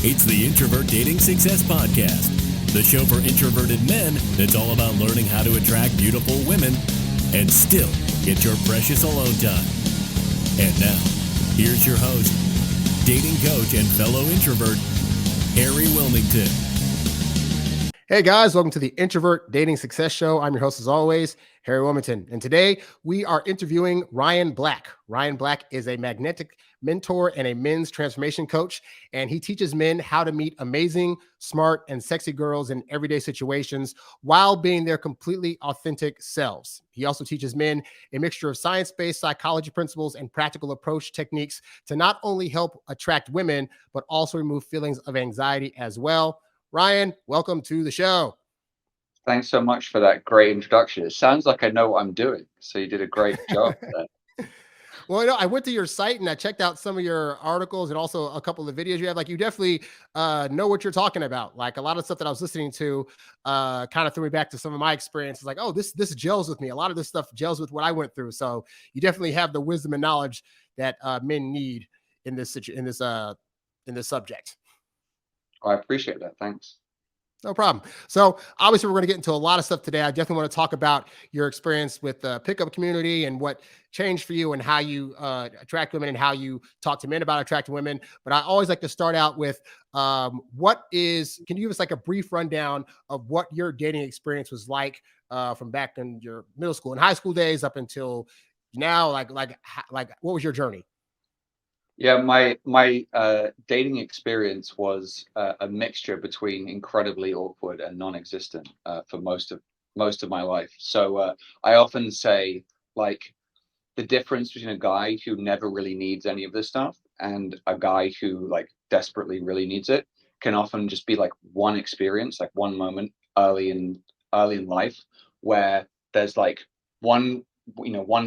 It's the Introvert Dating Success Podcast, the show for introverted men that's all about learning how to attract beautiful women and still get your precious alone time. And now, here's your host, dating coach and fellow introvert, Harry Wilmington. Hey guys, welcome to the Introvert Dating Success Show. I'm your host as always, Harry Wilmington. And today we are interviewing Ryan Black. Ryan Black is a magnetic mentor and a men's transformation coach, and he teaches men how to meet amazing, smart, and sexy girls in everyday situations while being their completely authentic selves. He also teaches men a mixture of science-based psychology principles and practical approach techniques to not only help attract women, but also remove feelings of anxiety as well. Ryan, welcome to the show. Thanks so much for that great introduction. It sounds like I know what I'm doing. So you did a great job there. Well, I went to your site and I checked out some of your articles and also a couple of videos you have. Like, you definitely know what you're talking about. Like, a lot of stuff that I was listening to kind of threw me back to some of my experiences. Like, oh, this gels with me. A lot of this stuff gels with what I went through. So you definitely have the wisdom and knowledge that men need in this subject. I appreciate that. Thanks. No problem. So obviously we're going to get into a lot of stuff today. I definitely want to talk about your experience with the pickup community and what changed for you and how you attract women and how you talk to men about attracting women. But I always like to start out with can you give us like a brief rundown of what your dating experience was like from back in your middle school and high school days up until now? Like what was your journey? Yeah, my dating experience was a mixture between incredibly awkward and non-existent for most of my life. So I often say, like, the difference between a guy who never really needs any of this stuff and a guy who like desperately really needs it can often just be like one experience, like one moment early in life where there's like one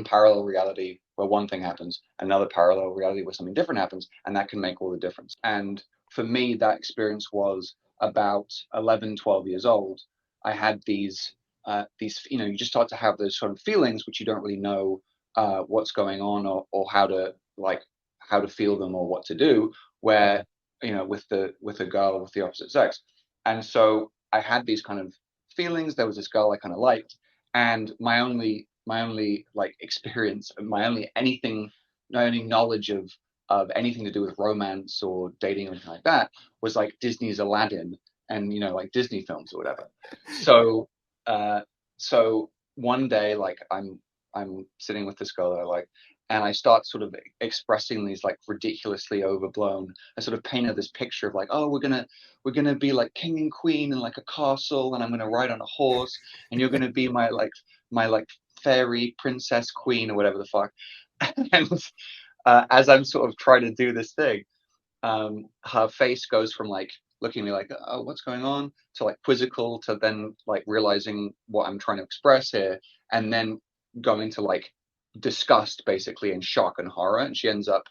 parallel reality where one thing happens, another parallel reality where something different happens, and that can make all the difference. And for me, that experience was about 11, 12 years old. I had these, you just start to have those sort of feelings, which you don't really know what's going on or how to feel them or what to do, where, with a girl with the opposite sex. And so I had these kind of feelings. There was this girl I kind of liked, and my only like experience, my only knowledge of anything to do with romance or dating or anything like that was like Disney's Aladdin and like Disney films or whatever. So one day, like, I'm sitting with this girl that I like, and I start sort of expressing these like ridiculously overblown. I sort of painted this picture of like, oh, we're gonna be like king and queen in like a castle, and I'm gonna ride on a horse, and you're gonna be my fairy princess queen or whatever the fuck. And as I'm sort of trying to do this thing, her face goes from like looking at me like, oh, what's going on, to like quizzical, to then like realizing what I'm trying to express here, and then going to like disgust basically and shock and horror. And she ends up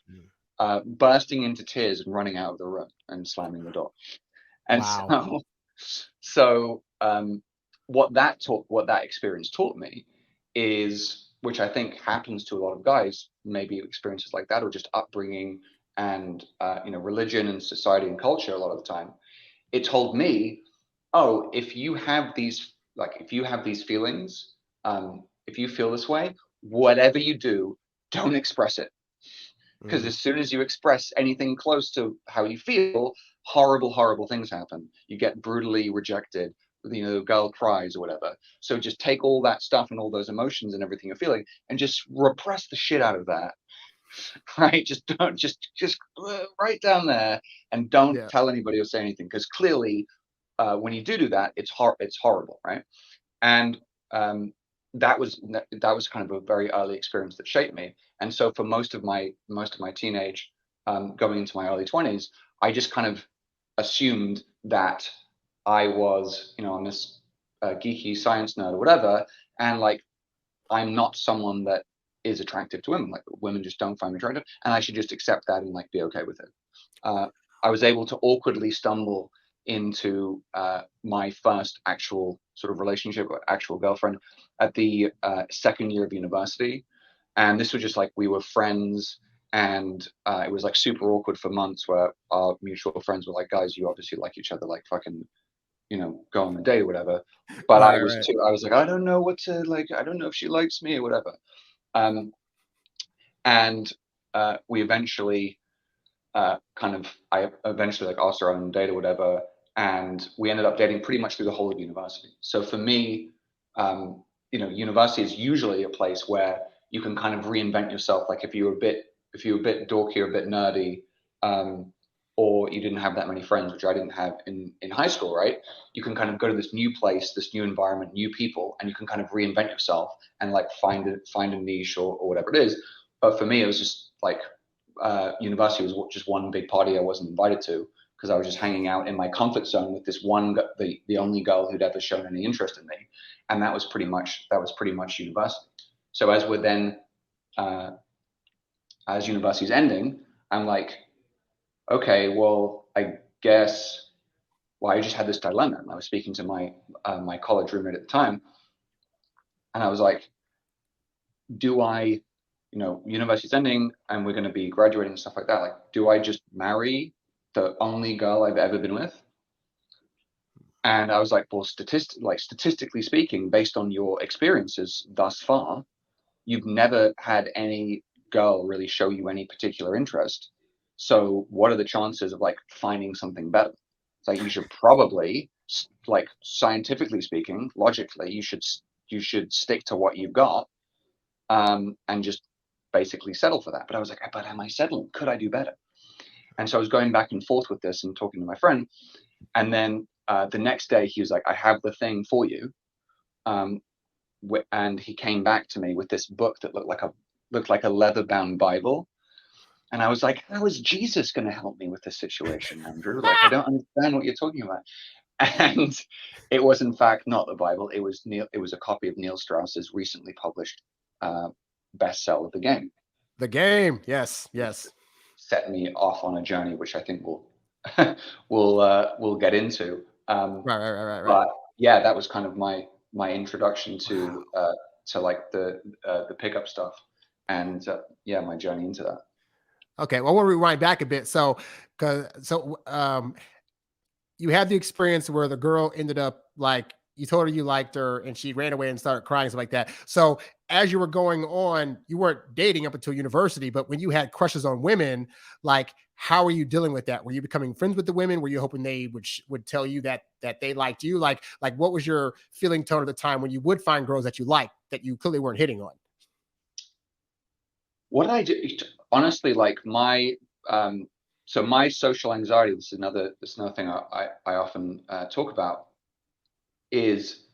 bursting into tears and running out of the room and slamming the door. And wow. so what that experience taught me is, which I think happens to a lot of guys, maybe experiences like that, or just upbringing and religion and society and culture. A lot of the time it told me, oh, if you have these feelings, if you feel this way, whatever you do, don't express it, because as soon as you express anything close to how you feel, horrible things happen. You get brutally rejected, the girl cries or whatever. So just take all that stuff and all those emotions and everything you're feeling and just repress the shit out of that. Right? Just don't just right down there, and don't tell anybody or say anything, because clearly when you do that, it's horrible, right? And that was kind of a very early experience that shaped me. And so for most of my teenage, going into my early 20s, I just kind of assumed that I was, I'm this geeky science nerd or whatever, and like I'm not someone that is attractive to women. Like, women just don't find me attractive, and I should just accept that and like be okay with it. I was able to awkwardly stumble into my first actual sort of relationship or actual girlfriend at the second year of university. And this was just like, we were friends And it was like super awkward for months, where our mutual friends were like, guys, you obviously like each other, like fucking, go on a date or whatever. But Right, I was right. I was like, I don't know what to like, I don't know if she likes me or whatever. And we eventually I eventually like asked her out on a date or whatever, and we ended up dating pretty much through the whole of university. So for me, university is usually a place where you can kind of reinvent yourself. Like if you were a bit dorky or a bit nerdy, or you didn't have that many friends, which I didn't have in high school, right? You can kind of go to this new place, this new environment, new people, and you can kind of reinvent yourself and like find a niche or whatever it is. But for me, it was just like university was just one big party I wasn't invited to, because I was just hanging out in my comfort zone with this one, the only girl who'd ever shown any interest in me, and that was pretty much university. So as we're then as university's ending, I'm like, okay, well, I guess. Well, I just had this dilemma, and I was speaking to my college roommate at the time, and I was like, do I, university's ending and we're going to be graduating and stuff like that. Like, do I just marry the only girl I've ever been with? And I was like, well, statistically speaking, based on your experiences thus far, you've never had any girl really show you any particular interest. So what are the chances of like finding something better? It's like, you should probably, like, scientifically speaking, logically, you should stick to what you've got, and just basically settle for that. But I was like, but am I settling? Could I do better? And so I was going back and forth with this and talking to my friend. And then the next day he was like, I have the thing for you. And he came back to me with this book that looked like a leather-bound Bible. And I was like, how is Jesus going to help me with this situation, Andrew? Like, I don't understand what you're talking about. And it was, in fact, not the Bible. It was a copy of Neil Strauss's recently published bestseller, The Game. The Game. Yes. Set me off on a journey, which I think we'll get into. Right. But yeah, that was kind of my introduction to like the pickup stuff, and my journey into that. Okay, well, we'll rewind back a bit. So you had the experience where the girl ended up, like, you told her you liked her and she ran away and started crying, stuff like that. So as you were going on, you weren't dating up until university, but when you had crushes on women, like, how were you dealing with that? Were you becoming friends with the women? Were you hoping they would tell you that they liked you? Like what was your feeling tone at the time when you would find girls that you liked that you clearly weren't hitting on? What did I do? Honestly, like my social anxiety, this is another thing I often talk about, is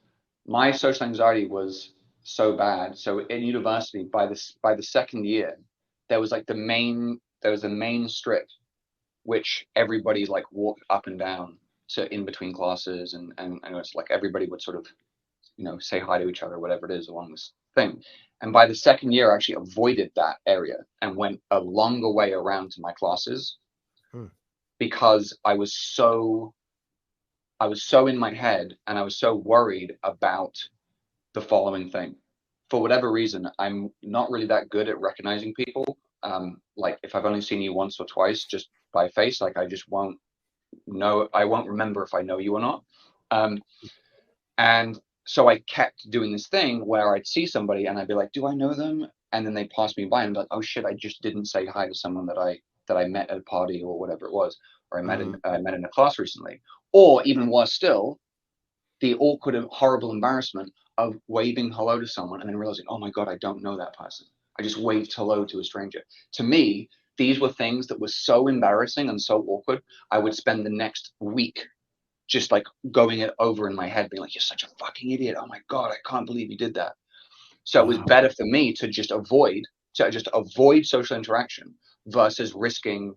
my social anxiety was so bad. So in university, by the second year, there was a main strip which everybody like walked up and down to in between classes, and it's like everybody would sort of say hi to each other, whatever it is, along this thing. And by the second year, I actually avoided that area and went a longer way around to my classes, because I was so in my head, and I was so worried about the following thing. For whatever reason, I'm not really that good at recognizing people. Like, if I've only seen you once or twice just by face, like, I just won't know. I won't remember if I know you or not. And so I kept doing this thing where I'd see somebody and I'd be like, do I know them? And then they'd pass me by and be like, oh shit, I just didn't say hi to someone that I met at a party or whatever it was, or I met in a class recently. Or even worse still, the awkward and horrible embarrassment of waving hello to someone and then realizing, oh my God, I don't know that person. I just waved hello to a stranger. To me, these were things that were so embarrassing and so awkward. I would spend the next week just like going it over in my head, being like, you're such a fucking idiot. Oh my God, I can't believe you did that. So it was better for me to just avoid social interaction versus risking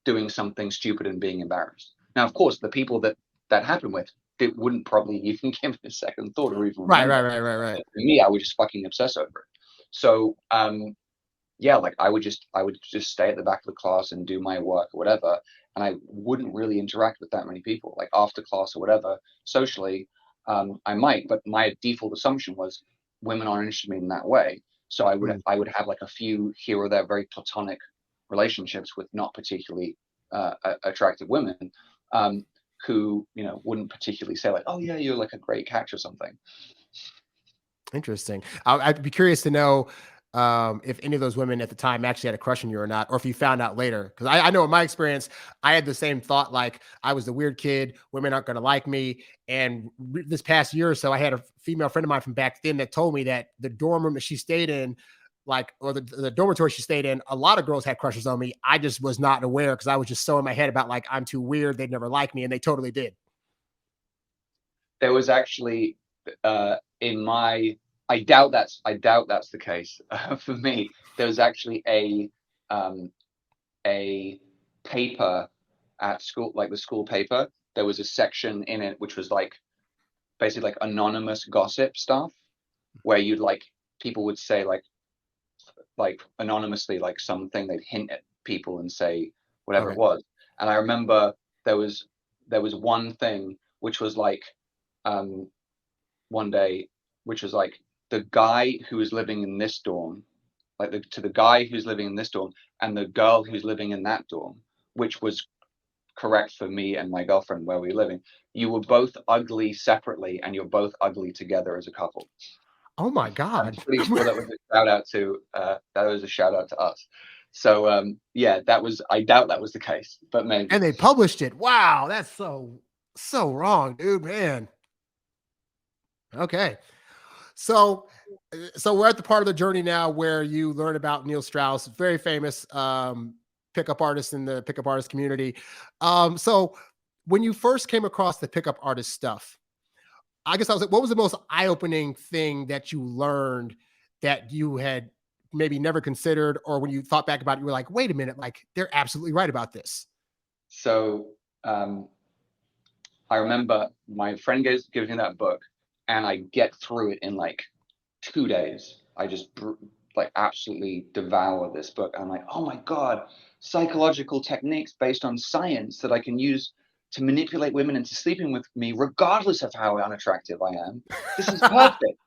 doing something stupid and being embarrassed. Now, of course, the people that happened with, it wouldn't probably even give it a second thought or even remember. Right. For me, I would just fucking obsess over it. So like I would just stay at the back of the class and do my work or whatever, and I wouldn't really interact with that many people. Like after class or whatever, socially, I might, but my default assumption was women aren't interested in me in that way. So I would have like a few here or there very platonic relationships with not particularly attractive women, who, you know, wouldn't particularly say like, oh yeah, you're like a great catch or something. Interesting. I'd be curious to know if any of those women at the time actually had a crush on you or not, or if you found out later. Because I know in my experience, I had the same thought, like I was the weird kid, women aren't going to like me. And this past year or so, I had a female friend of mine from back then that told me that the dorm room that she stayed in, like, or the dormitory she stayed in, a lot of girls had crushes on me. I just was not aware because I was just so in my head about like, I'm too weird, they'd never like me. And they totally did. There was actually I doubt that's the case. For me, there was actually a paper at school, like the school paper. There was a section in it which was like basically like anonymous gossip stuff, where you'd like, people would say like anonymously like something, they'd hint at people and say whatever it was. And I remember there was one thing which was like one day, which was like the guy who was living in this dorm, like to the guy who's living in this dorm and the girl who's living in that dorm, which was correct for me and my girlfriend where we were living. You were both ugly separately and you're both ugly together as a couple. Oh my God. I'm pretty sure that was a shout out to us. So yeah, I doubt that was the case, but maybe. And they published it. Wow, that's so wrong, dude, man. Okay. So we're at the part of the journey now where you learn about Neil Strauss, very famous pickup artist in the pickup artist community. So when you first came across the pickup artist stuff, I guess I was like, what was the most eye-opening thing that you learned that you had maybe never considered, or when you thought back about it, you were like, wait a minute, like they're absolutely right about this? So I remember my friend gives me that book, and I get through it in like 2 days. I just like absolutely devour this book. I'm like, oh my God, psychological techniques based on science that I can use to manipulate women into sleeping with me, regardless of how unattractive I am. This is perfect.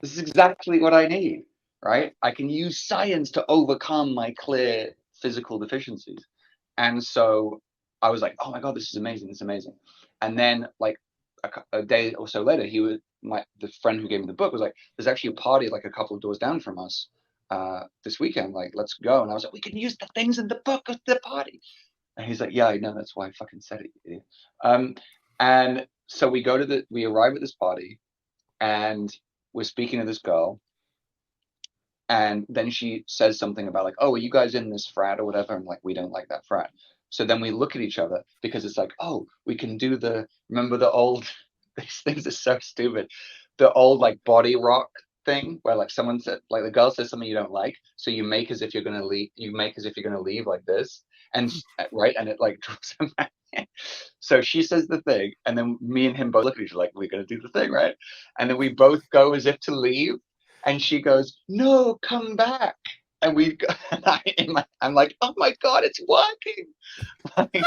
This is exactly what I need, right? I can use science to overcome my clear physical deficiencies. And so I was like, oh my God, this is amazing. This is amazing. And then like a day or so later, the friend who gave me the book was like, there's actually a party like a couple of doors down from us this weekend, like, let's go. And I was like, we can use the things in the book at the party. And he's like, yeah, I know, that's why I fucking said it, you idiot. And so we arrive at this party, and we're speaking to this girl, and then she says something about like, oh, are you guys in this frat or whatever? I'm like, we don't like that frat. So then we look at each other, because it's like, oh, we can do remember the old, these things are so stupid, the old like body rock thing where like someone said, like the girl says something you don't like, so you make as if you're gonna leave like this, and right, and it like drops them back. So she says the thing, and then me and him both look at each other like, we're gonna do the thing, right? And then we both go as if to leave, and she goes, no, come back. And we go, and I'm like, oh my God, it's working. Like,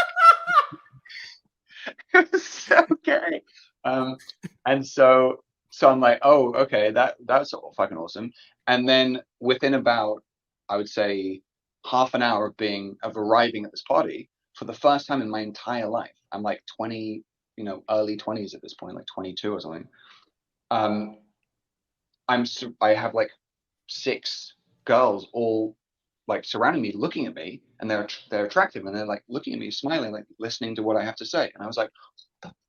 it was so gay. And so I'm like, oh, okay, that's fucking awesome. And then within about, I would say, half an hour of arriving at this party, for the first time in my entire life, I'm like 20, early 20s at this point, like 22 or something. I have like 6 girls all like surrounding me, looking at me, and they're attractive, and they're like looking at me, smiling, like listening to what I have to say. And I was like,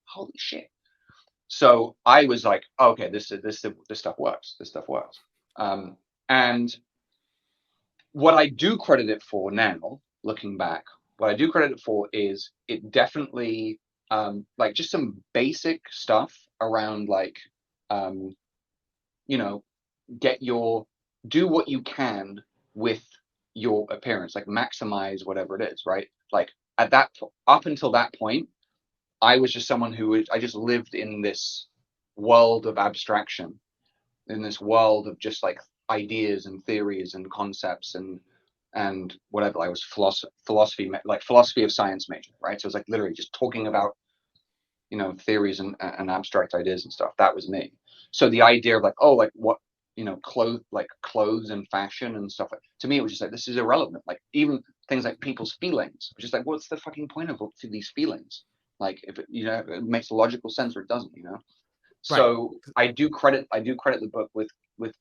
holy shit. So I was like, oh, okay, this stuff works. This stuff works. And what I do credit it for now, looking back, what I do credit it for is it definitely like just some basic stuff around like do what you can with your appearance, like maximize whatever it is, right? Like up until that point, I was just someone I just lived in this world of abstraction, in this world of just like ideas and theories and concepts and whatever. I was philosophy of science major, right? So it was like literally just talking about theories and abstract ideas and stuff. That was me. So the idea of like, oh, like what, clothes and fashion and stuff, to me it was just like, this is irrelevant. Like even things like people's feelings, which is like, what's the fucking point of these feelings? Like, if it, it makes logical sense or it doesn't, So Right. I do credit the book with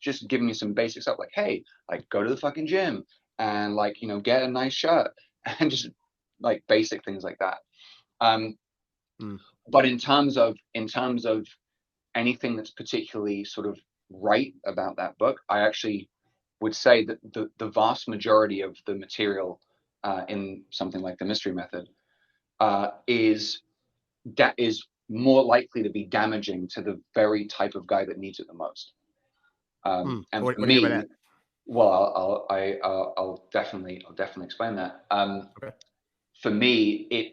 just giving me some basic stuff, like, hey, like, go to the fucking gym and, like, get a nice shirt and just like basic things like that. But in terms of anything that's particularly sort of right about that book, I actually would say that the vast majority of the material in something like the Mystery Method is more likely to be damaging to the very type of guy that needs it the most. And what for do you mean by me, that? well, I'll definitely explain that. Okay. For me,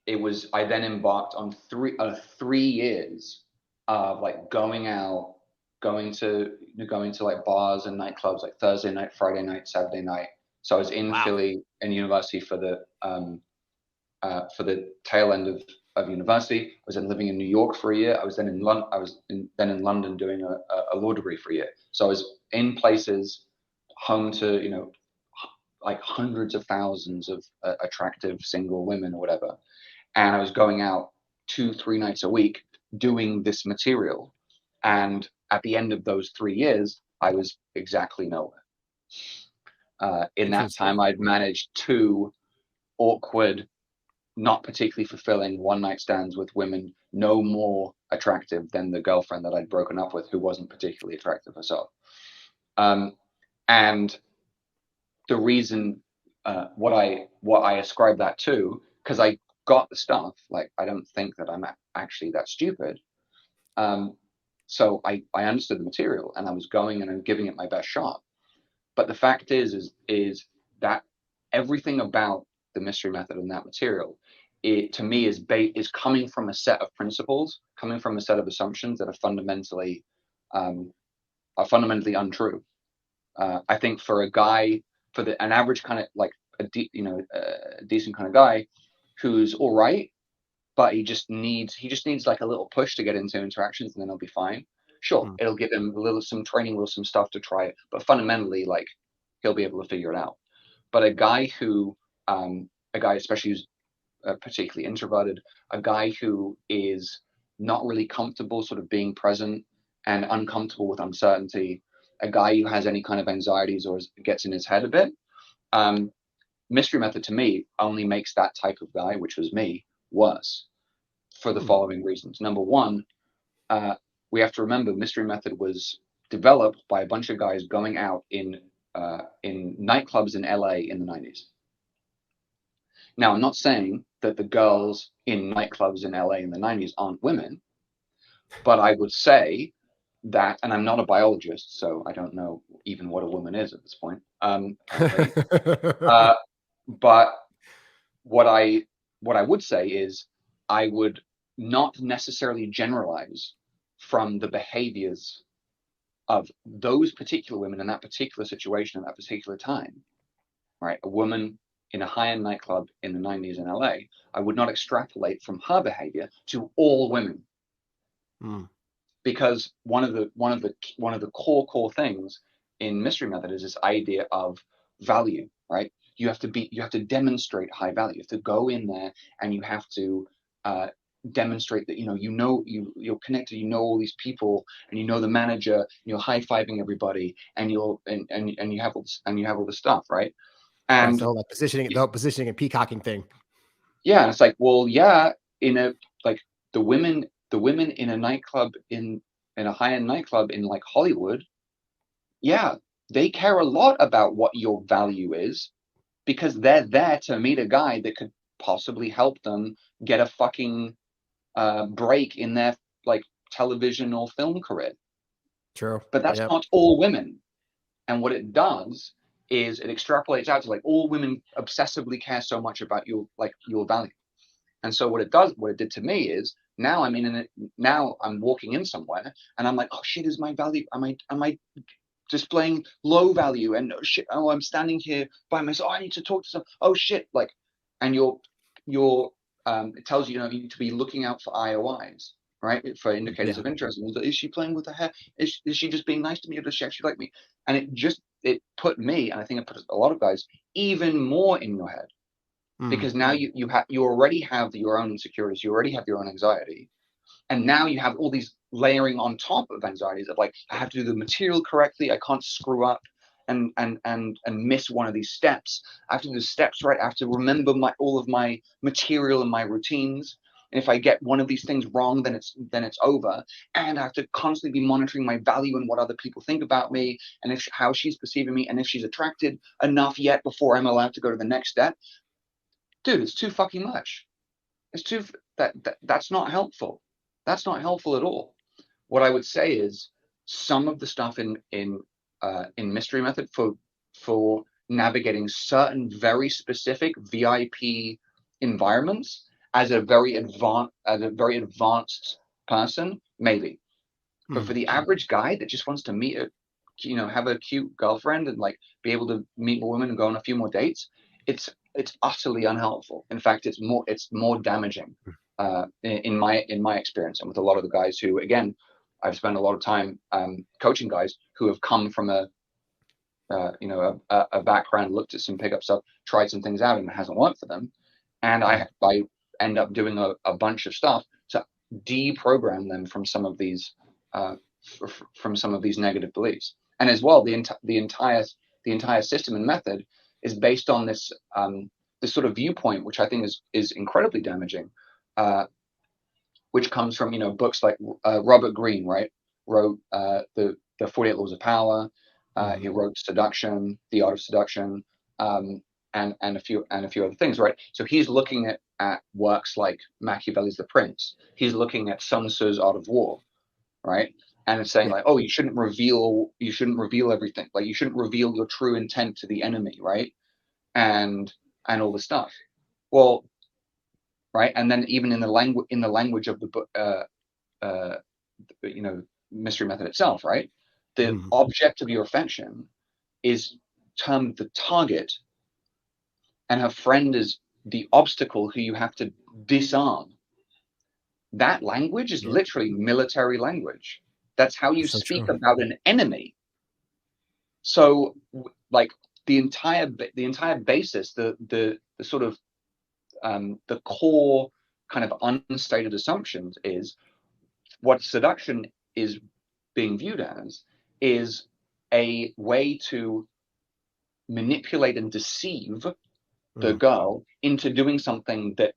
it was, I then embarked on 3 years of like going out, going to like bars and nightclubs, like Thursday night, Friday night, Saturday night. So I was in Philly in university for the tail end of university. I was then living in New York for a year. I was then in London. Then in London doing a law degree for a year. So I was in places home to like hundreds of thousands of attractive single women or whatever, and I was going out 2-3 nights a week doing this material. And at the end of those 3 years, I was exactly nowhere. In that time, I'd managed 2 awkward, not particularly fulfilling one-night stands with women no more attractive than the girlfriend that I'd broken up with, who wasn't particularly attractive herself. And the reason what I ascribe that to, because I got the stuff, like, I don't think that I'm actually that stupid. So I understood the material, and I was going and I'm giving it my best shot. But the fact is that everything about the Mystery Method and that material, it to me is coming from a set of principles, coming from a set of assumptions that are fundamentally untrue. I think for a guy, an average kind of like a decent kind of guy who's all right, but he just needs like a little push to get into interactions, and then he'll be fine. Sure, it'll give him some training, some stuff to try it, but fundamentally, like, he'll be able to figure it out. But a guy especially who's particularly introverted, a guy who is not really comfortable sort of being present and uncomfortable with uncertainty, a guy who has any kind of anxieties or gets in his head a bit, Mystery Method to me only makes that type of guy, which was me, worse, for the following reasons. Number one, we have to remember Mystery Method was developed by a bunch of guys going out in nightclubs in LA in the 90s. Now, I'm not saying that the girls in nightclubs in LA in the 90s aren't women, but I would say that, and I'm not a biologist, so I don't know even what a woman is at this point, apparently. But what I would say is, I would not necessarily generalize from the behaviors of those particular women in that particular situation at that particular time, right? A woman in a high-end nightclub in the 90s in LA, I would not extrapolate from her behavior to all women. Because one of the core things in Mystery Method is this idea of value, right? You have to demonstrate high value. You have to go in there and you have to demonstrate that you're connected, all these people, and the manager, and you're high-fiving everybody, and you have all this stuff, right? And the whole positioning and peacocking thing. Yeah, and it's like, well, yeah, the women in a nightclub in a high-end nightclub in like Hollywood, yeah, they care a lot about what your value is, because they're there to meet a guy that could possibly help them get a fucking break in their like television or film career. True. But that's not all women. And what it does is it extrapolates out to like all women obsessively care so much about your value. And so what it did to me is, now I'm in it. Now I'm walking in somewhere and I'm like, oh shit, is my value? Am I displaying low value? And oh shit, oh, I'm standing here by myself. Oh, I need to talk to someone. Oh shit, like, and it tells you, you need to be looking out for IOIs, right? For indicators of interest. And is she playing with her hair? Is she just being nice to me, or does she actually like me? And it put me, and I think it put a lot of guys, even more in your head, because now you already have your own insecurities, you already have your own anxiety, and now you have all these layering on top of anxieties of like, I have to do the material correctly, I can't screw up and miss one of these steps. I have to do the steps right. I have to remember all of my material and my routines. And if I get one of these things wrong, then it's over. And I have to constantly be monitoring my value and what other people think about me, and how she's perceiving me, and if she's attracted enough yet before I'm allowed to go to the next step. Dude, it's too fucking much. It's too that's not helpful. That's not helpful at all. What I would say is some of the stuff in Mystery Method for navigating certain very specific VIP environments as a very advanced person, maybe. But for the average guy that just wants to meet have a cute girlfriend and like be able to meet more women and go on a few more dates, it's utterly unhelpful. In fact, it's more damaging in my experience, and with a lot of the guys who, again, I've spent a lot of time coaching guys who have come from a background, looked at some pickup stuff, tried some things out, and it hasn't worked for them. And I end up doing a bunch of stuff to deprogram them from some of these negative beliefs. And as well, the entire system and method is based on this sort of viewpoint, which I think is incredibly damaging, which comes from books like Robert Greene, right? Wrote the 48 Laws of Power. He wrote Seduction, The Art of Seduction, and a few other things, right? So he's looking at works like Machiavelli's The Prince. He's looking at Sun Tzu's Art of War, right? And it's saying like, oh, you shouldn't reveal everything. Like you shouldn't reveal your true intent to the enemy, right? And all this stuff. Well, right. And then even in the language of the book, Mystery Method itself, right? The object of your affection is termed the target, and her friend is the obstacle who you have to disarm. That language is literally military language. That's how you speak about an enemy. So, like the entire basis, the sort of the core kind of unstated assumptions is what seduction is being viewed as is a way to manipulate and deceive the girl into doing something that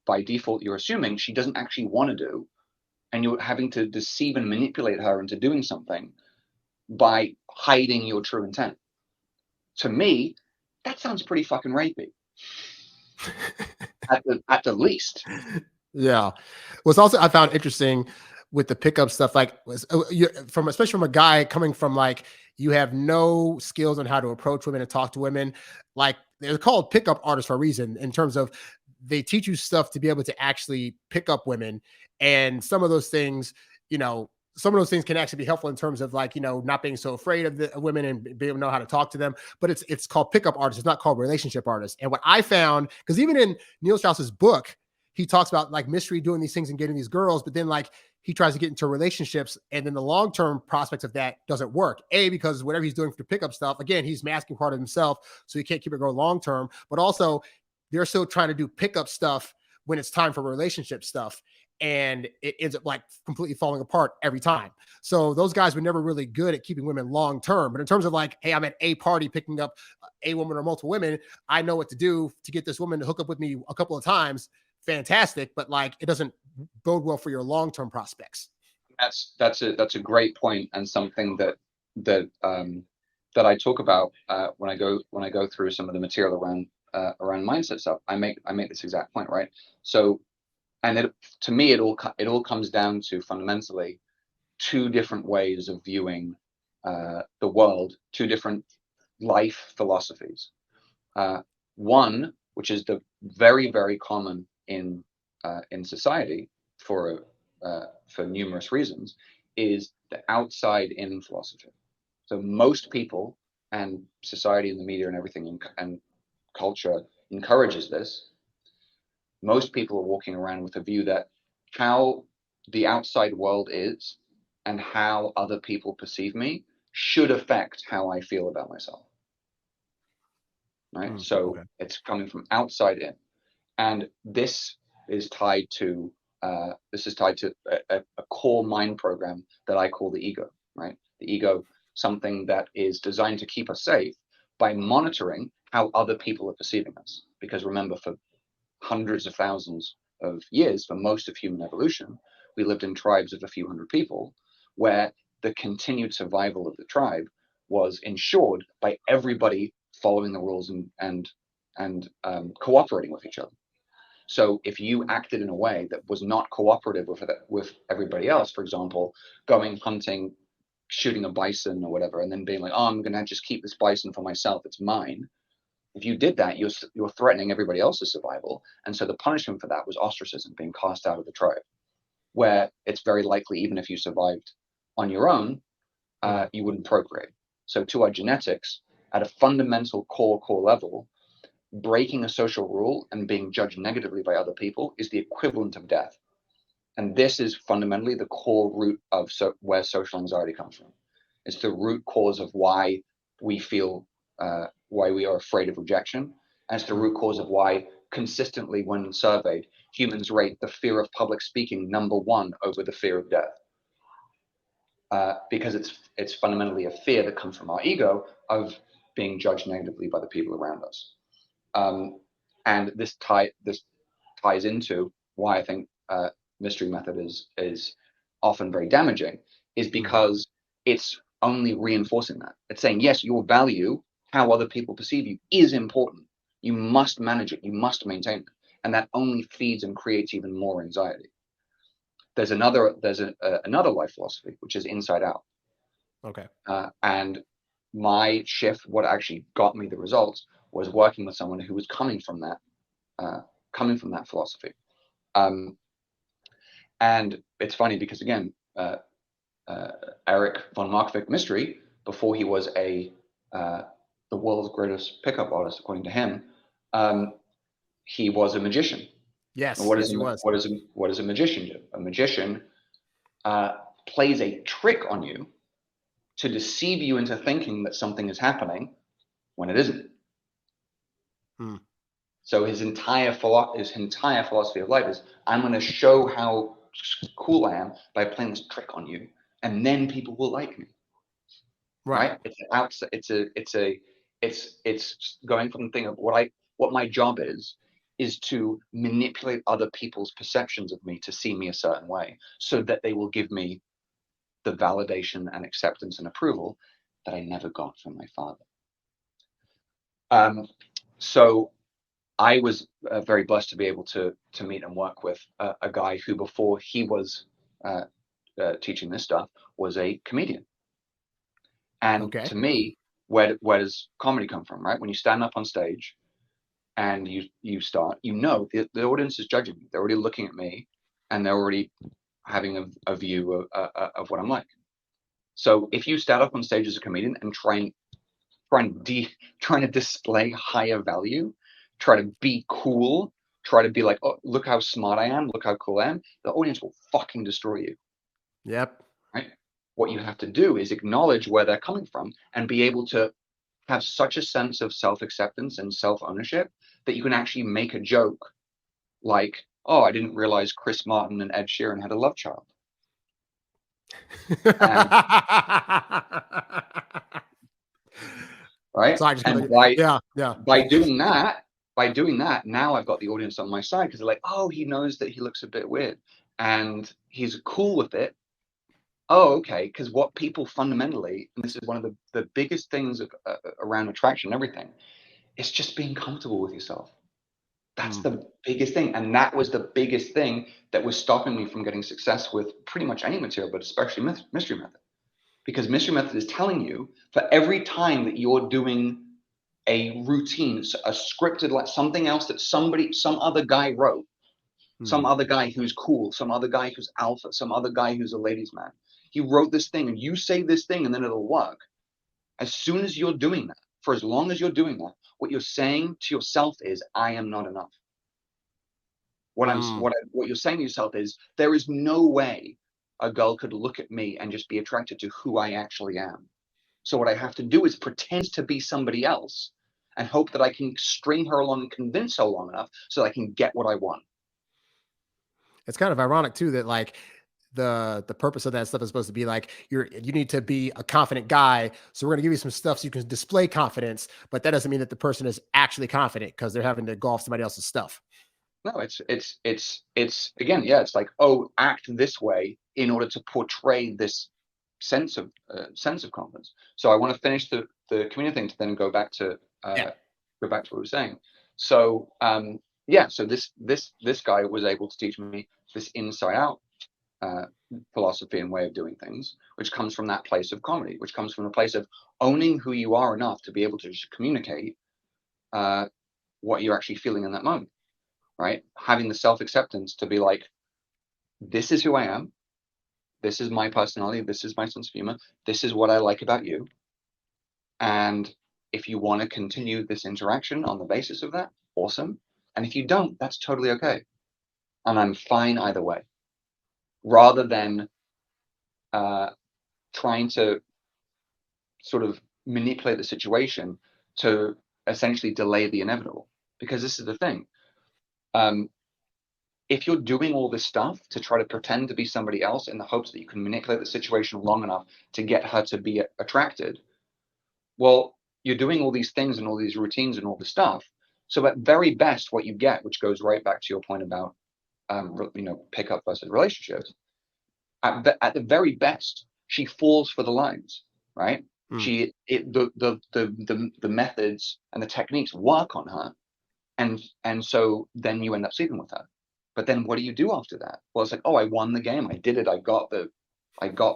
by default you're assuming she doesn't actually want to do, and you're having to deceive and manipulate her into doing something by hiding your true intent. To me, that sounds pretty fucking rapey. at the least. Yeah. What's also I found interesting with the pickup stuff, like especially from a guy coming from like, you have no skills on how to approach women and talk to women. Like they're called pickup artists for a reason, in terms of they teach you stuff to be able to actually pick up women. And some of those things, can actually be helpful in terms of like, not being so afraid of the women and being able to know how to talk to them. But it's called pickup artists. It's not called relationship artists. And what I found, because even in Neil Strauss's book, he talks about like Mystery doing these things and getting these girls, but then like he tries to get into relationships, and then the long-term prospects of that doesn't work. Because whatever he's doing for the pickup stuff, again, he's masking part of himself, so he can't keep it going long-term. But also they're still trying to do pickup stuff when it's time for relationship stuff. And it ends up like completely falling apart every time. So those guys were never really good at keeping women long-term. But in terms of like, hey, I'm at a party picking up a woman or multiple women, I know what to do to get this woman to hook up with me a couple of times. Fantastic. But like, it doesn't bode well for your long-term prospects. That's a great point, and something that I talk about when I go through some of the material around mindset stuff. I make this exact point, right? So, and to me, it all comes down to fundamentally two different ways of viewing the world, two different life philosophies. One, which is the very, very common in society for numerous reasons, is the outside-in philosophy. So most people, and society and the media and everything and culture encourages this. Most people are walking around with a view that how the outside world is and how other people perceive me should affect how I feel about myself. Right. So it's coming from outside in. And this is tied to a core mind program that I call the ego, right? The ego, something that is designed to keep us safe by monitoring how other people are perceiving us. Because remember, for hundreds of thousands of years, for most of human evolution, we lived in tribes of a few hundred people, where the continued survival of the tribe was ensured by everybody following the rules and cooperating with each other. So if you acted in a way that was not cooperative with everybody else, for example, going hunting, shooting a bison or whatever, and then being like, oh, I'm going to just keep this bison for myself, it's mine. If you did that, you're threatening everybody else's survival. And so the punishment for that was ostracism, being cast out of the tribe, where it's very likely, even if you survived on your own, you wouldn't procreate. So to our genetics, at a fundamental core level, breaking a social rule and being judged negatively by other people is the equivalent of death. And this is fundamentally the core root of where social anxiety comes from. It's the root cause of why we feel, why we are afraid of rejection. And it's the root cause of why consistently, when surveyed, humans rate the fear of public speaking #1 over the fear of death. Because it's fundamentally a fear that comes from our ego of being judged negatively by the people around us. And this ties into why I think mystery method is often very damaging, is because it's only reinforcing that. It's saying, yes, your value, how other people perceive you, is important. You must manage it. You must maintain it. And that only feeds and creates even more anxiety. There's another life philosophy, which is inside out. Okay. And my shift, what actually got me the results, was working with someone who was coming from that philosophy. And it's funny because, again, Eric von Markovik Mystery, before he was the world's greatest pickup artist, according to him, he was a magician. Yes, and what he was. What does a magician do? A magician plays a trick on you to deceive you into thinking that something is happening when it isn't. So his entire philosophy of life is, I'm going to show how cool I am by playing this trick on you, and then people will like me. Right? It's going from the thing of what my job is to manipulate other people's perceptions of me to see me a certain way, so that they will give me the validation and acceptance and approval that I never got from my father. So I was very blessed to be able to meet and work with a guy who, before he was teaching this stuff, was a comedian. And to me, where does comedy come from, right? When you stand up on stage and you start, the audience is judging me. They're already looking at me, and they're already having a view of what I'm like. So if you stand up on stage as a comedian and trying to display higher value, try to be cool, try to be like, oh, look how smart I am, look how cool I am, the audience will fucking destroy you. Yep. Right? What you have to do is acknowledge where they're coming from and be able to have such a sense of self-acceptance and self-ownership that you can actually make a joke like, oh, I didn't realize Chris Martin and Ed Sheeran had a love child. Right? And by doing that, now I've got the audience on my side, because they're like, oh, he knows that he looks a bit weird and he's cool with it. Oh, okay. Because what people fundamentally, and this is one of the biggest things around attraction and everything, it's just being comfortable with yourself. That's the biggest thing. And that was the biggest thing that was stopping me from getting success with pretty much any material, but especially mystery method. Because mystery method is telling you, for every time that you're doing a routine, a scripted, like something else that some other guy wrote, some other guy who's cool, some other guy who's alpha, some other guy who's a ladies' man, he wrote this thing, and you say this thing, and then it'll work. As soon as you're doing that, for as long as you're doing that, what you're saying to yourself is, I am not enough. What you're saying to yourself is, there is no way a girl could look at me and just be attracted to who I actually am. So what I have to do is pretend to be somebody else and hope that I can string her along and convince her long enough so that I can get what I want. It's kind of ironic too that like the purpose of that stuff is supposed to be like you need to be a confident guy, so we're going to give you some stuff so you can display confidence, but that doesn't mean that the person is actually confident because they're having to go off somebody else's stuff. No, it's again, yeah, it's like, oh, act this way in order to portray this sense of confidence. So I want to finish the community thing to then go back to what we were saying. So so this guy was able to teach me this inside out philosophy and way of doing things, which comes from that place of comedy, which comes from a place of owning who you are enough to be able to just communicate what you're actually feeling in that moment, right? Having the self-acceptance to be like, this is who I am, this is my personality, this is my sense of humor, this is what I like about you, and if you want to continue this interaction on the basis of that, awesome, and if you don't, that's totally okay, and I'm fine either way, rather than trying to sort of manipulate the situation to essentially delay the inevitable. Because this is the thing, if you're doing all this stuff to try to pretend to be somebody else in the hopes that you can manipulate the situation long enough to get her to be attracted, well, you're doing all these things and all these routines and all this stuff. So at very best, what you get, which goes right back to your point about pickup versus relationships, at the very best, she falls for the lines, right? The methods and the techniques work on her, and so then you end up sleeping with her. But then what do you do after that? Well, it's like, oh, I won the game, I did it, I got the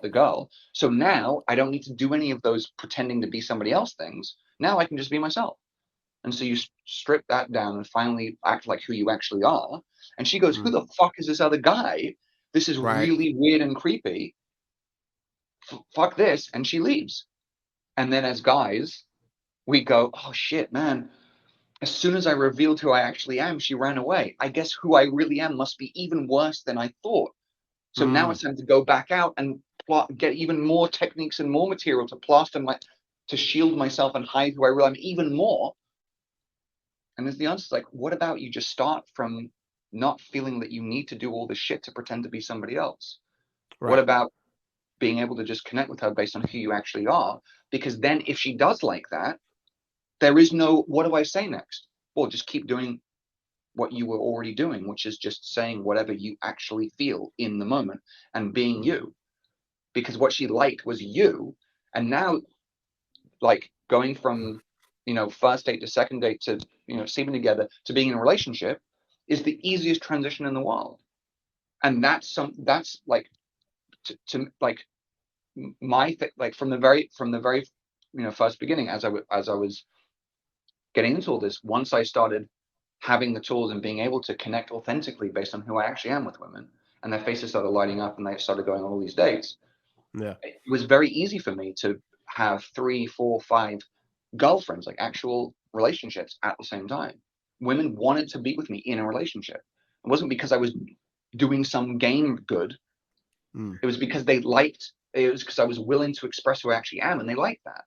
girl. So now I don't need to do any of those pretending to be somebody else things. Now I can just be myself. And so you strip that down and finally act like who you actually are. And she goes, who the fuck is this other guy? This is really weird and creepy. Fuck this. And she leaves. And then as guys, we go, oh shit, man. As soon as I revealed who I actually am, she ran away. I guess who I really am must be even worse than I thought. So now it's time to go back out and get even more techniques and more material to shield myself and hide who I really am even more. And the answer is like, what about you just start from not feeling that you need to do all this shit to pretend to be somebody else? Right. What about being able to just connect with her based on who you actually are? Because then if she does like that, there is no, what do I say next? Well, just keep doing what you were already doing, which is just saying whatever you actually feel in the moment and being you. Because what she liked was you. And now, like, going from, first date to second date to, sleeping together to being in a relationship is the easiest transition in the world. And that's like, my thing, like from the very, first beginning, as I was getting into all this, once I started having the tools and being able to connect authentically based on who I actually am with women, and their faces started lighting up and they started going on all these dates, it was very easy for me to have 3, 4, 5 girlfriends, like actual relationships at the same time. Women wanted to be with me in a relationship. It wasn't because I was doing some game good. It was because it was because I was willing to express who I actually am, and they liked that.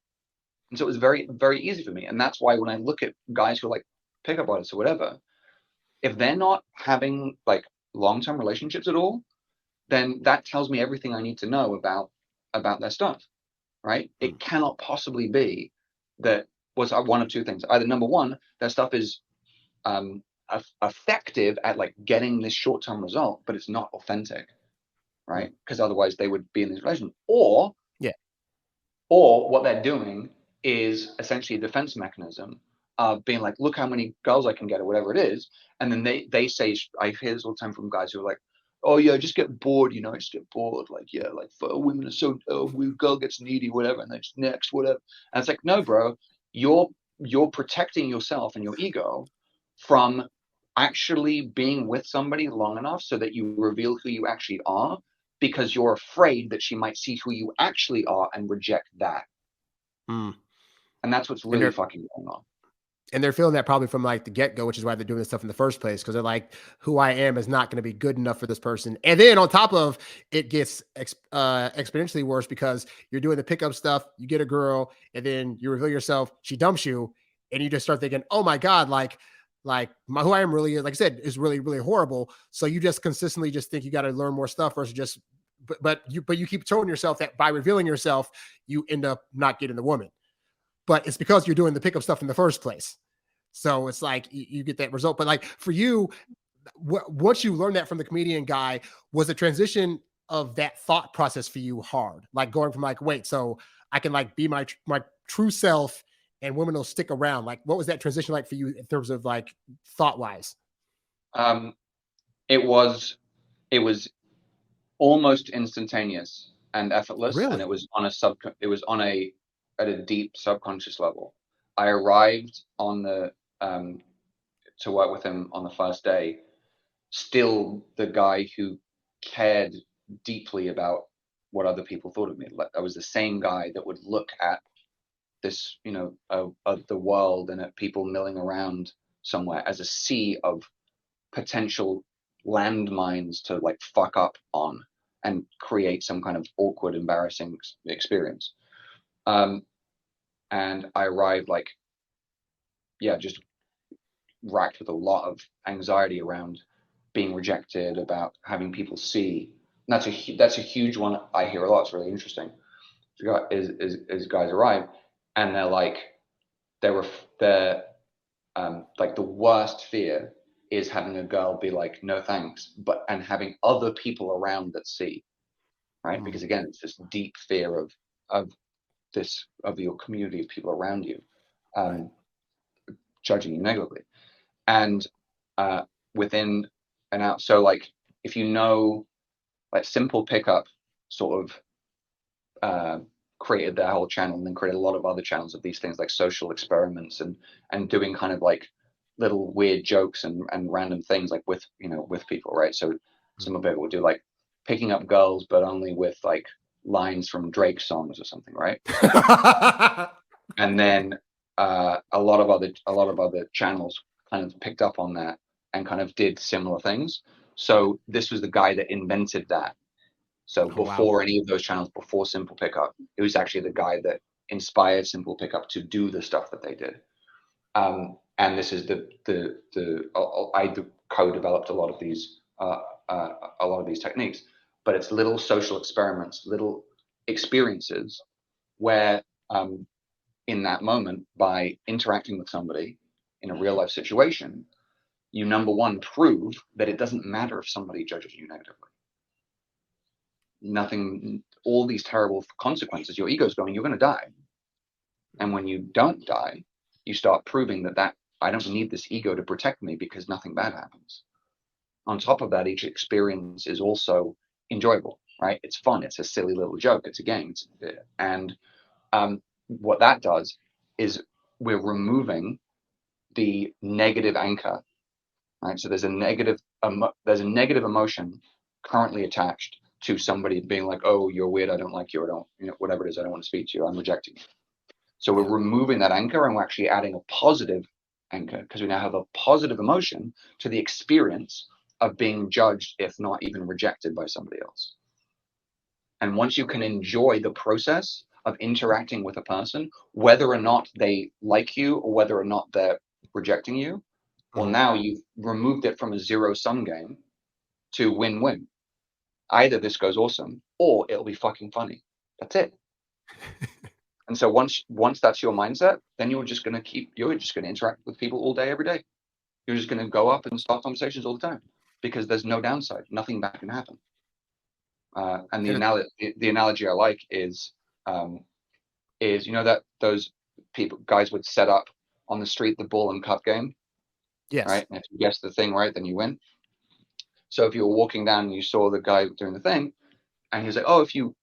And so it was very, very easy for me. And that's why when I look at guys who are like pickup artists or whatever, if they're not having like long-term relationships at all, then that tells me everything I need to know about their stuff, right? It cannot possibly be that was one of two things. Either number one, their stuff is effective at like getting this short-term result, but it's not authentic, right? Because otherwise they would be in this relationship. Or what they're doing is essentially a defense mechanism of being like, look how many girls I can get or whatever it is. And then they say, I hear this all the time from guys who are like, oh yeah, just get bored, I just get bored. Like, yeah, like for women are so, girl gets needy, whatever, and then just next, whatever. And it's like, no, bro, you're protecting yourself and your ego from actually being with somebody long enough so that you reveal who you actually are, because you're afraid that she might see who you actually are and reject that. And that's what's really fucking going on. And they're feeling that probably from like the get-go, which is why they're doing this stuff in the first place, because they're like, who I am is not going to be good enough for this person. And then on top of it gets exponentially worse, because you're doing the pickup stuff, you get a girl, and then you reveal yourself, she dumps you, and you just start thinking, oh my God, who I am really, like I said, is really, really horrible. So you just consistently just think you got to learn more stuff versus just, but you keep telling yourself that by revealing yourself, you end up not getting the woman. But it's because you're doing the pickup stuff in the first place. So it's like you get that result. But like for you, once you learned that from the comedian guy, was the transition of that thought process for you hard? Like going from like, wait, so I can like be my true self and women will stick around. Like, what was that transition like for you in terms of like thought wise? It was almost instantaneous and effortless, Really? and it was at a deep subconscious level. I arrived on the to work with him on the first day, still the guy who cared deeply about what other people thought of me. Like, I was the same guy that would look at this, of the world and at people milling around somewhere as a sea of potential landmines to like fuck up on and create some kind of awkward, embarrassing experience. And I arrived like, just racked with a lot of anxiety around being rejected, about having people see. And that's a huge one I hear a lot. It's really interesting. Is guys arrive and they're like, they're like the worst fear is having a girl be like, no thanks, and having other people around that see, right? Mm. Because again, it's this deep fear of your community of people around you, right, judging you negatively. And within and out, so like if like Simple Pickup sort of created their whole channel, and then created a lot of other channels of these things like social experiments and doing kind of like little weird jokes and random things like with people, right? So some of it will do like picking up girls, but only with like lines from Drake songs or something, right? And then a lot of other channels kind of picked up on that and kind of did similar things. So this was the guy that invented that. So before any of those channels, before Simple Pickup, it was actually the guy that inspired Simple Pickup to do the stuff that they did. And this is I co-developed a lot of these techniques, but it's little social experiments, little experiences where in that moment, by interacting with somebody in a real life situation, you, number one, prove that it doesn't matter if somebody judges you negatively. Nothing, all these terrible consequences, your ego's going, you're going to die. And when you don't die, you start proving that I don't need this ego to protect me because nothing bad happens. On top of that, each experience is also enjoyable, right? It's fun. It's a silly little joke. It's a game. And what that does is we're removing the negative anchor, right? So there's a negative emotion currently attached to somebody being like, oh, you're weird, I don't like you, I don't, whatever it is, I don't want to speak to you, I'm rejecting you. So we're removing that anchor and we're actually adding a positive anchor, because we now have a positive emotion to the experience of being judged, if not even rejected by somebody else. And once you can enjoy the process of interacting with a person, whether or not they like you or whether or not they're rejecting you, well, now you've removed it from a zero-sum game to win-win. Either this goes awesome or it'll be fucking funny. That's it. And so once that's your mindset, then you're just going to interact with people all day, every day. You're just going to go up and start conversations all the time because there's no downside. Nothing bad can happen. And the analogy I like is that those guys would set up on the street the ball and cup game. Yes. Right. And if you guess the thing right, then you win. So if you were walking down and you saw the guy doing the thing, and he was like, oh, if you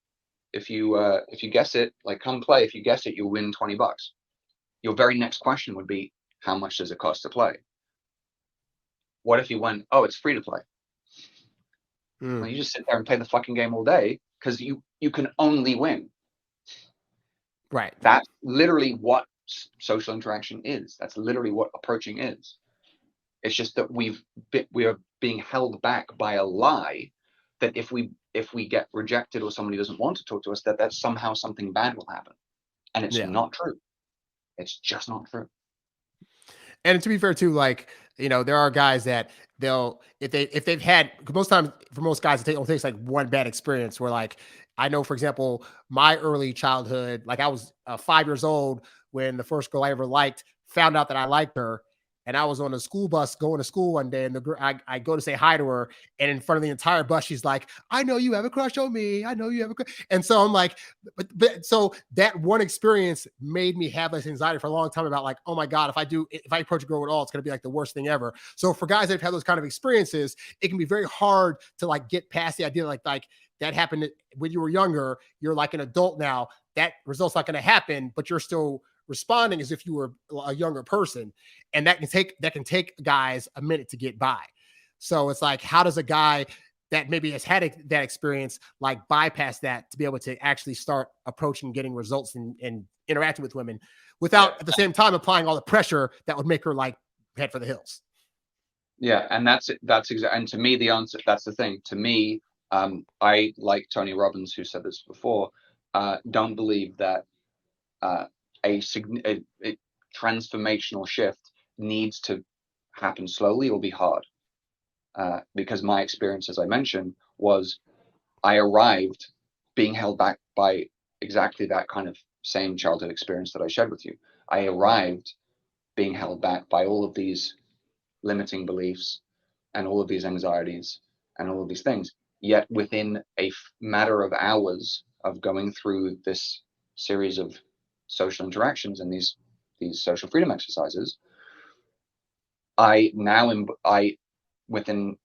guess it, like, come play. If you guess it, you'll win $20. Your very next question would be, how much does it cost to play? What if you went, oh, it's free to play? Well, you just sit there and play the fucking game all day because you can only win. Right. That's literally what social interaction is. That's literally what approaching is. It's just that we are being held back by a lie that if we get rejected or somebody doesn't want to talk to us, that somehow something bad will happen. And it's not true. It's just not true. And to be fair too, like, there are guys that if they've had, most times for most guys, it only takes like one bad experience where, like, I know, for example, my early childhood, like I was 5 years old when the first girl I ever liked found out that I liked her. And I was on a school bus going to school one day, and I go to say hi to her, and in front of the entire bus, she's like, "I know you have a crush on me. I know you have a crush." And so I'm like, but so that one experience made me have this anxiety for a long time about, like, oh my God, if I approach a girl at all, it's going to be like the worst thing ever. So for guys that have had those kind of experiences, it can be very hard to like get past the idea like that happened when you were younger. You're like an adult now. That result's not going to happen, but you're still responding as if you were a younger person, and that can take guys a minute to get by. So it's like, how does a guy that maybe has had that experience like bypass that to be able to actually start approaching, getting results, and interacting with women without at the same time applying all the pressure that would make her like head for the hills? Yeah, and that's exactly. And to me, the answer, that's the thing. To me, I, like Tony Robbins, who said this before, don't believe that a transformational shift needs to happen slowly or be hard. Because my experience, as I mentioned, was I arrived being held back by exactly that kind of same childhood experience that I shared with you. I arrived being held back by all of these limiting beliefs and all of these anxieties and all of these things. Yet within a matter of hours of going through this series of social interactions and these social freedom exercises, I within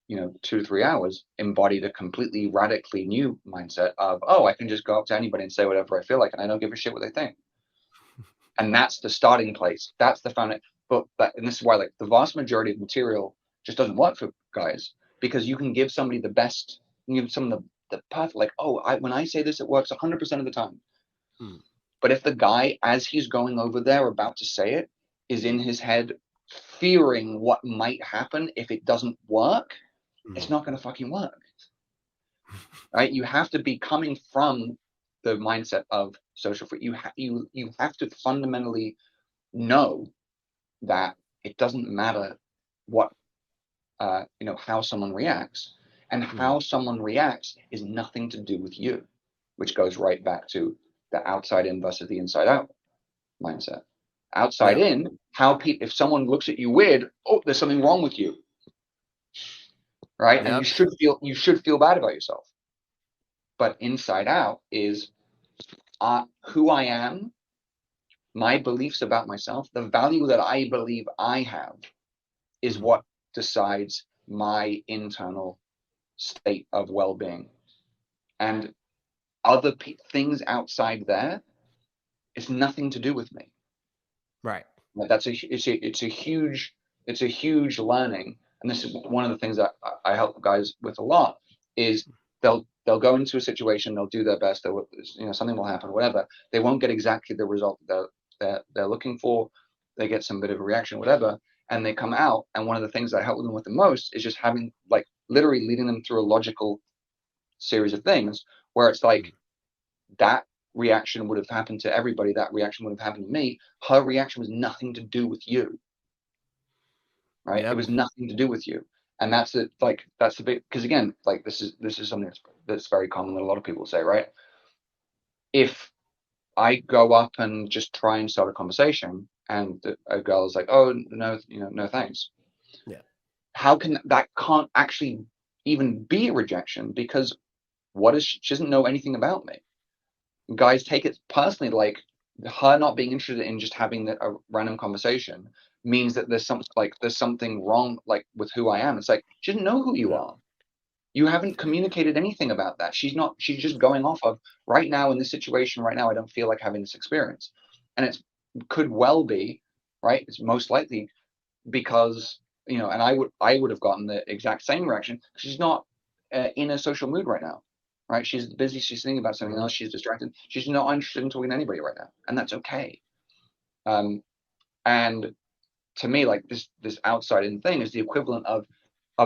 2 to 3 hours embodied a completely radically new mindset of, oh, I can just go up to anybody and say whatever I feel like, and I don't give a shit what they think. And that's the starting place. That's the foundation. And this is why, like, the vast majority of material just doesn't work for guys, because you can give somebody the best, you give someone the perfect, like, when I say this, it works 100% of the time. But if the guy, as he's going over there about to say it, is in his head fearing what might happen if it doesn't work, it's not going to fucking work. Right? You have to be coming from the mindset of social freedom. You have to fundamentally know that it doesn't matter what how someone reacts, and how someone reacts is nothing to do with you, which goes right back to the outside in versus the inside out mindset. Outside in, if someone looks at you weird, oh, there's something wrong with you, right? And you should feel bad about yourself. But inside out is who I am, my beliefs about myself, the value that I believe I have is what decides my internal state of well-being. And other things outside there is nothing to do with me. Right. It's a huge learning. And this is one of the things that I help guys with a lot, is they'll go into a situation, they'll do their best, something will happen, whatever. They won't get exactly the result that they're looking for. They get some bit of a reaction, whatever, and they come out. And one of the things I help them with the most is just having, like, literally leading them through a logical series of things where it's like, that reaction would have happened to everybody. That reaction would have happened to me. Her reaction was nothing to do with you. Right? It was nothing to do with you. And that's it. Like, that's the big, because again, like, this is something that's very common that a lot of people say, right? If I go up and just try and start a conversation, and a girl is like, oh, no, no thanks. Yeah. How can that can't actually even be a rejection, because she doesn't know anything about me. Guys take it personally, like, her not being interested in just having a random conversation means that there's something wrong, like, with who I am. It's like, she doesn't know who you are. You haven't communicated anything about that. She's just going off of, right now in this situation, right now, I don't feel like having this experience. And it could well be, right? It's most likely because, and I would have gotten the exact same reaction. She's not in a social mood right now. Right? She's busy. She's thinking about something else. She's distracted. She's not interested in talking to anybody right now. And that's okay. And to me, like this outside in thing is the equivalent of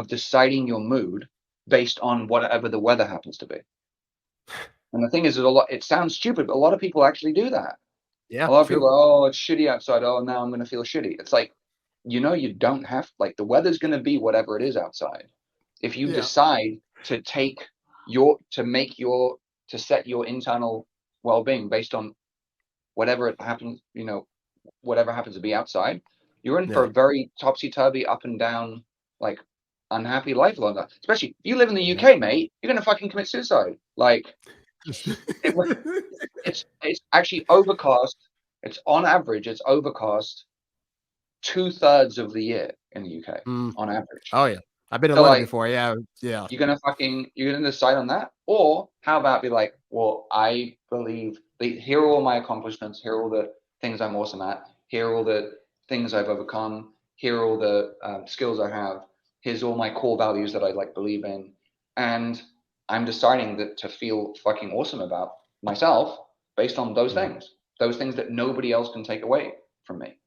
deciding your mood based on whatever the weather happens to be. And the thing is, it sounds stupid, but a lot of people actually do that. Yeah. A lot of True. people are, oh, it's shitty outside. Oh, now I'm going to feel shitty. It's like, you don't have, like, the weather's going to be whatever it is outside. If you decide to set your internal well-being based on whatever it happens, whatever happens to be outside, you're in for a very topsy-turvy, up and down, like, unhappy life along that. Especially if you live in the UK, mate, you're going to fucking commit suicide. Like, it's actually overcast. It's on average, it's overcast 2/3 of the year in the UK on average. Oh yeah, I've been in London before. Yeah. You're gonna decide on that, or how about be like, well, I believe here are all my accomplishments. Here are all the things I'm awesome at. Here are all the things I've overcome. Here are all the skills I have. Here's all my core values that I believe in, and I'm deciding that to feel fucking awesome about myself based on those things that nobody else can take away from me.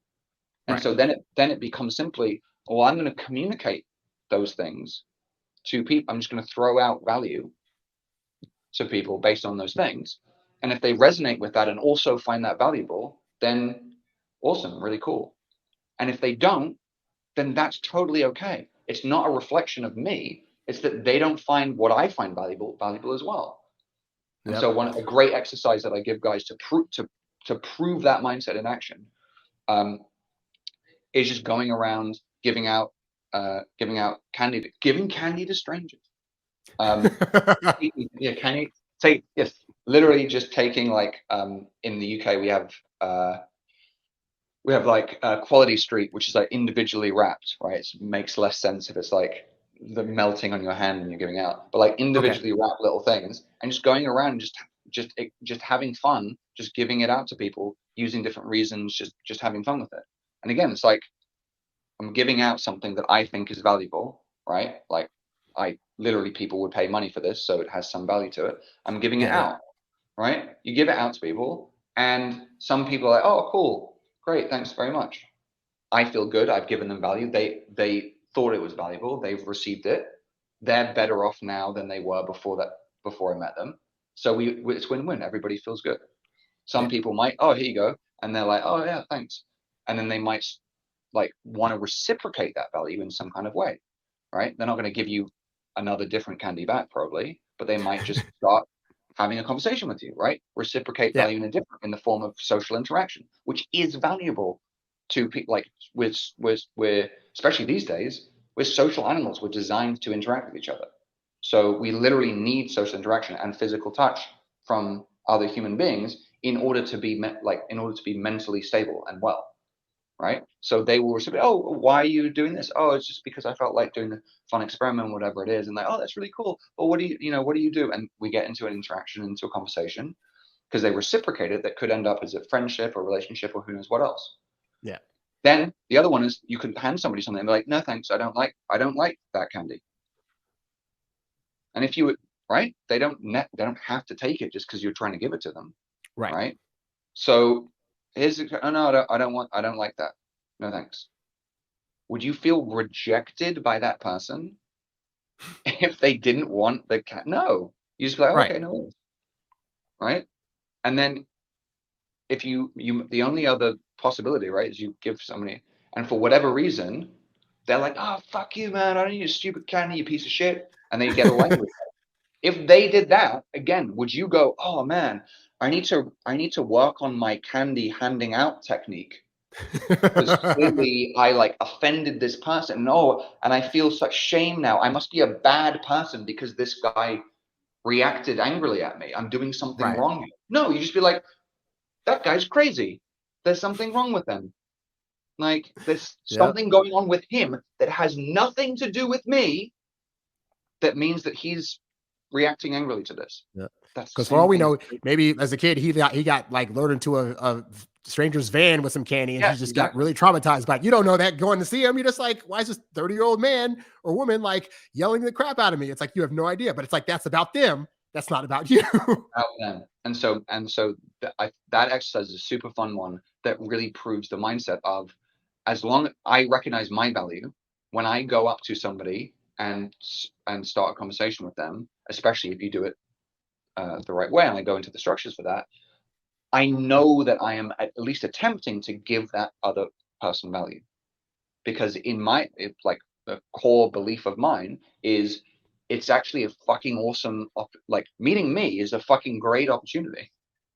And so then it becomes simply, well, I'm going to communicate those things to people. I'm just going to throw out value to people based on those things. And if they resonate with that and also find that valuable, then awesome, really cool. And if they don't, then that's totally okay. It's not a reflection of me. It's that they don't find what I find valuable as well. And so a great exercise that I give guys to prove that mindset in action is just going around giving candy to strangers. Literally just taking, like, in the UK we have like Quality Street, which is like individually wrapped, right? It makes less sense if it's like the melting on your hand when you're giving out, but like individually wrapped little things, and just going around and just having fun, just giving it out to people using different reasons, just having fun with it. And again, it's like I'm giving out something that I think is valuable, right? Like, people would pay money for this, so it has some value to it. I'm giving it out, right? You give it out to people, and some people are like, oh, cool, great, thanks very much. I feel good. I've given them value. They thought it was valuable. They've received it. They're better off now than they were before I met them. So it's win-win. Everybody feels good. Some people might, oh, here you go, and they're like, oh yeah, thanks, and then they might like want to reciprocate that value in some kind of way, right? They're not going to give you another different candy back probably, but they might just start having a conversation with you, right? Reciprocate value in the form of social interaction, which is valuable to people. Like, we're especially these days, we're social animals. We're designed to interact with each other. So we literally need social interaction and physical touch from other human beings in order to be mentally stable and well, right? So they will reciprocate, oh, why are you doing this? Oh, it's just because I felt like doing a fun experiment, whatever it is. And like, oh, that's really cool. Well, what do you do? And we get into an interaction, into a conversation, because they reciprocate it. That could end up as a friendship or relationship or who knows what else. Yeah. Then the other one is, you can hand somebody something and be like, no, thanks, I don't like that candy. And if you, right, they don't have to take it just because you're trying to give it to them. Right. So oh no, I don't like that. No thanks. Would you feel rejected by that person if they didn't want the cat? No. You just be like, okay, no. Right. And then if the only other possibility, right, is you give somebody, and for whatever reason, they're like, oh, fuck you, man, I don't need a stupid candy, you piece of shit. And they get away with it. If they did that, again, would you go, oh man, I need to work on my candy handing out technique, because clearly I offended this person. No, and I feel such shame now. I must be a bad person because this guy reacted angrily at me. I'm doing something wrong here. No, you just be like, that guy's crazy. There's something wrong with him. Like, there's something going on with him that has nothing to do with me, that means that he's reacting angrily to this. Yeah. Because for all we know, maybe as a kid, he got like lured into a stranger's van with some candy, and he just got really traumatized by it. You don't know that going to see him. You're just like, why is this 30-year-old man or woman like yelling the crap out of me? It's like, you have no idea, but it's like, that's about them. That's not about you. About them. And so that exercise is a super fun one that really proves the mindset of, as long as I recognize my value, when I go up to somebody and start a conversation with them, especially if you do it the right way, and I go into the structures for that, I know that I am at least attempting to give that other person value, because like the core belief of mine is it's actually a fucking awesome, like meeting me is a fucking great opportunity.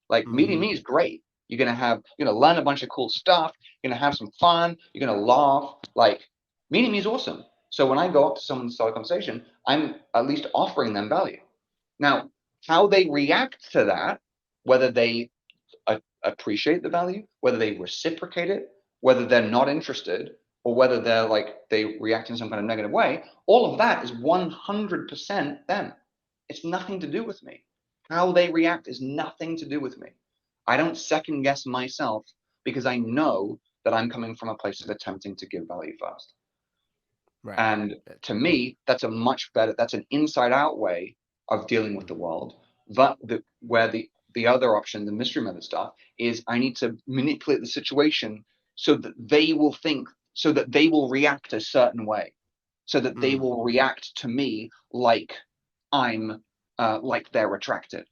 Like meeting me is great. You're gonna learn a bunch of cool stuff. You're gonna have some fun. You're gonna laugh. Like meeting me is awesome. So when I go up to someone and start a conversation, I'm at least offering them value. Now, how they react to that, whether they appreciate the value, whether they reciprocate it, whether they're not interested, or whether they're like they react in some kind of negative way, all of that is 100% them. It's nothing to do with me. How they react is nothing to do with me. I don't second guess myself, because I know that I'm coming from a place of attempting to give value first. Right. And to me, that's an inside out way of dealing with the world. But where the other option, the mystery method stuff, is I need to manipulate the situation so that they will react a certain way, so that they will react to me like I'm like they're attracted.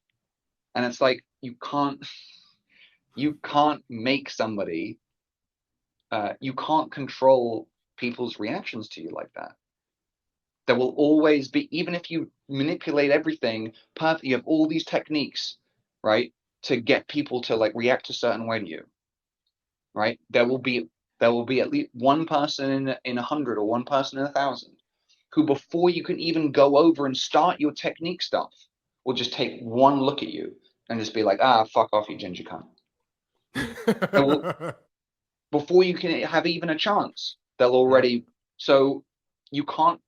And it's like, you can't make somebody, you can't control people's reactions to you like that. There will always be, even if you manipulate everything perfectly, you have all these techniques, right, to get people to like react a certain way to you, right? There will be at least one person in 100 or one person in 1,000 who, before you can even go over and start your technique stuff, will just take one look at you and just be like, fuck off, you ginger cunt. Before you can have even a chance, they'll already. So you can't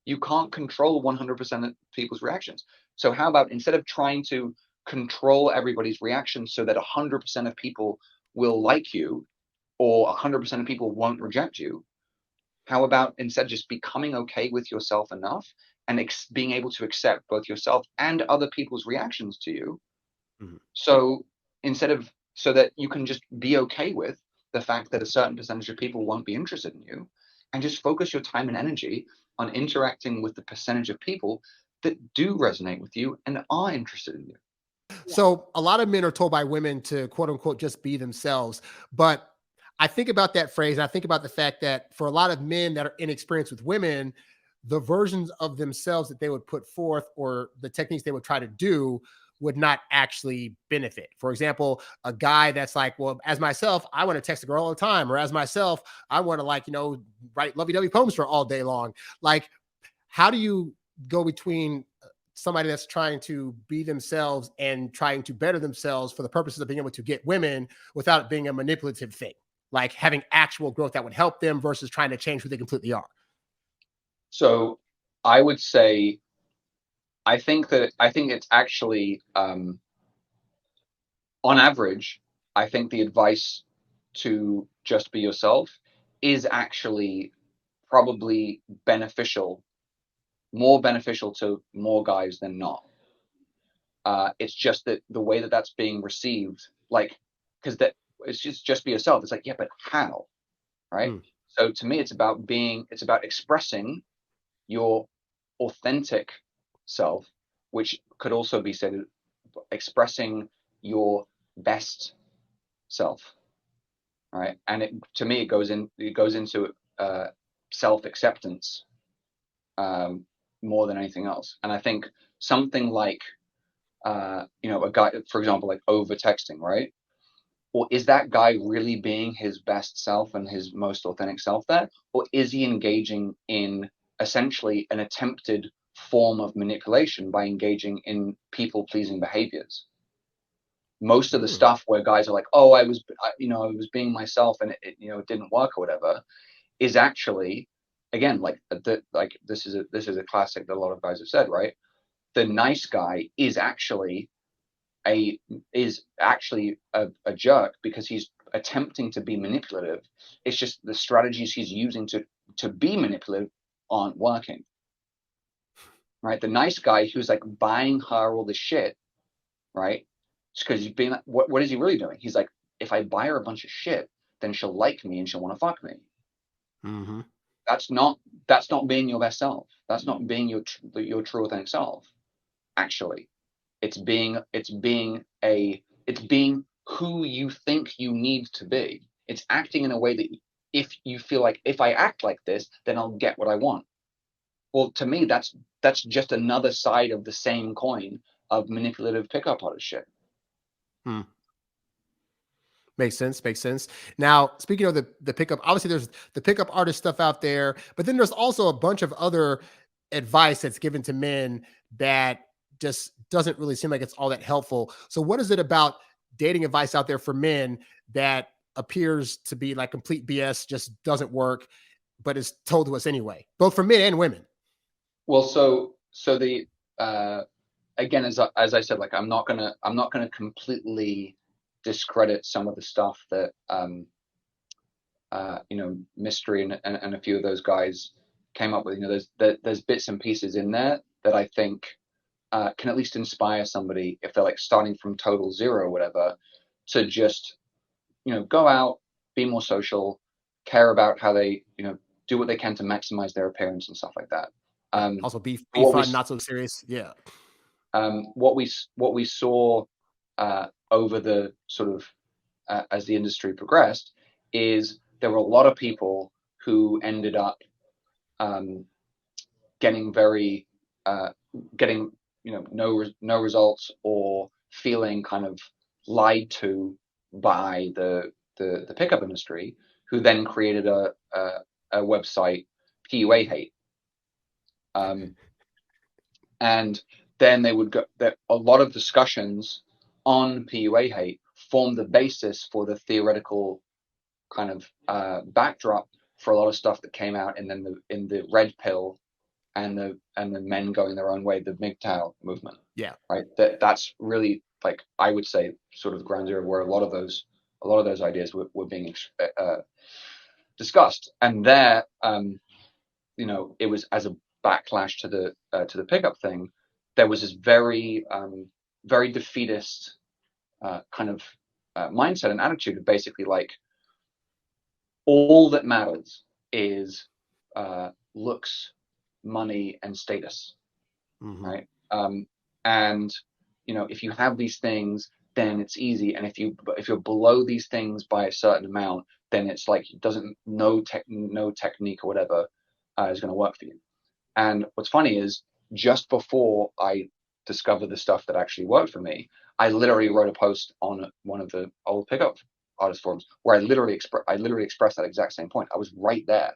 you can't control 100% of people's reactions. So how about, instead of trying to control everybody's reactions so that 100% of people will like you or 100% of people won't reject you, how about instead just becoming okay with yourself enough and being able to accept both yourself and other people's reactions to you? So so that you can just be okay with the fact that a certain percentage of people won't be interested in you, and just focus your time and energy on interacting with the percentage of people that do resonate with you and are interested in you. So a lot of men are told by women to quote unquote just be themselves. But I think about that phrase. And I think about the fact that for a lot of men that are inexperienced with women, the versions of themselves that they would put forth or the techniques they would try to do would not actually benefit. For example, a guy that's like, well, as myself, I want to text a girl all the time, or as myself, I want to write lovey-dovey poems for her all day long. Like, how do you go between somebody that's trying to be themselves and trying to better themselves for the purposes of being able to get women without it being a manipulative thing, like having actual growth that would help them versus trying to change who they completely are? So I would say, I think it's actually, on average, I think the advice to just be yourself is actually probably more beneficial to more guys than not. It's just that the way that that's being received, like, because that it's just be yourself. It's like, yeah, but how, right? So to me, it's about expressing your authentic self, which could also be said expressing your best self, right? And to me, it goes into self-acceptance more than anything else. And I think something like a guy, for example, like over texting, right? Or is that guy really being his best self and his most authentic self there? Or is he engaging in essentially an attempted form of manipulation by engaging in people-pleasing behaviors? Most of the stuff where guys are like, oh, I was being myself and it didn't work or whatever, is actually, again, this is a classic that a lot of guys have said, right? The nice guy is actually a jerk because he's attempting to be manipulative. It's just the strategies he's using to be manipulative aren't working, right? The nice guy who's like buying her all this shit, right? It's because he's being like, what is he really doing? He's like if I buy her a bunch of shit, then she'll like me and she'll want to fuck me. Mm-hmm. That's not being your best self. That's not being your true authentic self. Actually, it's being who you think you need to be. It's acting in a way that if you feel like, if I act like this, then I'll get what I want. Well, to me, that's just another side of the same coin of manipulative pickup artist shit. Makes sense. Now, speaking of the pickup, obviously there's the pickup artist stuff out there, but then there's also a bunch of other advice that's given to men that just doesn't really seem like it's all that helpful. So what is it about dating advice out there for men that appears to be like complete BS, just doesn't work, but is told to us anyway, both for men and women? Well, so the again, as I said, like I'm not gonna completely discredit some of the stuff that Mystery and a few of those guys came up with. There's bits and pieces in there that I think can at least inspire somebody if they're like starting from total zero or whatever, to just go out, be more social, care about how they do what they can to maximize their appearance and stuff like that. Also be fun, not so serious. Yeah. What we saw over the sort of as the industry progressed is there were a lot of people who ended up getting no results, or feeling kind of lied to by the pickup industry, who then created a website, PUA Hate. And then they would go, that a lot of discussions on PUA Hate formed the basis for the theoretical kind of backdrop for a lot of stuff that came out in the red pill and the men going their own way, the MGTOW movement. Yeah. Right. That's really, like, I would say, sort of ground zero where a lot of those ideas were being discussed. And there, it was as a backlash to the pickup thing. There was this very very defeatist kind of mindset and attitude of basically like, all that matters is looks, money, and status. Mm-hmm. Right. And if you have these things, then it's easy. And if you're below these things by a certain amount, then it's like no technique or whatever is going to work for you. And what's funny is, just before I discovered the stuff that actually worked for me, I literally wrote a post on one of the old pickup artist forums where I literally expressed that exact same point. I was right there.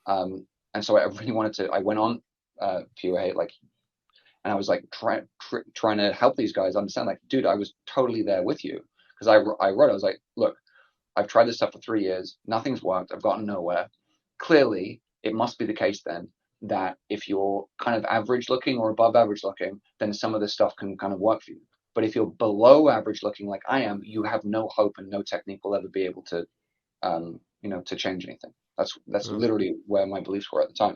And so I really wanted to. I went on PUA, and I was like trying to help these guys understand, like, dude, I was totally there with you, because I was like, look, I've tried this stuff for 3 years, nothing's worked, I've gotten nowhere. Clearly, it must be the case then that if you're kind of average looking or above average looking, then some of this stuff can kind of work for you. But if you're below average looking like I am, you have no hope, and no technique will ever be able to, to change anything. That's literally where my beliefs were at the time.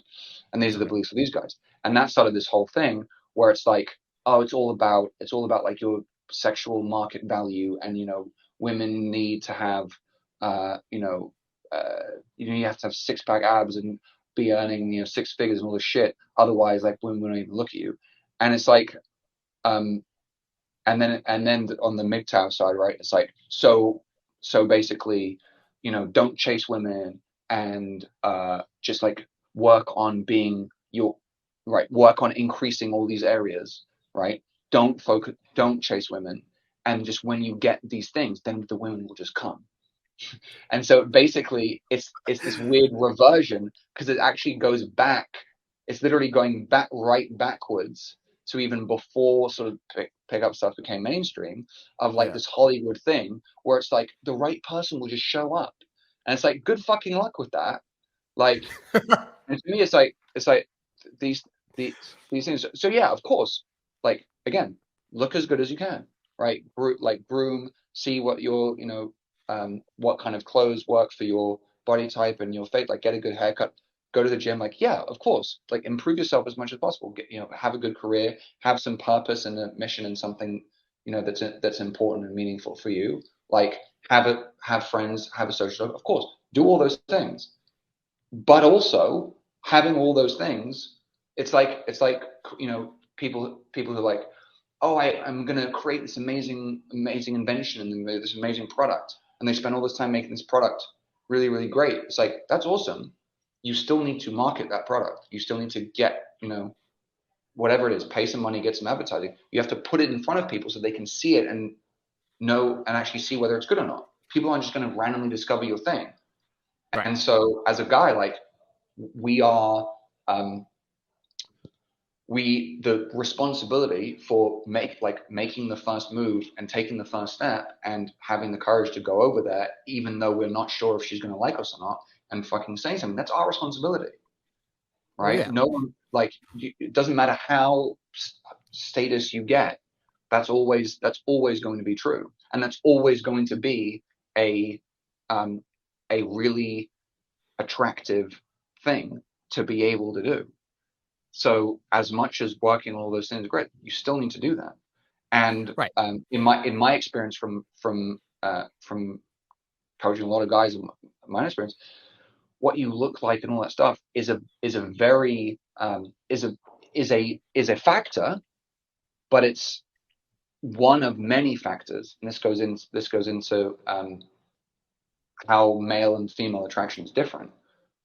And these are the beliefs of these guys. And that started this whole thing where it's like, oh, it's all about like your sexual market value, and women need to have you have to have 6-pack abs and be earning 6 figures and all this shit, otherwise like women won't even look at you. And it's like and then on the MGTOW side, right, it's like, so basically, don't chase women, and just like work on increasing all these areas, right? Don't chase women, and just when you get these things, then the women will just come. And so basically it's this weird reversion, because it actually goes back. It's literally going backwards to even before sort of pickup stuff became mainstream, of like this Hollywood thing where it's like the right person will just show up, and it's like, good fucking luck with that. Like, and to me, it's like these things. So yeah, of course, like, again, look as good as you can, right? Groom, see what your what kind of clothes work for your body type and your face, like get a good haircut, go to the gym, like, yeah, of course, like improve yourself as much as possible, get, have a good career, have some purpose and a mission and something, that's important and meaningful for you. Like, have friends, have a social life, of course, do all those things. But also having all those things, it's like, people who are like, oh, I'm going to create this amazing invention and this amazing product. And they spend all this time making this product really, really great. It's like, that's awesome. You still need to market that product. You still need to get, whatever it is, pay some money, get some advertising. You have to put it in front of people so they can see it and know and actually see whether it's good or not. People aren't just going to randomly discover your thing. Right. And so as a guy, like, we are, the responsibility for making the first move and taking the first step and having the courage to go over there, even though we're not sure if she's going to like us or not, and fucking say something. That's our responsibility, right? Yeah. No one, like, it doesn't matter how status you get. That's always going to be true, and that's always going to be a really attractive thing to be able to do. So as much as working on all those things is great, you still need to do that. And right. In my experience from coaching a lot of guys, in my experience, what you look like and all that stuff is a factor, but it's one of many factors. And this goes into how male and female attraction is different.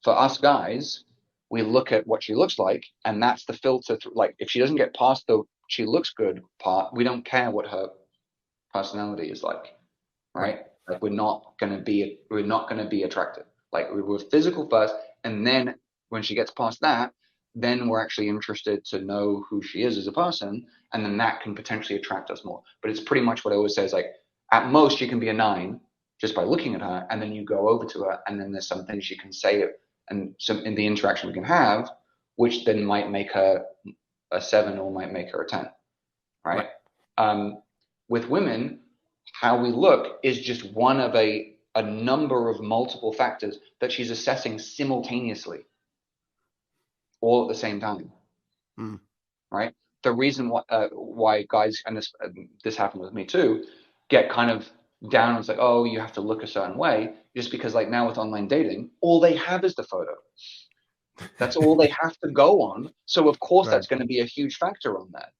For us guys, we look at what she looks like, and that's the filter. Like, if she doesn't get past the she looks good part, we don't care what her personality is like, right? Like, we're not gonna be attractive. Like, we're physical first, and then when she gets past that, then we're actually interested to know who she is as a person, and then that can potentially attract us more. But it's pretty much what I always say is, like, at most you can be a 9 just by looking at her, and then you go over to her, and then there's some things she can say and some in the interaction we can have, which then might make her a 7 or might make her a 10, right? With women, how we look is just one of a number of multiple factors that she's assessing simultaneously, all at the same time, right? The reason why guys, and this happened with me too, get kind of down and it's like, oh, you have to look a certain way, just because, like, now with online dating, all they have is the photo. That's all they have to go on. So of course that's going to be a huge factor on that.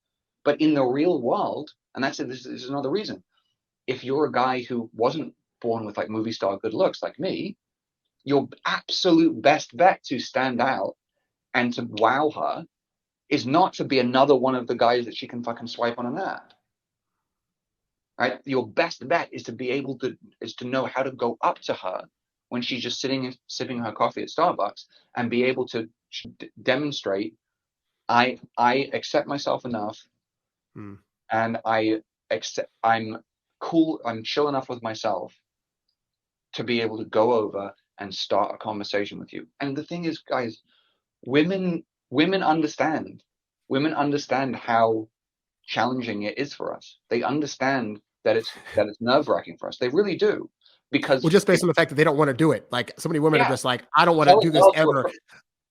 But in the real world, and this is another reason, if you're a guy who wasn't born with like movie star good looks like me, your absolute best bet to stand out and to wow her is not to be another one of the guys that she can fucking swipe on an app. Right? Your best bet is to know how to go up to her when she's just sitting and sipping her coffee at Starbucks, and be able to demonstrate, I accept myself enough, and I'm cool, I'm chill enough with myself to be able to go over and start a conversation with you. And the thing is, guys, women understand how challenging it is for us. They understand that it's nerve-wracking for us. They really do, because just based on the fact that they don't want to do it. Like, so many women are just like, I don't want to do this ever.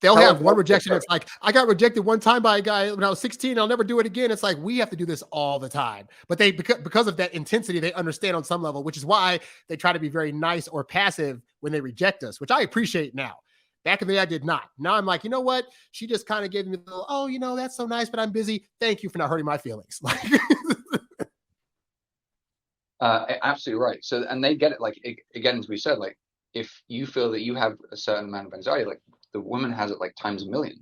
They'll have one rejection. It's like, I got rejected one time by a guy when I was 16. I'll never do it again. It's like, we have to do this all the time. But they, because of that intensity, they understand on some level, which is why they try to be very nice or passive when they reject us, which I appreciate now. Back in the day, I did not. Now I'm like, you know what? She just kind of gave me the little, oh, that's so nice, but I'm busy. Thank you for not hurting my feelings. Absolutely right. So, and they get it. Like, again, as we said, like, if you feel that you have a certain amount of anxiety, like, the woman has it like times a million.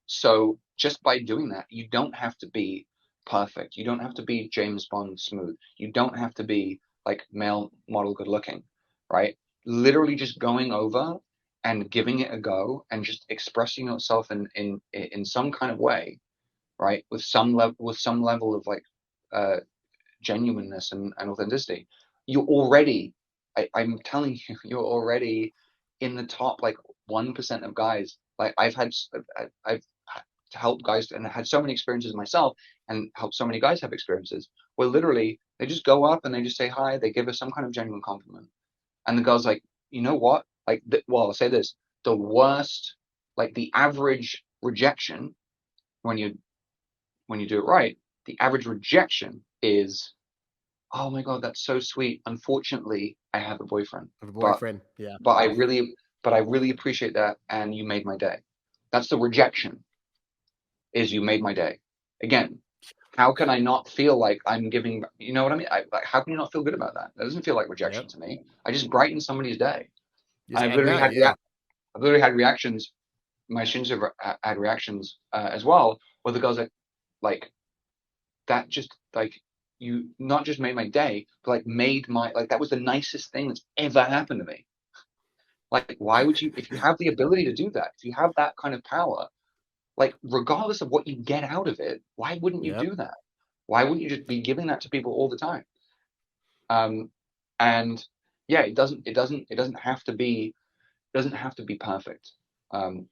So just by doing that, you don't have to be perfect. You don't have to be James Bond smooth. You don't have to be like male model good looking, right? Literally just going over and giving it a go and just expressing yourself in some kind of way, right? With some level of like genuineness and authenticity. You're already, I'm telling you, you're already in the top like 1% of guys. Like, I've helped guys and had so many experiences myself, and helped so many guys have experiences where literally they just go up and they just say hi, they give us some kind of genuine compliment, and the girl's like, you know what? Like, well, I'll say this: the worst, like the average rejection, when you do it right, the average rejection is oh my God, that's so sweet. Unfortunately, I have a boyfriend, Of a but boyfriend. Yeah. but I really but I really appreciate that, and you made my day. That's the rejection, is you made my day. Again, how can I not feel like I'm giving, you know what I mean? Like, how can you not feel good about that? That doesn't feel like rejection Yep. to me. I just brightened somebody's day. Just And add value. Yeah. I've literally had reactions. My students have had reactions as well, where the girls are like, that just like, you not just made my day, but like made my, like, that was the nicest thing that's ever happened to me. Like, why would you, if you have the ability to do that, if you have that kind of power, like, regardless of what you get out of it, why wouldn't you Yep. do that? Why wouldn't you just be giving that to people all the time? And yeah, it doesn't have to be, perfect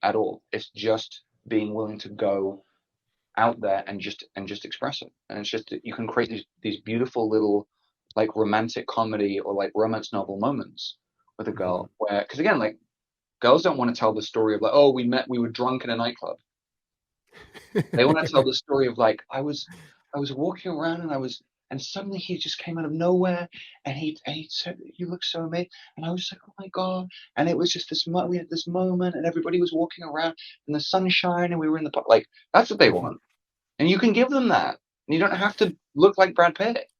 at all. It's just being willing to go out there and just express it. And it's just that you can create these beautiful little, like, romantic comedy or like romance novel moments with a Hmm. girl, where, because again, like, girls don't want to tell the story of like, oh, we were drunk in a nightclub. They want to tell the story of like, I was walking around, and suddenly he just came out of nowhere, and he said, you look so amazing. And I was just like, oh my God. And it was just we had this moment, and everybody was walking around in the sunshine, and we were in the park. Like, that's what they want. And you can give them that. And you don't have to look like Brad Pitt.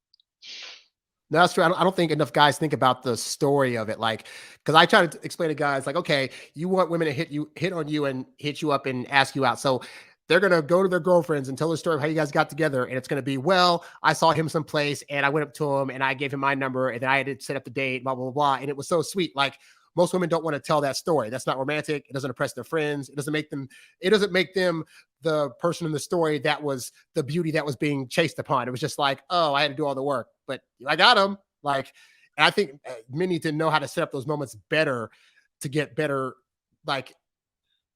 No, that's true. I don't think enough guys think about the story of it. Like, because I try to explain to guys, like, okay, you want women to hit on you and hit you up and ask you out. So they're gonna go to their girlfriends and tell the story of how you guys got together, and it's gonna be, well, I saw him someplace and I went up to him and I gave him my number and then I had to set up the date, blah blah blah, blah. And it was so sweet. Like, most women don't want to tell that story. That's not romantic. It doesn't impress their friends. It doesn't make them. It doesn't make them the person in the story that was the beauty that was being chased upon. It was just like, oh, I had to do all the work, but I got him. Like, and I think men need to know how to set up those moments better to get better, like,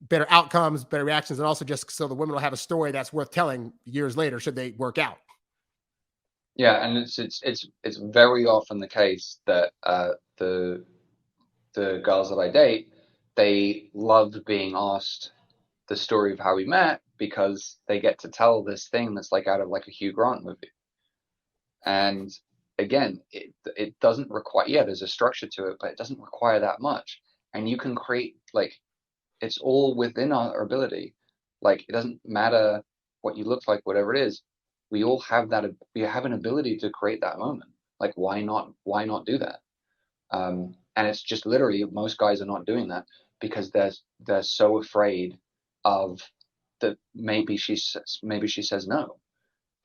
better outcomes, better reactions, and also just so the women will have a story that's worth telling years later should they work out. Yeah, and it's very often the case that the girls that I date, they love being asked the story of how we met, because they get to tell this thing that's like out of like a Hugh Grant movie. And again, it doesn't require, yeah, there's a structure to it, but it doesn't require that much. And you can create, like, it's all within our ability. Like, it doesn't matter what you look like, whatever it is. We all have that. We have an ability to create that moment. Like, why not? Why not do that? And it's just literally, most guys are not doing that because they're so afraid of that. Maybe she says no,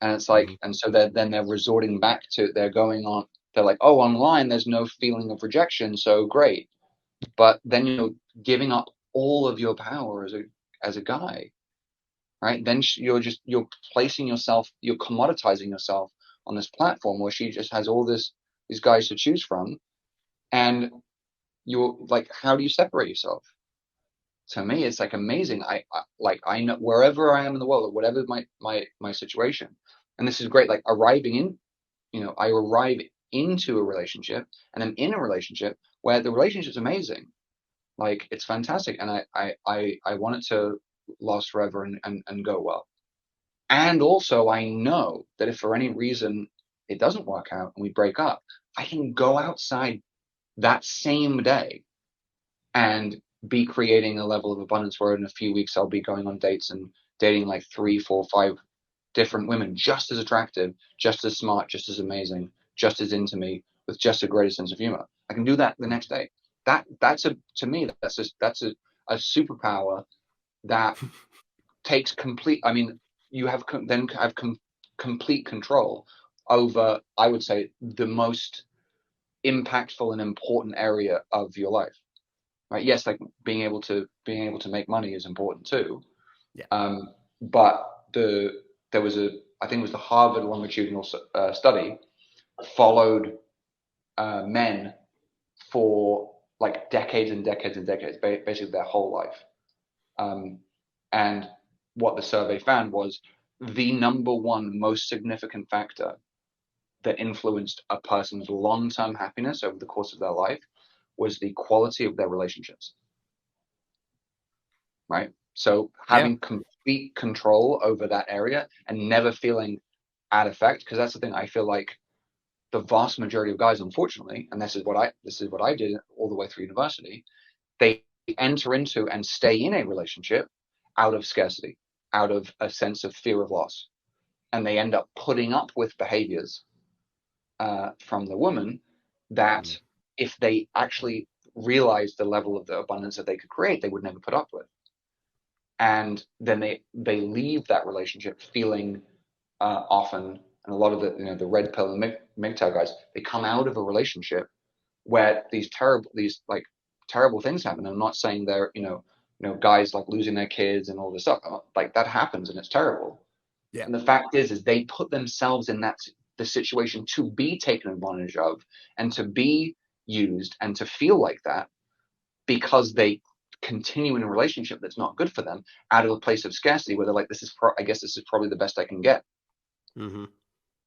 and it's like, Mhm. and so they're resorting back to, they're like, oh, online there's no feeling of rejection, so great. But then you're giving up all of your power as a guy, right? Then you're placing yourself, you're commoditizing yourself on this platform where she just has all these guys to choose from, and you're like, how do you separate yourself? To me, it's like amazing. I know wherever I am in the world, or whatever my situation, and this is great. Like, arriving in, I arrive into a relationship, and I'm in a relationship where the relationship's amazing. Like, it's fantastic, and I want it to last forever and go well. And also, I know that if for any reason it doesn't work out and we break up, I can go outside that same day and be creating a level of abundance where in a few weeks I'll be going on dates and dating like 3, 4, 5 different women, just as attractive, just as smart, just as amazing, just as into me, with just a greater sense of humor. I can do that the next day. To me, that's a superpower that takes complete. I mean, you then have complete control over, I would say, the most impactful and important area of your life. Right? Yes, like being able to make money is important too. Yeah. But there was I think it was the Harvard longitudinal study, followed men for like decades and decades and decades, basically their whole life. And what the survey found was the number one most significant factor that influenced a person's long-term happiness over the course of their life was the quality of their relationships. Right? So Yeah. having complete control over that area and never feeling at effect, because that's the thing. I feel like the vast majority of guys, unfortunately, and this is what I did all the way through university, they enter into and stay in a relationship out of scarcity, out of a sense of fear of loss. And they end up putting up with behaviors from the woman that if they actually realized the level of the abundance that they could create, they would never put up with. And then they leave that relationship feeling often, and a lot of the red pill and MGTOW guys, they come out of a relationship where these terrible things happen. I'm not saying they're guys like losing their kids and all this stuff, like that happens and it's terrible. Yeah. And the fact is they put themselves in the situation to be taken advantage of and to be used and to feel like that, because they continue in a relationship that's not good for them out of a place of scarcity where they're like, I guess this is probably the best I can get. Mm-hmm.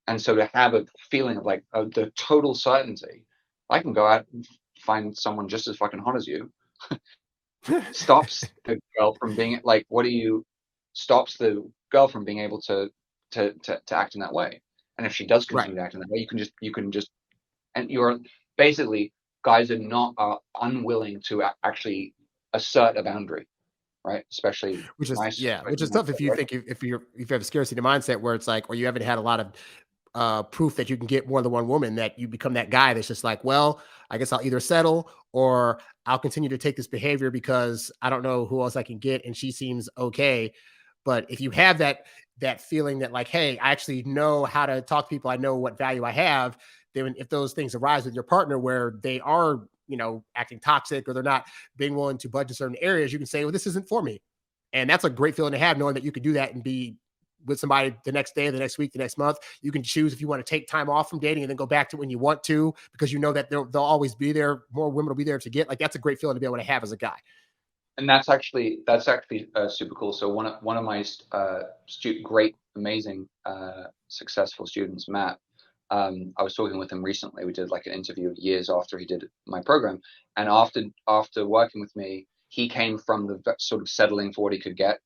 And so to have a feeling of like the total certainty, I can go out and find someone just as fucking hot as you, stops the girl from being like, stops the girl from being able to act in that way. And if she does continue to act in that way, you can just, and you're basically, guys are unwilling to actually assert a boundary, right? Especially which is tough if you think if you have a scarcity mindset where it's like, or you haven't had a lot of proof that you can get more than one woman, that you become that guy that's just like, well, I guess I'll either settle or I'll continue to take this behavior because I don't know who else I can get and she seems okay. But if you have that feeling that like, hey, I actually know how to talk to people, I know what value I have, then if those things arise with your partner where they are, acting toxic or they're not being willing to budge in certain areas, you can say, well, this isn't for me. And that's a great feeling to have, knowing that you could do that and be with somebody the next day, the next week, the next month. You can choose if you want to take time off from dating and then go back to when you want to, because you know that they'll always be there. More women will be there to get. Like, that's a great feeling to be able to have as a guy. And that's actually super cool. So one of my great, amazing, successful students, Matt, I was talking with him recently. We did like an interview years after he did my program, and after working with me, he came from the sort of settling for what he could get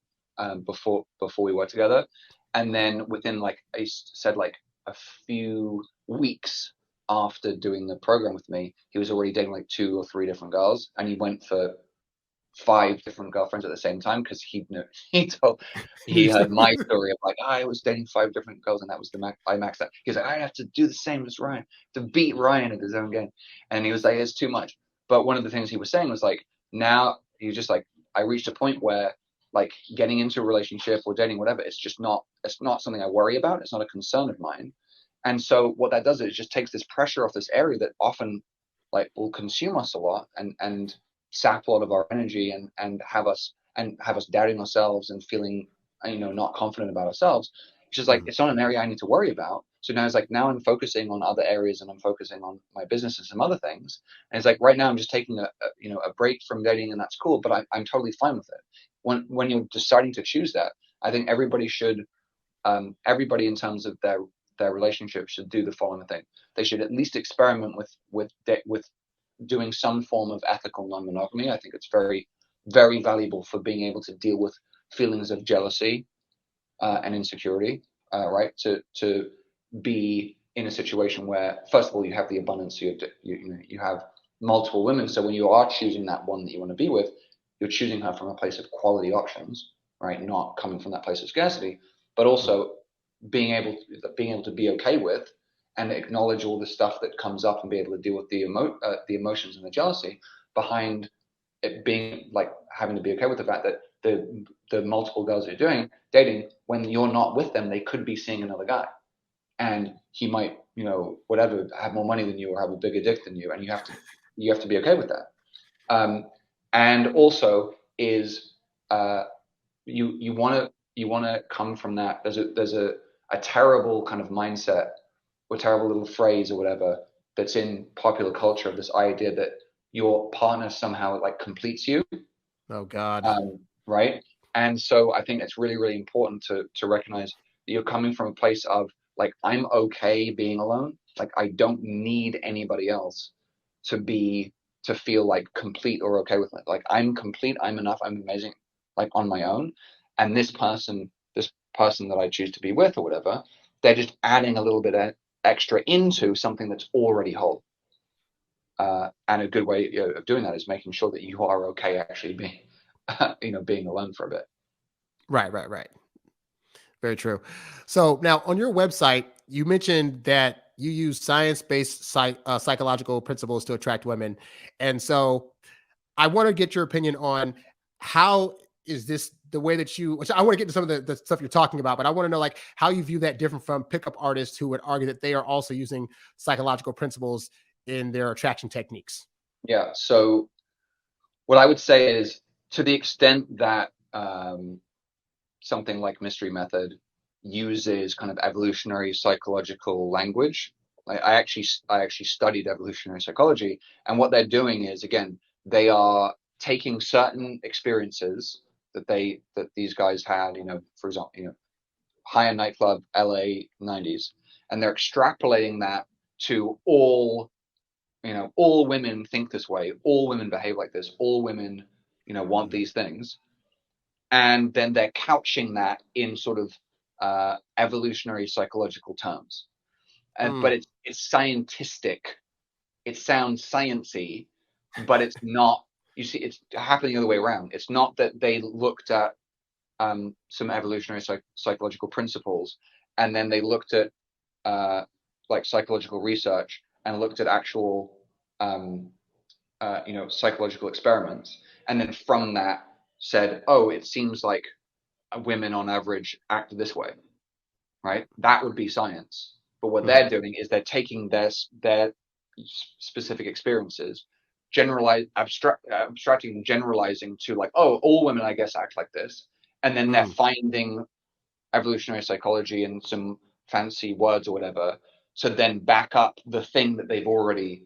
before we worked together, and then within like I said like a few weeks after doing the program with me, he was already dating like 2 or 3 different girls, and he went for 5 different girlfriends at the same time, because he heard my story of like, I was dating 5 different girls and that was I maxed out. He was like, I have to do the same as Ryan, to beat Ryan at his own game. And he was like, it's too much. But one of the things he was saying was like, now he was just like, I reached a point where like getting into a relationship or dating, whatever, it's not something I worry about. It's not a concern of mine. And so what that does is it just takes this pressure off this area that often like will consume us a lot and sap a lot of our energy and have us doubting ourselves and feeling not confident about ourselves. It's just like, it's not an area I need to worry about. So now it's like, now I'm focusing on other areas and I'm focusing on my business and some other things. And it's like, right now I'm just taking a break from dating, and that's cool, but I'm totally fine with it. When you're deciding to choose that, I think everybody should, everybody in terms of their relationship should do the following thing. They should at least experiment with doing some form of ethical non-monogamy. I think it's very, very valuable for being able to deal with feelings of jealousy and insecurity, right? To be in a situation where, first of all, you have the abundance, you have multiple women. So when you are choosing that one that you want to be with, you're choosing her from a place of quality options, right? Not coming from that place of scarcity, but also being able to be okay with and acknowledge all the stuff that comes up and be able to deal with the emotions and the jealousy behind it, being like having to be okay with the fact that the multiple girls that you're dating, when you're not with them, they could be seeing another guy, and he might, whatever, have more money than you or have a bigger dick than you, and you have to be okay with that. And also is you want to come from that. There's a terrible kind of mindset or terrible little phrase or whatever that's in popular culture of this idea that your partner somehow like completes you. Oh God. Right. And so I think it's really, really important to recognize that you're coming from a place of like, I'm okay being alone. Like, I don't need anybody else to feel like complete or okay with it. Like, I'm complete, I'm enough, I'm amazing, like on my own. And this person that I choose to be with or whatever, they're just adding a little bit extra into something that's already whole. And a good way of doing that is making sure that you are okay actually being, being alone for a bit. Right. Very true. So now on your website, you mentioned that you use science-based psychological principles to attract women. And so I want to get your opinion on how is this the way that which I want to get to some of the stuff you're talking about, but I want to know like how you view that different from pickup artists who would argue that they are also using psychological principles in their attraction techniques. Yeah. So what I would say is, to the extent that something like Mystery Method uses kind of evolutionary psychological language. I actually studied evolutionary psychology, and what they're doing is, again, they are taking certain experiences that these guys had, for example, higher nightclub, LA 90s, and they're extrapolating that to all women think this way, all women behave like this, all women, want these things. And then they're couching that in sort of evolutionary psychological terms. But it's scientific. It sounds sciencey, but it's not. You see, it's happening the other way around. It's not that they looked at some evolutionary psychological principles, and then they looked at like psychological research and looked at actual psychological experiments, and then from that said, oh, it seems like women on average act this way, right? That would be science. But what they're doing is they're taking their specific experiences, abstracting, generalizing to like, oh, all women, I guess, act like this. And then they're finding evolutionary psychology and some fancy words or whatever to then back up the thing that they've already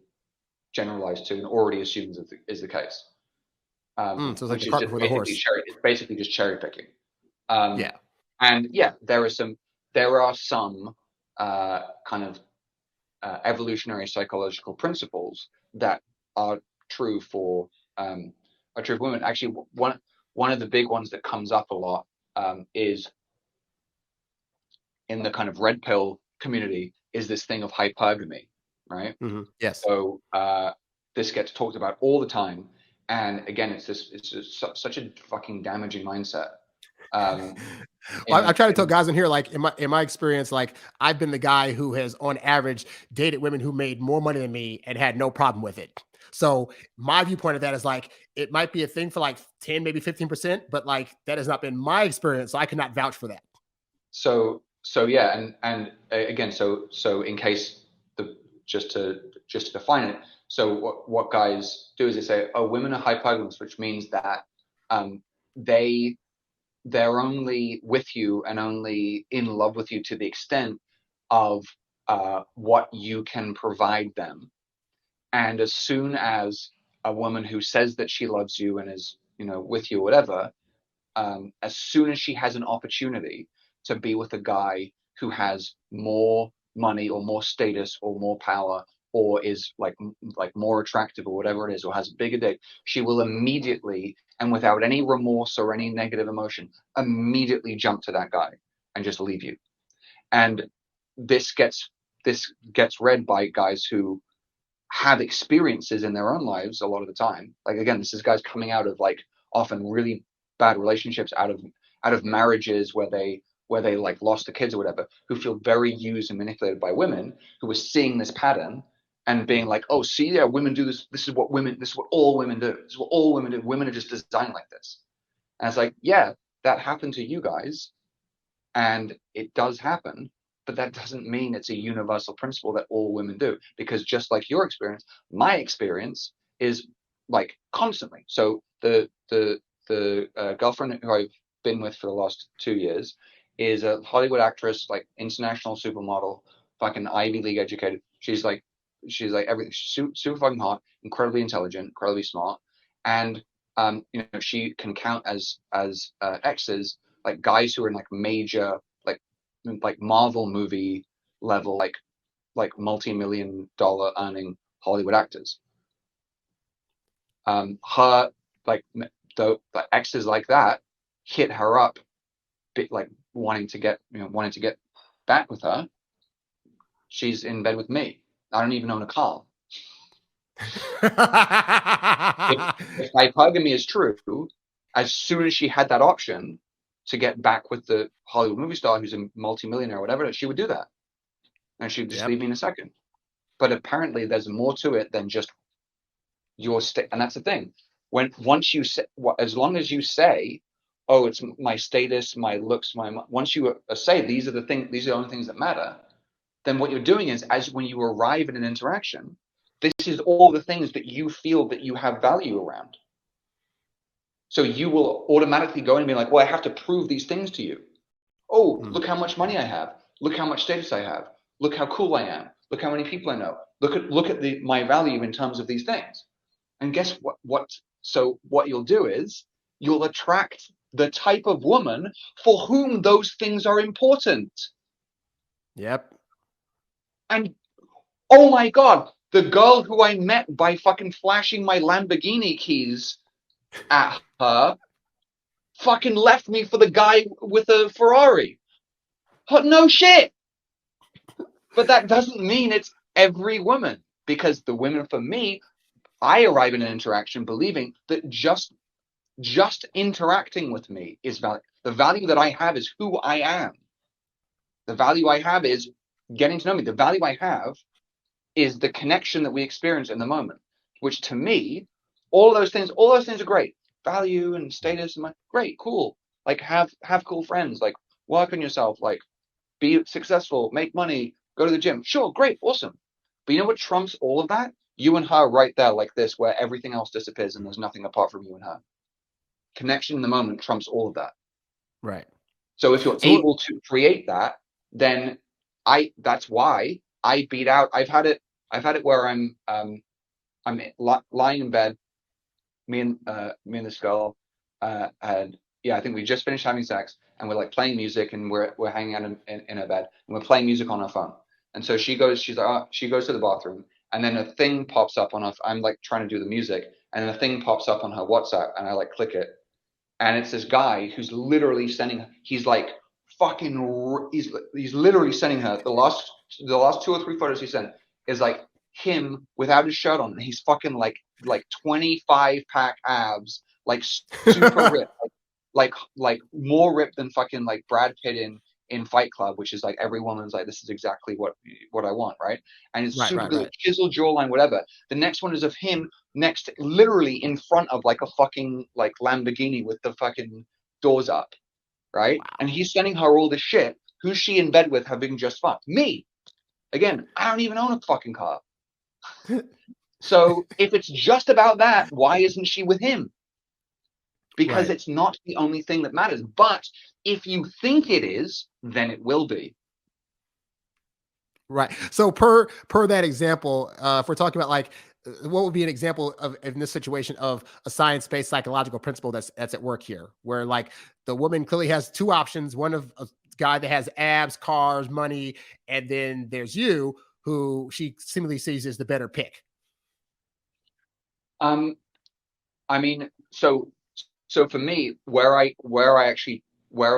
generalized to and already assumed is the case. So it's like the cart before the horse. It's basically just cherry picking. Yeah. And yeah, there are some kind of evolutionary psychological principles that are true for women. Actually, one of the big ones that comes up a lot is in the kind of red pill community is this thing of hypergamy, right? Yes. So this gets talked about all the time. And again, it's just such a fucking damaging mindset. Well, I try to tell guys in here, like in my experience, like I've been the guy who has on average dated women who made more money than me and had no problem with it. So my viewpoint of that is like, it might be a thing for like 10, maybe 15%, but like that has not been my experience. So I cannot vouch for that. So yeah. And again, so in case just to define it. So what guys do is they say, oh, women are hypergamous, which means that they're only with you and only in love with you to the extent of what you can provide them. And as soon as a woman who says that she loves you and is, with you or whatever, as soon as she has an opportunity to be with a guy who has more money or more status or more power or is like more attractive or whatever it is, or has a bigger dick, she will immediately and without any remorse or any negative emotion, immediately jump to that guy and just leave you. And this gets read by guys who have experiences in their own lives a lot of the time. Like, again, this is guys coming out of like often really bad relationships, out of marriages where they like lost the kids or whatever, who feel very used and manipulated by women, who are seeing this pattern and being like, oh, see, yeah, women do this. This is what all women do. This is what all women do. Women are just designed like this. And it's like, yeah, that happened to you guys. And it does happen, but that doesn't mean it's a universal principle that all women do. Because just like your experience, my experience is like constantly. So the girlfriend who I've been with for the last 2 years is a Hollywood actress, like international supermodel, fucking Ivy League educated. She's like everything. She's super fucking hot, incredibly intelligent, incredibly smart, and she can count as exes like guys who are in like major like Marvel movie level like multi-million-dollar earning Hollywood actors. Her like the exes like that hit her up, like wanting to get back with her, she's in bed with me. I don't even own a car. If hypergamy is true, as soon as she had that option to get back with the Hollywood movie star who's a multimillionaire or whatever, she would do that. And she'd just leave me in a second. But apparently there's more to it than just your state. And that's the thing. Once you say, as long as you say, oh, it's my status, my looks, once you say these are the only things that matter, then what you're doing is, as when you arrive in an interaction, this is all the things that you feel that you have value around. So you will automatically go in and be like, well, I have to prove these things to you. Oh, look how much money I have. Look how much status I have. Look how cool I am. Look how many people I know. Look at my value in terms of these things. And guess what? So what you'll do is you'll attract the type of woman for whom those things are important. Yep. And oh my God, the girl who I met by fucking flashing my Lamborghini keys at her fucking left me for the guy with a Ferrari. No shit. But that doesn't mean it's every woman, because the women for me, I arrive in an interaction believing that just interacting with me is value. The value that I have is who I am. The value I have is getting to know me. The value I have is the connection that we experience in the moment, which to me, all those things are great. Value and status, and great, cool. Like have cool friends, like work on yourself, like be successful, make money, go to the gym. Sure, great, awesome. But you know what trumps all of that? You and her right there like this, where everything else disappears and there's nothing apart from you and her. Connection in the moment trumps all of that. Right. So if you're able to create that, then that's why I beat out. I've had it where I'm lying in bed, me and this girl had, I think we just finished having sex, and we're like playing music, and we're hanging out in her bed, and we're playing music on her phone. And so she goes to the bathroom, and then a thing pops up on her. I'm like trying to do the music, and then a thing pops up on her WhatsApp, and I like click it, and it's this guy who's literally he's literally sending her the last 2 or 3 photos he sent is like him without his shirt on, and he's fucking like 25-pack abs, like super ripped, like more ripped than fucking like Brad Pitt in Fight Club, which is like every woman's like, this is exactly what I want, right? And it's super good, chiseled jawline, whatever. The next one is of him literally in front of like a fucking like Lamborghini with the fucking doors up, right? Wow. And he's sending her all this shit. Who's she in bed with, having just fucked? Me. Again, I don't even own a fucking car. So if it's just about that, why isn't she with him? Because it's not the only thing that matters. But if you think it is, then it will be. Right. So per that example, if we're talking about like, what would be an example of in this situation of a science-based psychological principle that's at work here, where like the woman clearly has two options: one of a guy that has abs, cars, money, and then there's you, who she seemingly sees as the better pick. I mean, so for me, where a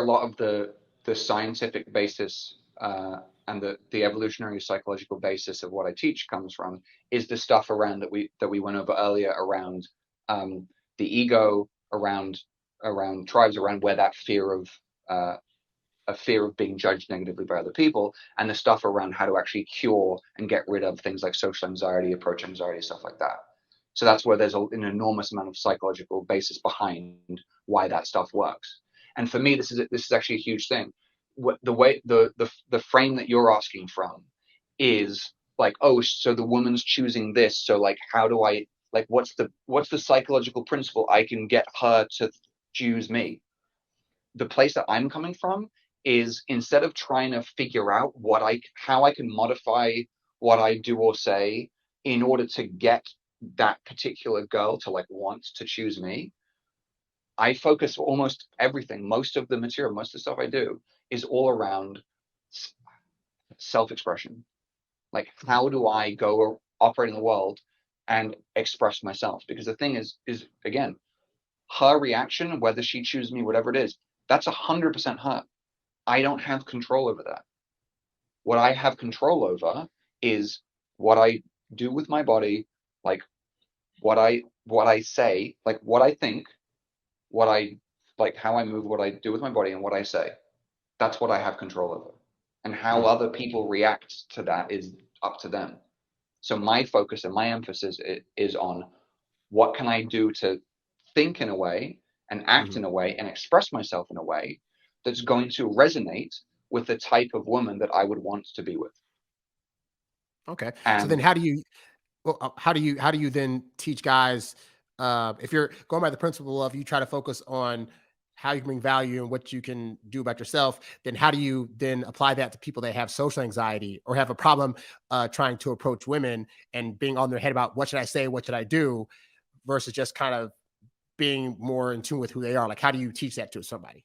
lot of the scientific basis and the evolutionary psychological basis of what I teach comes from is the stuff around that we went over earlier around the ego, around tribes, around where that fear of a fear of being judged negatively by other people, and the stuff around how to actually cure and get rid of things like social anxiety, approach anxiety, stuff like that. So that's where there's an enormous amount of psychological basis behind why that stuff works. And for me, this is actually a huge thing. The way the frame that you're asking from is like, oh, so the woman's choosing this. So like, how do I, like, what's the psychological principle I can get her to choose me? The place that I'm coming from is, instead of trying to figure out how I can modify what I do or say in order to get that particular girl to like want to choose me, I focus almost everything, most of the material, most of the stuff I do is all around self-expression. Like, how do I go operate in the world and express myself? Because the thing is again, her reaction, whether she chooses me, whatever it is, that's 100% her. I don't have control over that. What I have control over is what I do with my body, like what I say, like what I think, what I like, how I move, what I do with my body, and what I say. That's what I have control over. And how other people react to that is up to them. So my focus and my emphasis is on what can I do to think in a way and act in a way and express myself in a way that's going to resonate with the type of woman that I would want to be with. Okay. So then And how do you then teach guys, if you're going by the principle of you try to focus on how you can bring value and what you can do about yourself, then how do you then apply that to people that have social anxiety or have a problem trying to approach women and being on their head about what should I say, what should I do, versus just kind of being more in tune with who they are? Like, how do you teach that to somebody?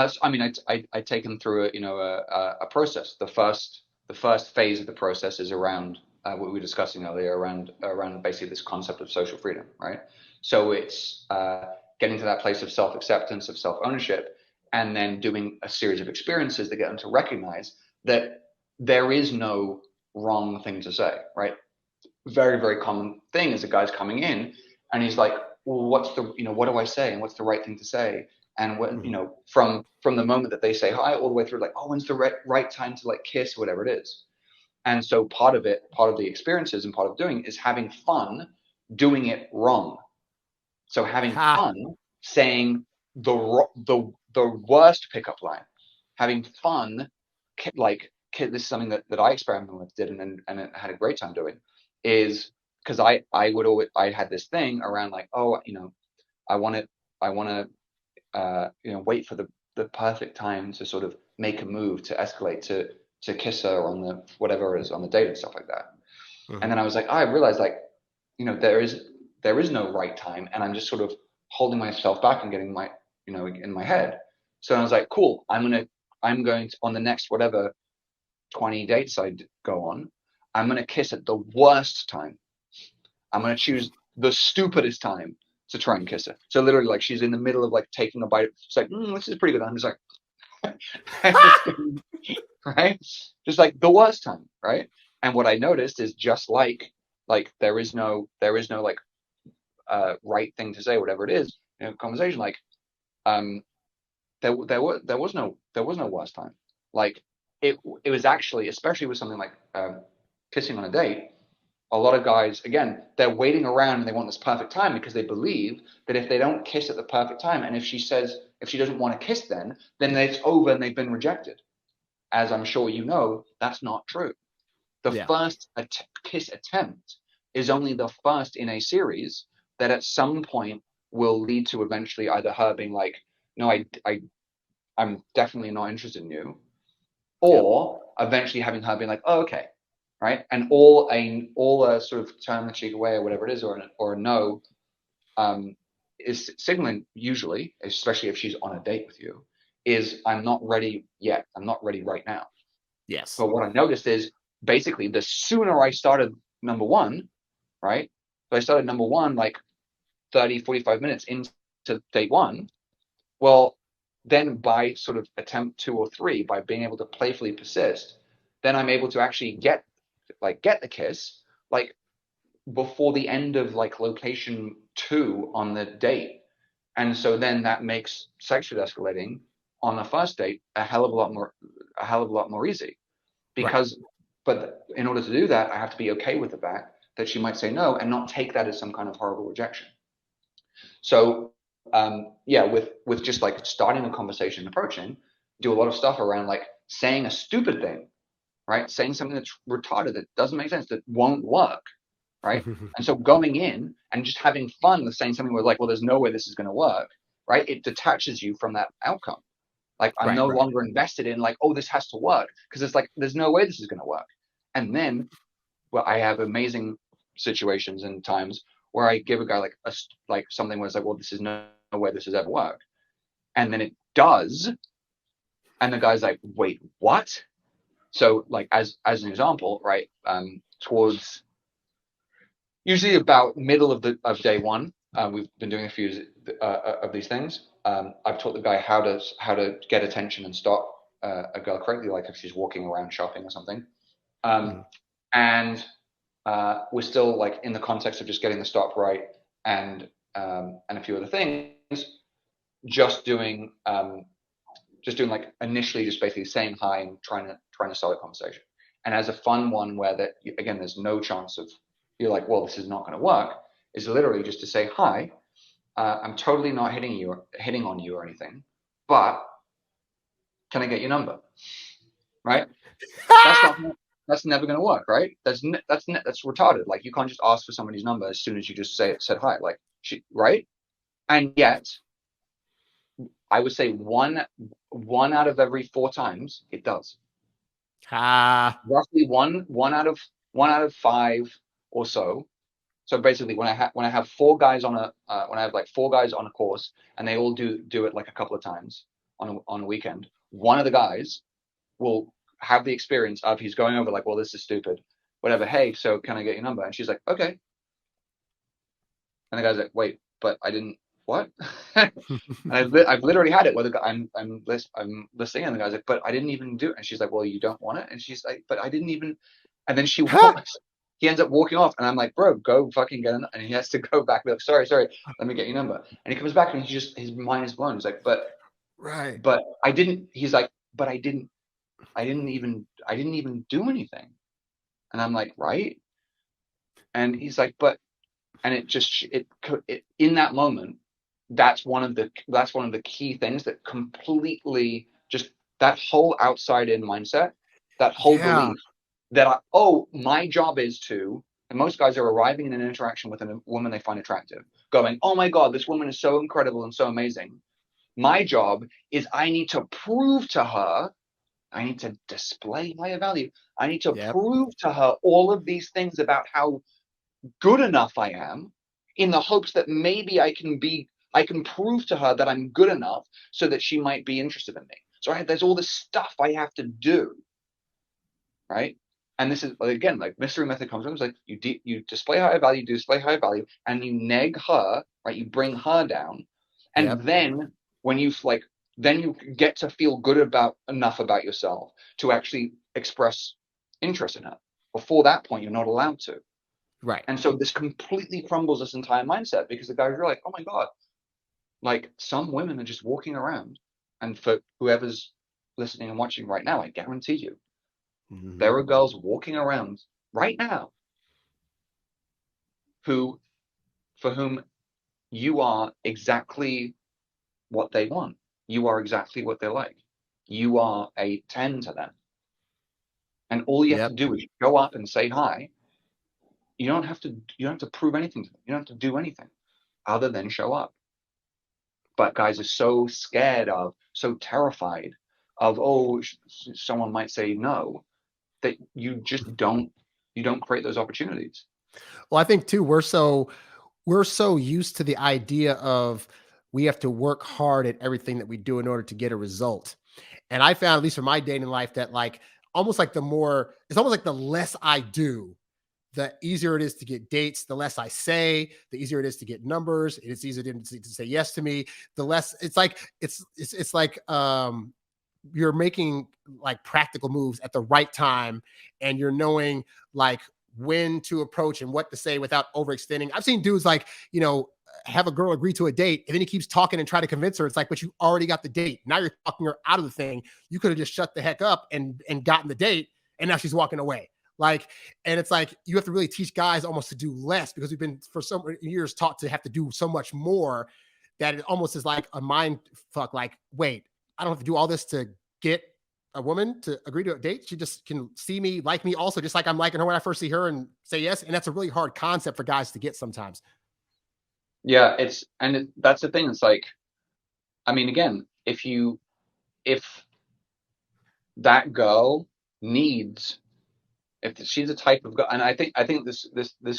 so, I mean, I take them through a process. The first phase of the process is around what we were discussing earlier, around basically this concept of social freedom, right? So it's getting to that place of self-acceptance, of self-ownership, and then doing a series of experiences that get them to recognize that there is no wrong thing to say, right? Very, very common thing is a guy's coming in and he's like, well, what do I say? And what's the right thing to say? And what, from the moment that they say hi all the way through, like, oh, when's the right time to like kiss, whatever it is. And so part of the experiences and part of doing is having fun doing it wrong. So having fun saying the worst pickup line, having fun, like this is something that I experimented with, did and had a great time doing, is because I had this thing around like, oh, I want to wait for the perfect time to sort of make a move, to escalate, to kiss her on the whatever it is on the date and stuff like that. And then I was like, I realized like, there is no right time, and I'm just sort of holding myself back and getting my in my head. So I was like, cool, I'm going to, on the next whatever 20 dates I go on, I'm going to kiss at the worst time. I'm going to choose the stupidest time to try and kiss her. So literally, like, she's in the middle of like taking a bite. She's like, this is pretty good. I'm just like, right? Just like the worst time, right? And what I noticed is just like there is no like right thing to say, whatever it is in a conversation. Like, there was no worst time. Like it was actually, especially with something like kissing on a date. A lot of guys, again, they're waiting around and they want this perfect time because they believe that if they don't kiss at the perfect time, and if she doesn't want to kiss, then it's over and they've been rejected. As I'm sure you know, that's not true. The first kiss attempt is only the first in a series that at some point will lead to eventually either her being like, no, I'm definitely not interested in you, or eventually having her being like, oh, okay. Right. And all a sort of turn the cheek away or whatever it is, or a no, is signaling, usually, especially if she's on a date with you, is I'm not ready yet. I'm not ready right now. Yes. But what I noticed is basically the sooner I started number one, right? So I started number one like 30, 45 minutes into date one. Well, then by sort of attempt 2 or 3, by being able to playfully persist, then I'm able to actually get the kiss like before the end of like location 2 on the date. And so then that makes sexual escalating on the first date a hell of a lot more easy, because but in order to do that, I have to be okay with the fact that she might say no and not take that as some kind of horrible rejection. So with just like starting a conversation and approaching, do a lot of stuff around like saying a stupid thing, right? Saying something that's retarded, that doesn't make sense, that won't work, right? And so going in and just having fun with saying something where like, well, there's no way this is going to work, right? It detaches you from that outcome. Like I'm no longer invested in like, oh, this has to work, because it's like, there's no way this is going to work. And then, well, I have amazing situations and times where I give a guy like something where it's like, well, this is no way this has ever worked. And then it does. And the guy's like, wait, what? So like, as an example, right, towards usually about middle of day one, we've been doing a few of these things. I've taught the guy how to get attention and stop a girl correctly, like if she's walking around shopping or something. Mm-hmm. And we're still like in the context of just getting the stop right and a few other things, just doing like initially just basically saying hi and trying to start a conversation. And as a fun one where that again there's no chance of you're like, well, this is not going to work, is literally just to say hi. I'm totally not hitting on you or anything, but can I get your number? Right? That's never going to work, right? That's retarded. Like you can't just ask for somebody's number as soon as you just said hi. Like right? And yet, I would say one out of every 4 times it does. Roughly one out of 5 or so. So basically, when I have 4 guys on like 4 guys on a course, and they all do it like a couple of times on a weekend, one of the guys will have the experience of he's going over like, well, this is stupid, whatever. Hey, so can I get your number? And she's like, okay. And the guy's like, wait, but I didn't. What? And I've literally had it where the guy I'm listening, and the guy's like, but I didn't even do it. And she's like, well, you don't want it? And she's like, but I didn't even. And then he ends up walking off, and I'm like, bro, go fucking get it. And he has to go back and be like, sorry, let me get your number. And he comes back, and his mind is blown. He's like, but I didn't. He's like, but I didn't even do anything. And I'm like, right? And he's like, but, and it in that moment, that's one of the key things that completely just that whole outside in mindset, that whole belief that my job is to, and most guys are arriving in an interaction with a woman they find attractive, going, oh my God, this woman is so incredible and so amazing. My job is I need to prove to her, I need to display higher value. I need to prove to her all of these things about how good enough I am, in the hopes that maybe I can prove to her that I'm good enough so that she might be interested in me. So there's all this stuff I have to do, right? And this is, again, like mystery method comes from, it's like you display higher value, and you neg her, right? You bring her down. And then when then you get to feel good enough about yourself to actually express interest in her. Before that point, you're not allowed to. Right. And so this completely crumbles this entire mindset, because the guys are like, oh my God, like some women are just walking around. And for whoever's listening and watching right now, I guarantee you, there are girls walking around right now for whom you are exactly what they want. You are exactly what they like. You are a 10 to them. And all you have to do is go up and say hi. You don't have to prove anything to them. You don't have to do anything other than show up. But guys are so scared so terrified of, someone might say no, that you just don't create those opportunities. Well, I think too, we're so used to the idea of we have to work hard at everything that we do in order to get a result. And I found, at least for my dating life, that it's almost like the less I do, the easier it is to get dates. The less I say, the easier it is to get numbers. It's easier to say yes to me. The less it's like you're making like practical moves at the right time, and you're knowing like when to approach and what to say without overextending. I've seen dudes have a girl agree to a date, and then he keeps talking and try to convince her. It's like, but you already got the date. Now you're talking her out of the thing. You could have just shut the heck up and gotten the date, and now she's walking away. And it's like, you have to really teach guys almost to do less, because we've been for so many years taught to have to do so much more, that it almost is like a mind fuck. Like, wait, I don't have to do all this to get a woman to agree to a date. She just can see me, like me also, just like I'm liking her when I first see her, and say yes. And that's a really hard concept for guys to get sometimes. Yeah, that's the thing. It's like, I mean, again, if that girl needs, if she's a type of girl, and I think this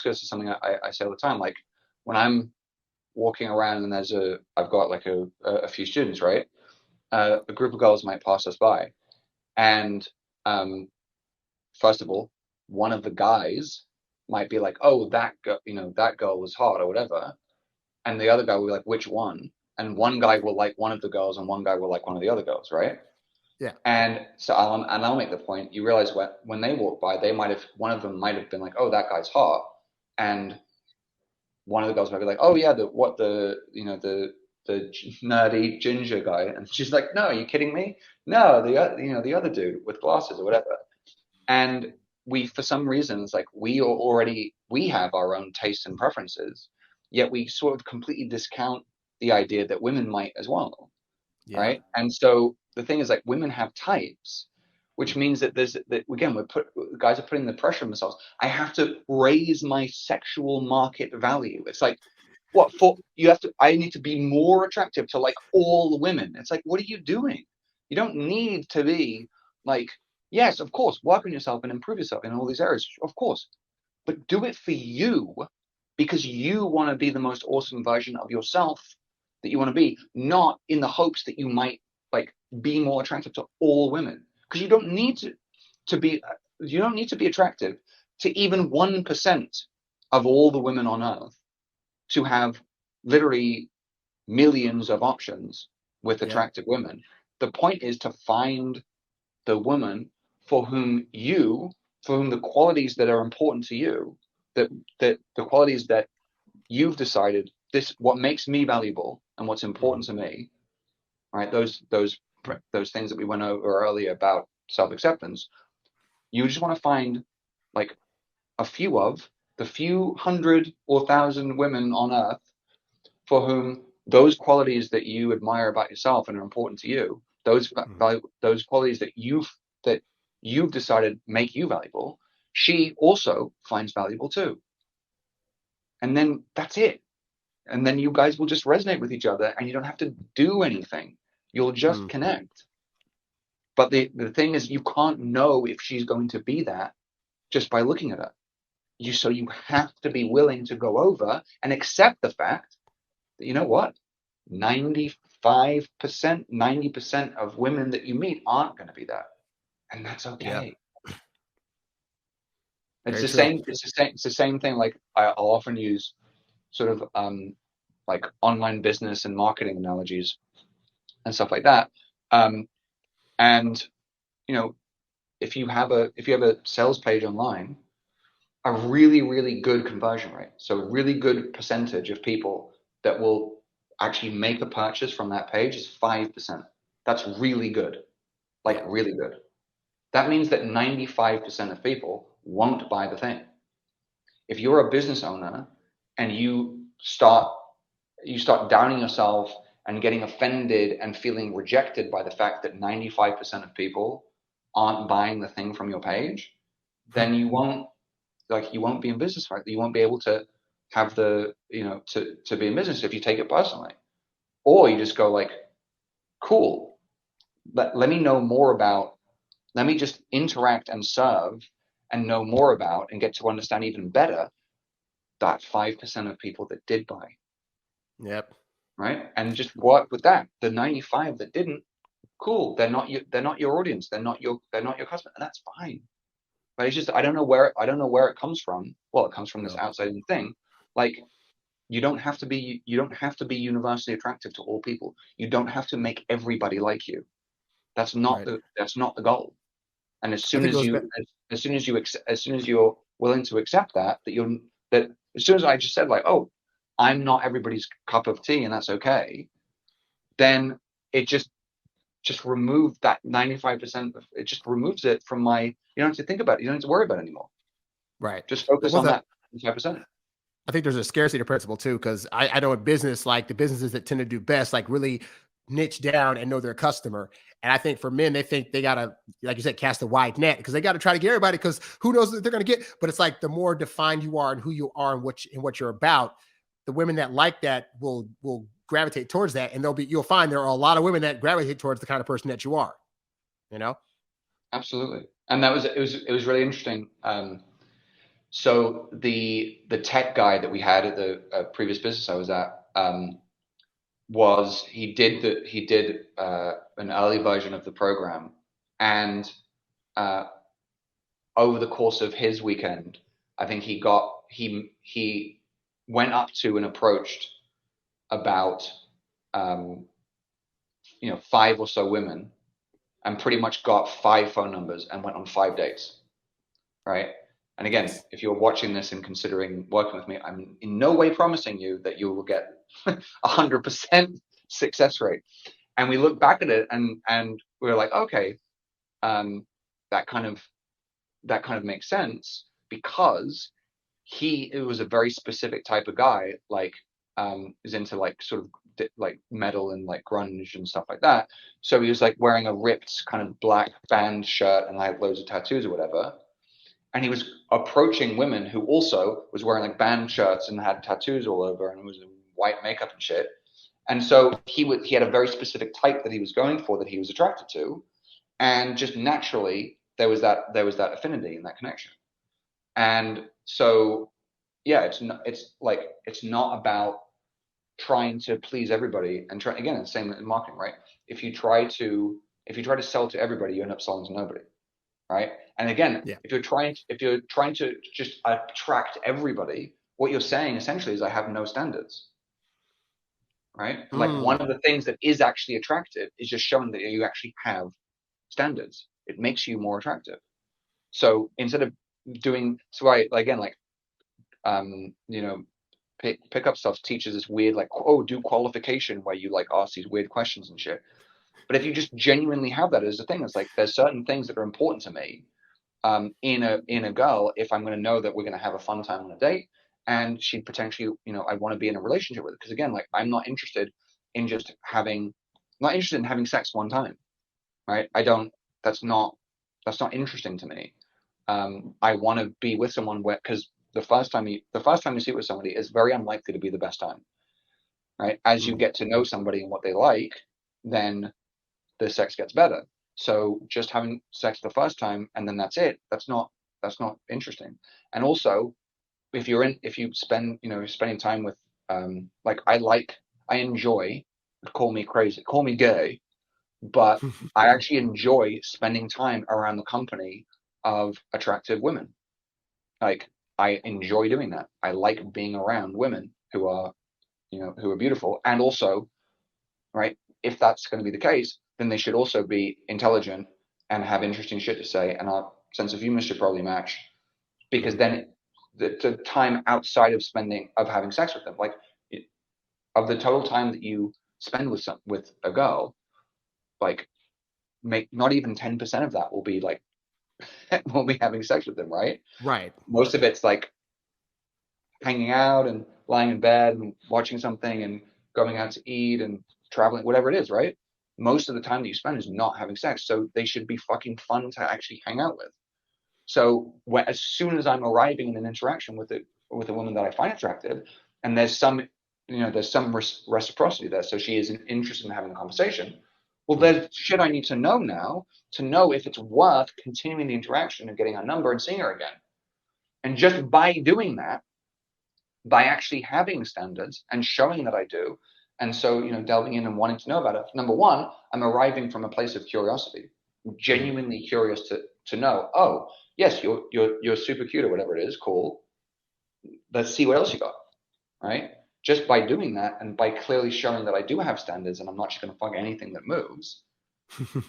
goes to something I say all the time. Like when I'm walking around and I've got like a few students, right? A group of girls might pass us by, and first of all, one of the guys might be like, oh, that girl was hot or whatever, and the other guy will be like, which one? And one guy will like one of the girls, and one guy will like one of the other girls, right? Yeah. And so I'll make the point. You realize when they walk by, one of them might have been like, "Oh, that guy's hot," and one of the girls might be like, "Oh yeah, the nerdy ginger guy," and she's like, "No, are you kidding me? No, the other dude with glasses or whatever." And we, for some reasons, like we have our own tastes and preferences, yet we sort of completely discount the idea that women might as well, Yeah. right? And so the thing is, like, women have types, which means that again, guys are putting the pressure on themselves. I have to raise my sexual market value. It's like, what for? I need to be more attractive to like all women. It's like, what are you doing? You don't need to be like, yes, of course, work on yourself and improve yourself in all these areas, of course, but do it for you, because you want to be the most awesome version of yourself that you want to be, not in the hopes that you might like be more attractive to all women, because you don't need to be attractive to even 1% of all the women on earth to have literally millions of options with attractive women. The point is to find the woman for whom the qualities that are important to you, that the qualities that you've decided, what makes me valuable and what's important to me, right? Those things that we went over earlier about self-acceptance. You just want to find like the few hundred or thousand women on earth for whom those qualities that you admire about yourself and are important to you, those qualities that you've decided make you valuable, she also finds valuable too. And then that's it. And then you guys will just resonate with each other, and you don't have to do anything. You'll just connect. But the thing is, you can't know if she's going to be that just by looking at her. So you have to be willing to go over and accept the fact that, you know what, 95%, 90% of women that you meet aren't going to be that. And that's okay. Yeah. It's the same thing. Like I'll often use sort of like online business and marketing analogies and stuff like that. And you know, if you have a sales page online, a really, really good conversion rate, so a really good percentage of people that will actually make a purchase from that page is 5%. That's really good, like really good. That means that 95% of people won't buy the thing. If you're a business owner and you start downing yourself and getting offended and feeling rejected by the fact that 95% of people aren't buying the thing from your page, then you won't be in business, right? You won't be able to have to be in business if you take it personally. Or you just go like, cool, let me know more about, let me just interact and serve and know more about and get to understand even better that 5% of people that did buy. Yep. Right. And just work with that. The 95 that didn't, cool. They're not your audience. They're not your customer. And that's fine. But it's just, I don't know where it comes from. Well, it comes from this outside thing. Like, you don't have to be universally attractive to all people. You don't have to make everybody like you. That's not the goal. And as soon as you're willing to accept that as soon as I just said like, oh, I'm not everybody's cup of tea and that's okay, then it just removed that 95%. It just removes it from my, you don't have to think about it. You don't have to worry about it anymore. Right. Just focus on that 95%. I think there's a scarcity principle too, because I know in business, like the businesses that tend to do best, like really niche down and know their customer. And I think for men, they think they got to, like you said, cast a wide net because they got to try to get everybody, because who knows what they're going to get. But it's like the more defined you are and who you are and what you're about, the women that like that will gravitate towards that. And you'll find there are a lot of women that gravitate towards the kind of person that you are, you know? Absolutely. And it was really interesting. So the tech guy that we had at the previous business I was at, he did an early version of the program, and over the course of his weekend, I think he went up to and approached about 5 or so women, and pretty much got 5 phone numbers and went on 5 dates, right? And again, if you're watching this and considering working with me, I'm in no way promising you that you will get 100% success rate. And we look back at it and we're like, okay, that kind of makes sense, because it was a very specific type of guy, like is into like sort of like metal and like grunge and stuff like that. So he was like wearing a ripped kind of black band shirt and like loads of tattoos or whatever. And he was approaching women who also was wearing like band shirts and had tattoos all over and was in white makeup and shit. And so he had a very specific type that he was going for, that he was attracted to, and just naturally there was that affinity and that connection. And so yeah, it's not about trying to please everybody, and again, it's the same in marketing, right? If you try to sell to everybody, you end up selling to nobody, right? And again, if you're trying to just attract everybody, what you're saying essentially is, I have no standards, right? Like, one of the things that is actually attractive is just showing that you actually have standards. It makes you more attractive. So instead of doing, so I, again, like, pickup stuff teaches this weird, like, do qualification, where you like ask these weird questions and shit. But if you just genuinely have that as a thing, it's like, there's certain things that are important to me in a girl, if I'm going to know that we're going to have a fun time on a date, and she potentially, I want to be in a relationship with her. Because again, like, I'm not interested in having sex one time, right? That's not interesting to me. I want to be with someone because the first time you see it with somebody is very unlikely to be the best time, right? As you get to know somebody and what they like, then the sex gets better. So just having sex the first time and then that's it, that's not interesting. And also, if you spend, spending time with, I enjoy, call me crazy, call me gay, but I actually enjoy spending time around the company of attractive women. Like, I enjoy doing that. I like being around women who are beautiful. And also, right, if that's going to be the case, then they should also be intelligent and have interesting shit to say, and our sense of humor should probably match, because then the time outside of having sex with them, like, of the total time that you spend with a girl, like, make not even 10% of that will be like will be having sex with them, right? Right. Most of it's like hanging out and lying in bed and watching something and going out to eat and traveling, whatever it is, right? Most of the time that you spend is not having sex. So they should be fucking fun to actually hang out with. So as soon as I'm arriving in an interaction with a woman that I find attractive, and there's some reciprocity there, so she is interested in having a conversation, well, there's shit I need to know now to know if it's worth continuing the interaction and getting her number and seeing her again. And just by doing that, by actually having standards and showing that I do, and so, delving in and wanting to know about it, number one, I'm arriving from a place of curiosity, genuinely curious to know, oh, yes, you're super cute or whatever it is, cool. Let's see what else you got, right? Just by doing that, and by clearly showing that I do have standards and I'm not just going to fuck anything that moves,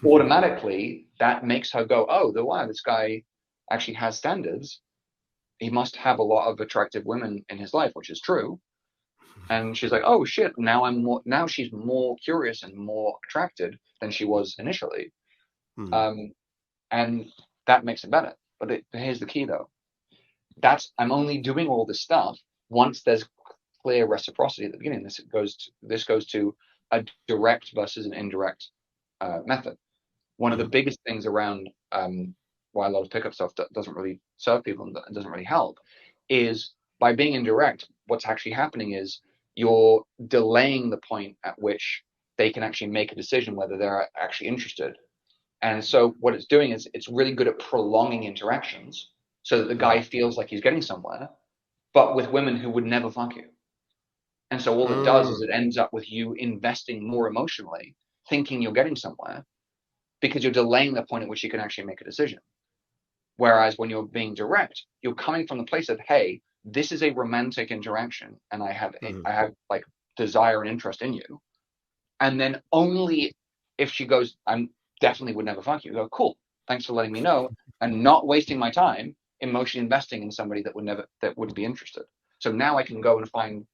automatically that makes her go, oh, wow, this guy actually has standards. He must have a lot of attractive women in his life, which is true. And she's like, oh shit, now she's more curious and more attracted than she was initially. And that makes it better. But here's the key though. I'm only doing all this stuff once there's clear reciprocity at the beginning. This goes to a direct versus an indirect method. One of the biggest things around why a lot of pickup stuff doesn't really serve people and doesn't really help is, by being indirect, what's actually happening is you're delaying the point at which they can actually make a decision whether they're actually interested. And so what it's doing is it's really good at prolonging interactions so that the guy feels like he's getting somewhere, but with women who would never fuck you. And so all it does is it ends up with you investing more emotionally, thinking you're getting somewhere, because you're delaying the point at which you can actually make a decision. Whereas when you're being direct, you're coming from the place of, hey, this is a romantic interaction, and I have like desire and interest in you. And then only if she goes, definitely would never fuck you. You go, cool, thanks for letting me know, and not wasting my time emotionally investing in somebody that wouldn't be interested. So now I can go and find,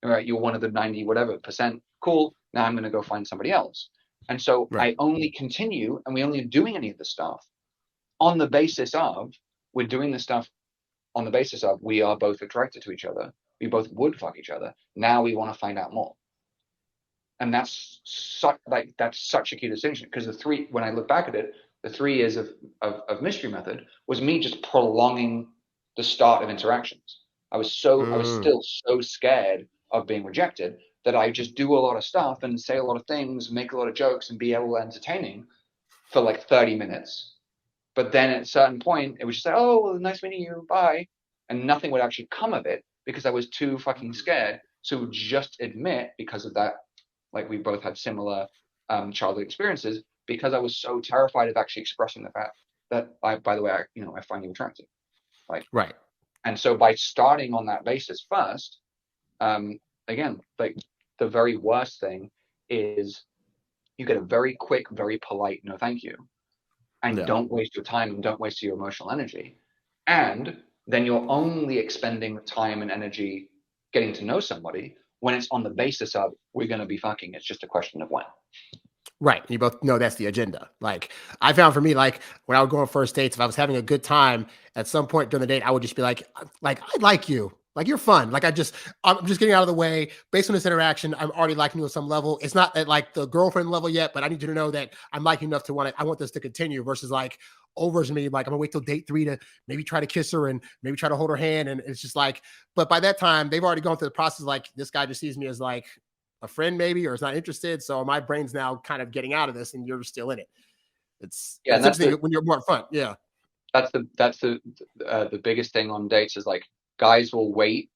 all right, you're one of the 90 whatever percent. Cool. Now I'm going to go find somebody else. And so Right. I only continue, and we only doing any of this stuff on the basis of we're doing this stuff on the basis of we are both attracted to each other. We both would fuck each other. Now we want to find out more. And that's such a key distinction, because when I look back at it, the 3 years of mystery method was me just prolonging the start of interactions. I was still so scared of being rejected that I just do a lot of stuff and say a lot of things, make a lot of jokes, and be able to entertaining for like 30 minutes. But then at a certain point, it was just like, oh, well, nice meeting you, bye. And nothing would actually come of it because I was too fucking scared to just admit, because of that, like we both had similar childhood experiences, because I was so terrified of actually expressing the fact that by the way, I find you attractive. Like, Right. And so by starting on that basis first, again, like the very worst thing is you get a very quick, very polite no thank you. And don't waste your time and don't waste your emotional energy. And then you're only expending time and energy getting to know somebody when it's on the basis of we're going to be fucking. It's just a question of when. Right. You both know that's the agenda. Like I found for me, like when I would go on first dates, if I was having a good time at some point during the date, I would just be like I like you. Like you're fun. Like I'm just getting out of the way. Based on this interaction, I'm already liking you at some level. It's not at like the girlfriend level yet, but I need you to know that I'm liking enough to I want this to continue, versus like overs me. Like I'm gonna wait till date 3 to maybe try to kiss her and maybe try to hold her hand. And it's just like, but by that time they've already gone through the process. Like this guy just sees me as like a friend maybe, or is not interested. So my brain's now kind of getting out of this and you're still in it. It's interesting when you're more upfront. Yeah. That's the biggest thing on dates is like guys will wait.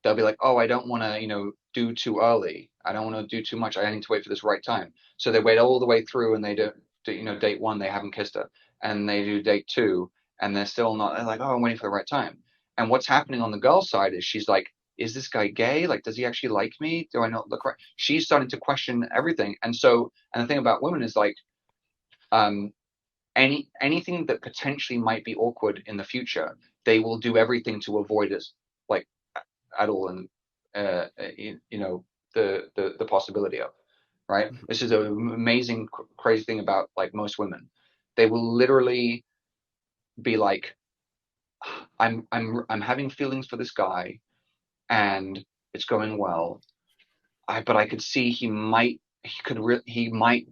They'll be like, oh, I don't want to, do too early. I don't want to do too much. I need to wait for this right time. So they wait all the way through and they do, date 1, they haven't kissed her, and they do date 2 and they're still not, they're like, oh, I'm waiting for the right time. And what's happening on the girl side is she's like, is this guy gay? Like, does he actually like me? Do I not look right? She's starting to question everything. And the thing about women is like, anything that potentially might be awkward in the future, they will do everything to avoid it, like at all. And the possibility of, right? This is an amazing, crazy thing about like most women. They will literally be like, I'm having feelings for this guy, and it's going well. But I could see he might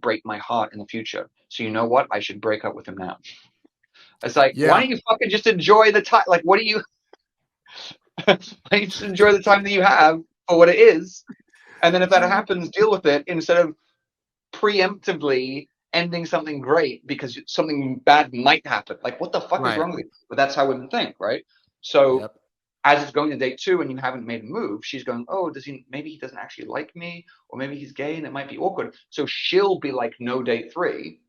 break my heart in the future. So you know what? I should break up with him now. It's like, why don't you fucking just enjoy the time? Like, why don't you just enjoy the time that you have for what it is? And then if that happens, deal with it instead of preemptively ending something great because something bad might happen. Like, what the fuck is wrong with you? But that's how women think, right? So as it's going to date 2 and you haven't made a move, she's going, oh, maybe he doesn't actually like me, or maybe he's gay and it might be awkward. So she'll be like, no date 3,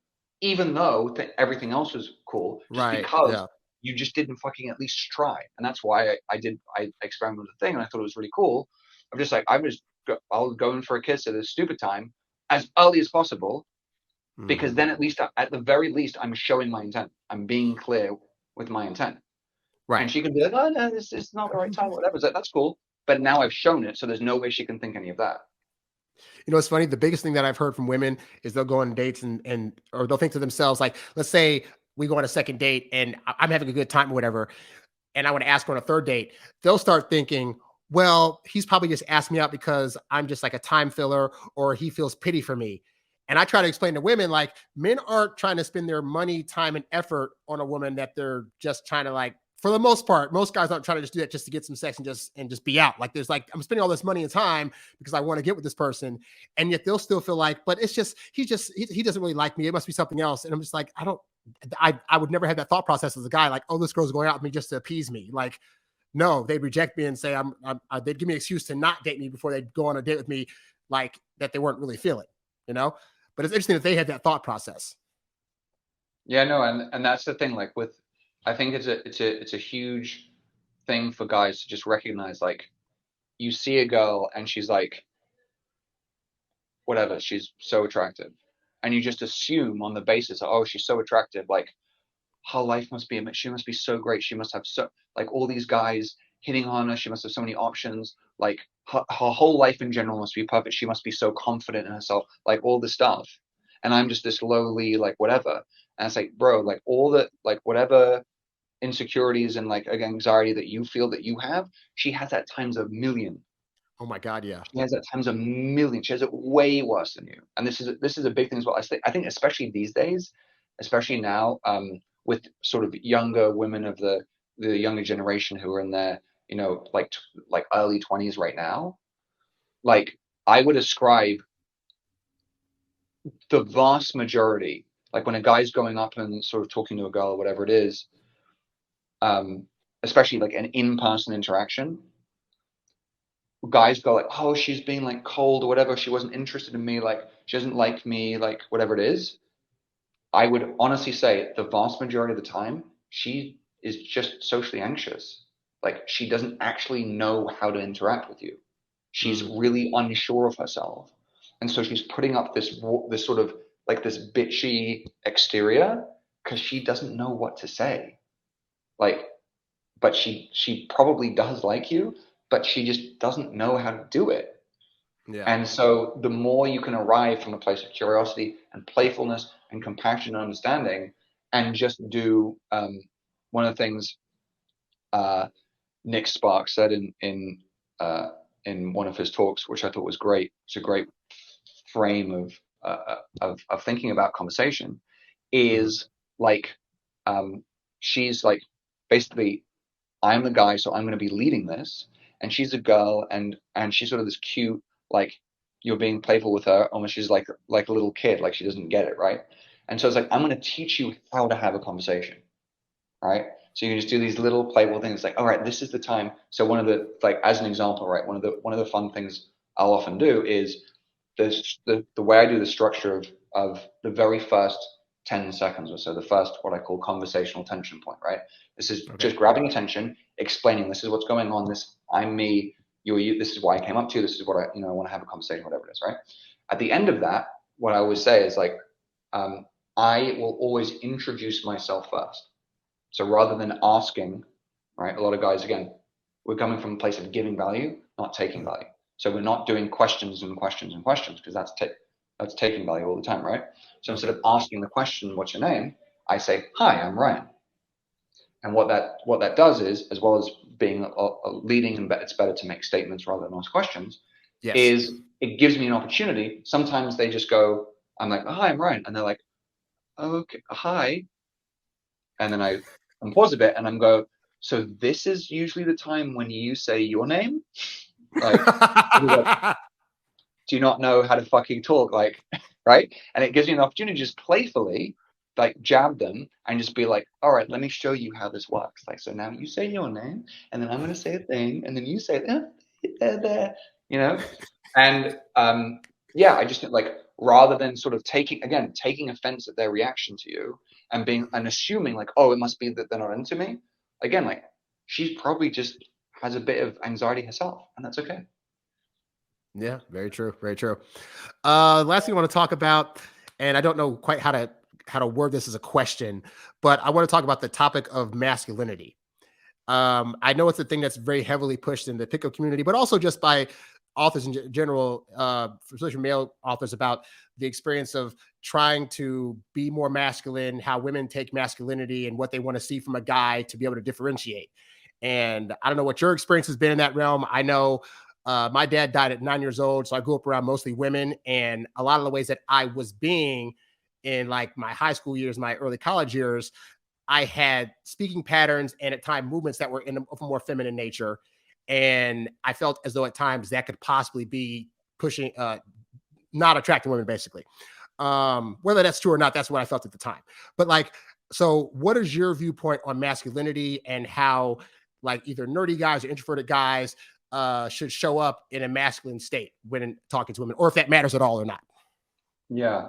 even though everything else was cool, just because you just didn't fucking at least try. And that's why I experimented with the thing, and I thought it was really cool. I'm just like, I'll go in for a kiss at a stupid time as early as possible, because then at the very least, I'm showing my intent. I'm being clear with my intent. Right. And she can be like, oh, no, it's not the right time, whatever. That's cool. But now I've shown it, so there's no way she can think any of that. It's funny. The biggest thing that I've heard from women is they'll go on dates or they'll think to themselves, like, let's say we go on a second date and I'm having a good time or whatever, and I want to ask her on a third date. They'll start thinking, well, he's probably just asked me out because I'm just like a time filler, or he feels pity for me. And I try to explain to women, like, men aren't trying to spend their money, time, and effort on a woman that they're just trying to, like, for the most part, most guys aren't trying to just do that just to get some sex and just be out. Like, there's like, I'm spending all this money and time because I want to get with this person. And yet they'll still feel like, but it's just, he doesn't really like me. It must be something else. And I'm just like, I would never have that thought process as a guy, like, oh, this girl's going out with me just to appease me. Like, no, they'd reject me and say, they'd give me an excuse to not date me before they'd go on a date with me, like that they weren't really feeling, But it's interesting that they had that thought process. Yeah, no, and that's the thing. Like I think it's a huge thing for guys to just recognize. Like, you see a girl and she's like, whatever, she's so attractive, and you just assume on the basis of, oh, she's so attractive, like her life must be, she must be so great, she must have so, like, all these guys hitting on her, she must have so many options, like her whole life in general must be perfect, she must be so confident in herself, like all this stuff. And I'm just this lowly, like, whatever. And it's like, bro, like all the, like, whatever insecurities and like anxiety that you feel that you have, she has at times a million. Oh my God, yeah. She has at times a million. She has it way worse than you. And this is a big thing as well. I think especially these days, especially now, with sort of younger women of the younger generation who are in their, you know, like early 20s right now, like I would ascribe the vast majority, like when a guy's going up and sort of talking to a girl or whatever it is, especially like an in-person interaction, guys go like, oh, she's being like cold or whatever, she wasn't interested in me, like she doesn't like me, like whatever it is. I would honestly say the vast majority of the time she is just socially anxious. Like she doesn't actually know how to interact with you. She's really unsure of herself, and so she's putting up this sort of like this bitchy exterior because she doesn't know what to say. Like, but she probably does like you, but she just doesn't know how to do it. Yeah. And so the more you can arrive from a place of curiosity and playfulness and compassion and understanding, and just do one of the things Nick Sparks said in one of his talks, which I thought was great. It's a great frame of thinking about conversation. Is like she's like, basically, I'm the guy, so I'm going to be leading this, and she's a girl, and she's sort of this cute, like, you're being playful with her, almost she's like a little kid, like she doesn't get it, right? And so it's like, I'm going to teach you how to have a conversation, right? So you can just do these little playful things, like, all right, this is the time. So one of the, like, as an example, right, one of the fun things I'll often do is the way I do the structure of the very first 10 seconds or so, the first, what I call conversational tension point, right? This is just grabbing attention, explaining, this is what's going on, this, I'm me, you're you, this is why I came up to you, this is what I want to have a conversation, whatever it is, right? At the end of that, what I always say is like, I will always introduce myself first. So rather than asking, right, a lot of guys, again, we're coming from a place of giving value, not taking value. So we're not doing questions and questions and questions, because that's taking value all the time, right? So instead of asking the question, what's your name? I say, hi, I'm Ryan. And what that does is, as well as being a leading, and it's better to make statements rather than ask questions, is it gives me an opportunity. Sometimes they just go, I'm like, oh, hi, I'm Ryan. And they're like, oh, okay, hi. And then I pause a bit and I'm go, so this is usually the time when you say your name? Like, do you not know how to fucking talk? Like, right? And it gives me an opportunity to just playfully, like, jab them and just be like, all right, let me show you how this works. Like, so now you say your name, and then I'm going to say a thing, and then you say, there, you know? And yeah, I just think, like, rather than sort of taking offense at their reaction to you and assuming like, oh, it must be that they're not into me. Again, like, she's probably just has a bit of anxiety herself, and that's okay. Yeah, very true. Very true. Last thing I want to talk about, and I don't know quite how to word this as a question, but I want to talk about the topic of masculinity. I know it's a thing that's very heavily pushed in the pickup community, but also just by authors in general, especially male authors, about the experience of trying to be more masculine, how women take masculinity and what they want to see from a guy to be able to differentiate. And I don't know what your experience has been in that realm. I know my dad died at 9 years old, so I grew up around mostly women, and a lot of the ways that I was being in like my high school years, my early college years, I had speaking patterns and at times movements that were of a more feminine nature. And I felt as though at times that could possibly be pushing, not attracting women, basically. Whether that's true or not, that's what I felt at the time. But like, so what is your viewpoint on masculinity and how like either nerdy guys or introverted guys should show up in a masculine state when talking to women, or if that matters at all or not? Yeah.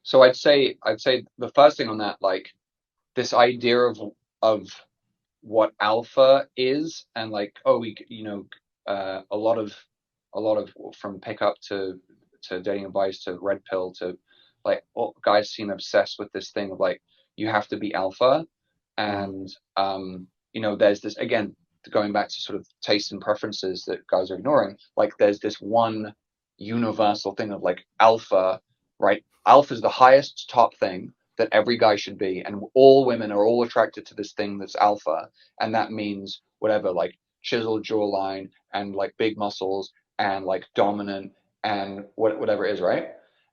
So I'd say the first thing on that, like, this idea of what alpha is, and like, oh, we, a lot of from pickup to dating advice to red pill to like all guys seem obsessed with this thing of like you have to be alpha, and there's this, again, going back to sort of tastes and preferences that guys are ignoring. Like there's this one universal thing of like alpha, right? Alpha is the highest top thing that every guy should be, and all women are all attracted to this thing that's alpha, and that means whatever, like chiseled jawline and like big muscles and like dominant and whatever it is, right?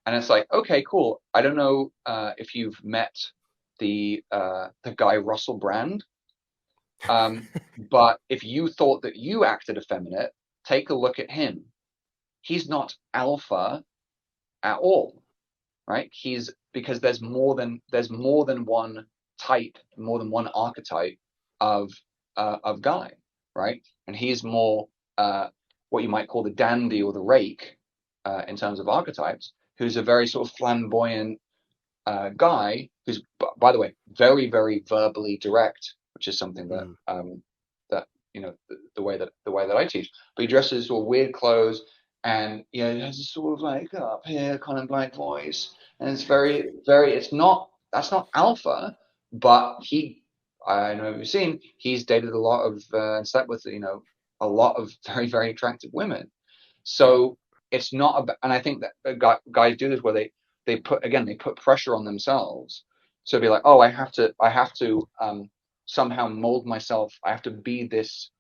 And it's like, okay, cool. I don't know if you've met the guy Russell Brand, but if you thought that you acted effeminate, take a look at him. He's not alpha at all, right? Because there's more than one type, more than one archetype of guy, right? And he's more what you might call the dandy or the rake in terms of archetypes, who's a very sort of flamboyant guy who's, by the way, very, very verbally direct, which is something that that the way that I teach. But he dresses sort of weird clothes, and he has this sort of like up here kind of like voice, and it's very, very. That's not alpha, but I know you've seen, he's dated a lot of and slept with a lot of very, very attractive women. So it's not about, and I think that guys do this where they put pressure on themselves to be like, oh, I have to somehow mold myself. I have to be this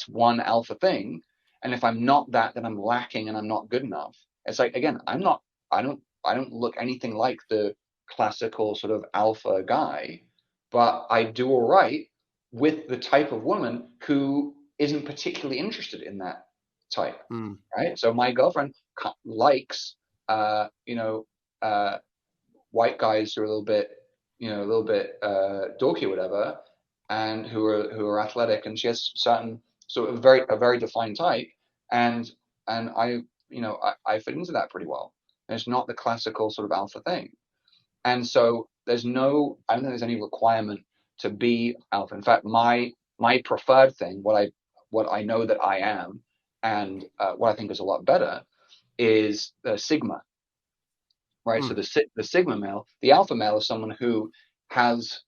one alpha thing, and if I'm not that, then I'm lacking and I'm not good enough. It's like, again, I don't look anything like the classical sort of alpha guy, but I do all right with the type of woman who isn't particularly interested in that type, right? So my girlfriend likes white guys who are a little bit dorky or whatever, and who are athletic, and she has certain sort of a very defined type, and I fit into that pretty well. And it's not the classical sort of alpha thing, and so I don't think there's any requirement to be alpha. In fact, my preferred thing, what I know that I am, and what I think is a lot better, is Sigma, right? So the Sigma male, the alpha male, is someone who has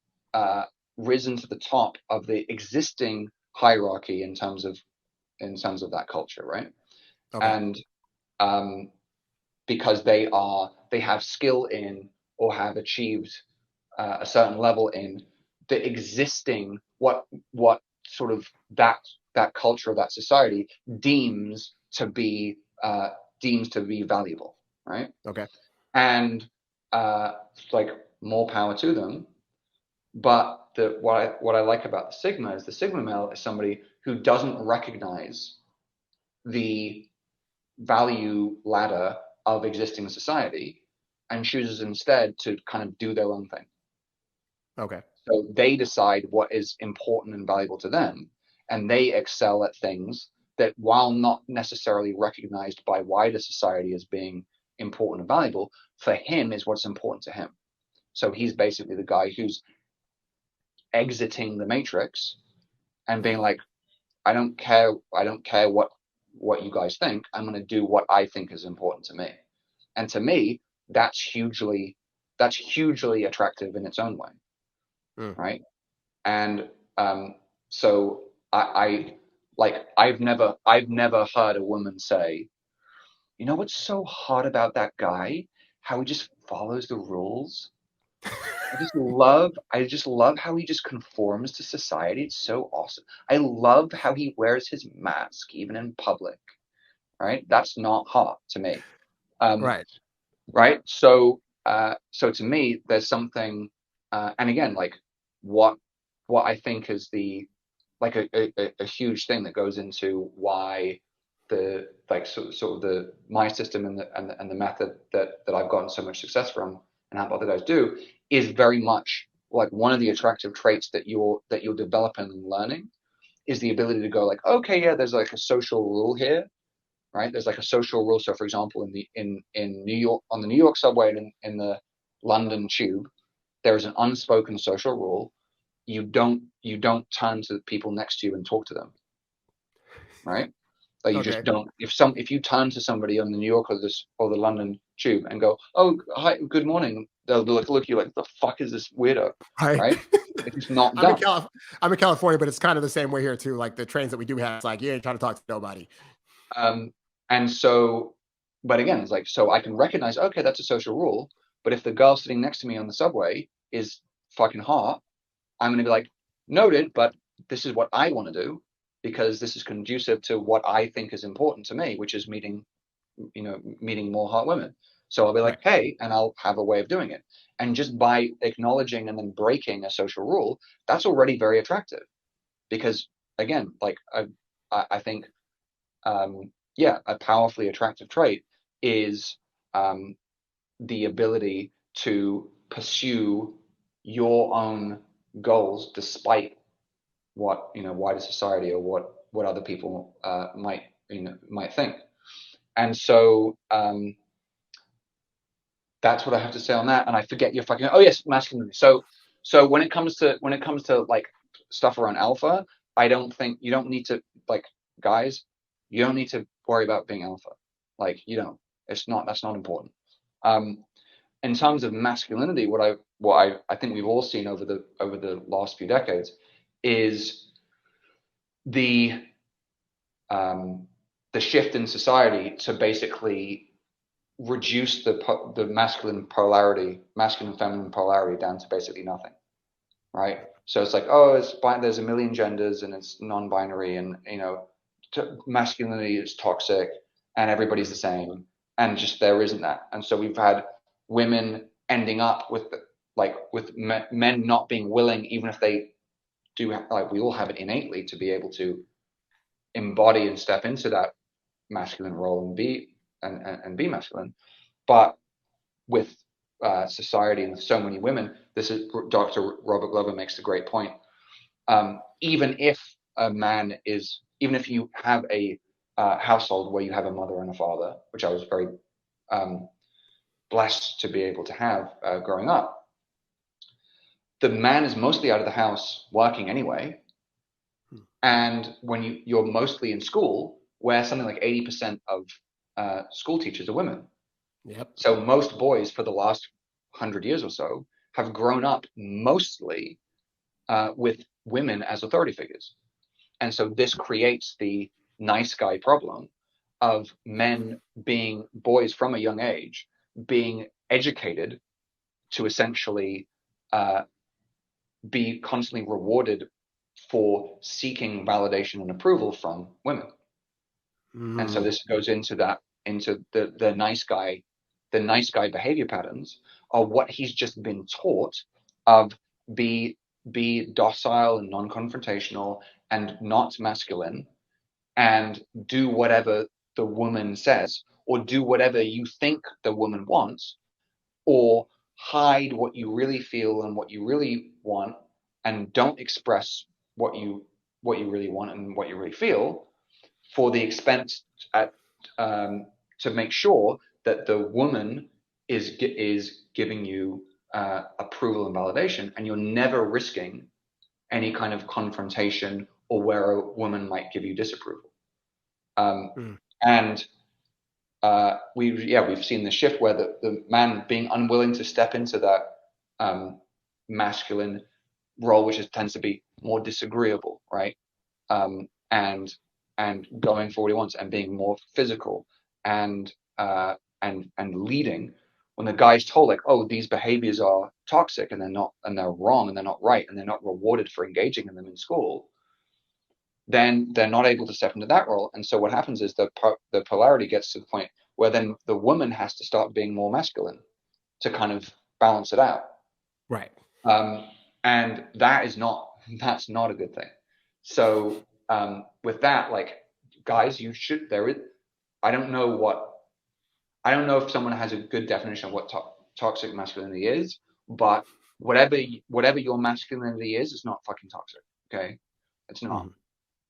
risen to the top of the existing hierarchy in terms of that culture, right? Okay. And because they have skill in, or have achieved a certain level in the existing what sort of that culture of that society deems to be valuable, right? Okay. And like, more power to them. But what I like about the Sigma is the Sigma male is somebody who doesn't recognize the value ladder of existing society and chooses instead to kind of do their own thing. Okay. So they decide what is important and valuable to them, and they excel at things that, while not necessarily recognized by wider society as being important and valuable, for him is what's important to him. So he's basically the guy who's exiting the matrix and being like, I don't care what you guys think. I'm going to do what I think is important to me. And to me, that's hugely attractive in its own way. Right. And so I've never heard a woman say, you know what's so hot about that guy? How he just follows the rules. I just love how he just conforms to society. It's so awesome. I love how he wears his mask even in public. Right? That's not hot to me. Right. Right. So to me, there's something, and again, like what I think is the like a huge thing that goes into why the like sort of the my system and the method that I've gotten so much success from, and how other guys do, is very much like one of the attractive traits that you're developing and learning is the ability to go like, okay, yeah, there's like a social rule here, right? There's like a social rule. So for example, in New York, on the New York subway and in the London tube, there is an unspoken social rule. You don't turn to the people next to you and talk to them, right? Like you just don't. If you turn to somebody on the New York or the London tube and go, "Oh, hi, good morning," they'll look at you like, "The fuck is this weirdo?" Right? It's not done. I'm in California, but it's kind of the same way here too. Like the trains that we do have, it's like you ain't trying to talk to nobody. And so, but again, it's like, so I can recognize, okay, that's a social rule. But if the girl sitting next to me on the subway is fucking hot, I'm going to be like, noted, but this is what I want to do because this is conducive to what I think is important to me, which is meeting more hot women. So I'll be like, hey, and I'll have a way of doing it. And just by acknowledging and then breaking a social rule, that's already very attractive. Because again, like I think, a powerfully attractive trait is the ability to pursue your own goals despite what wider society or what other people might think. And so that's what I have to say on that. And I forget your fucking masculinity. So when it comes to like stuff around alpha, I don't think you don't need to, like, guys, you don't need to worry about being alpha. Like, that's not important. In terms of masculinity, what I think we've all seen over the last few decades is the shift in society to basically reduce the masculine and feminine polarity down to basically nothing, right? So it's like, there's a million genders and it's non-binary, and masculinity is toxic and everybody's the same, and just there isn't that. And so we've had women ending up with men not being willing, even if they do, like, we all have it innately, to be able to embody and step into that masculine role and be masculine. But with society and with so many women, this is Dr. Robert Glover makes a great point. Even if you have a household where you have a mother and a father, which I was very blessed to be able to have growing up, the man is mostly out of the house working anyway. And when you're mostly in school, where something like 80% of school teachers are women. Yep. So most boys for the last 100 years or so have grown up mostly with women as authority figures. And so this creates the nice guy problem of boys from a young age being educated to essentially be constantly rewarded for seeking validation and approval from women. And so this goes into the nice guy behavior patterns are what he's just been taught of: be docile and non-confrontational and not masculine, and do whatever the woman says, or do whatever you think the woman wants, or hide what you really feel and what you really want, and don't express what you really want and what you really feel, for the expense to make sure that the woman is giving you approval and validation, and you're never risking any kind of confrontation or where a woman might give you disapproval. And we've seen the shift where the man being unwilling to step into that masculine role, which tends to be more disagreeable, right? And going for what he wants and being more physical and leading, when the guy's told, like, oh, these behaviors are toxic and they're not, and they're wrong and they're not right and they're not rewarded for engaging in them in school, then they're not able to step into that role. And so what happens is the polarity gets to the point where then the woman has to start being more masculine to kind of balance it out. Right. And that's not a good thing. So with that, like, guys, I don't know if someone has a good definition of what toxic masculinity is, but whatever your masculinity is, it's not fucking toxic. Okay. It's not.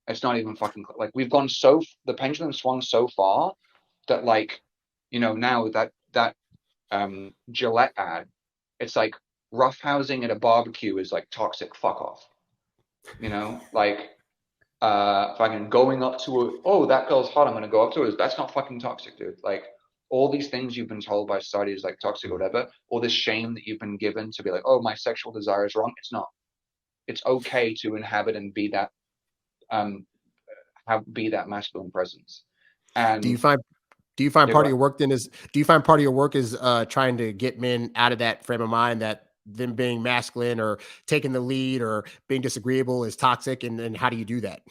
It's not even fucking, like, we've gone the pendulum swung so far that, like, now that Gillette ad, it's like roughhousing at a barbecue is like toxic, fuck off. Like, fucking going up to her, oh, that girl's hot, I'm gonna go up to her. That's not fucking toxic, dude. Like all these things you've been told by society is like toxic or whatever, or this shame that you've been given to be like, oh, my sexual desire is wrong. It's not. It's okay to inhabit and be that be that masculine presence. And do you find part of your work then is trying to get men out of that frame of mind that them being masculine or taking the lead or being disagreeable is toxic, and how do you do that?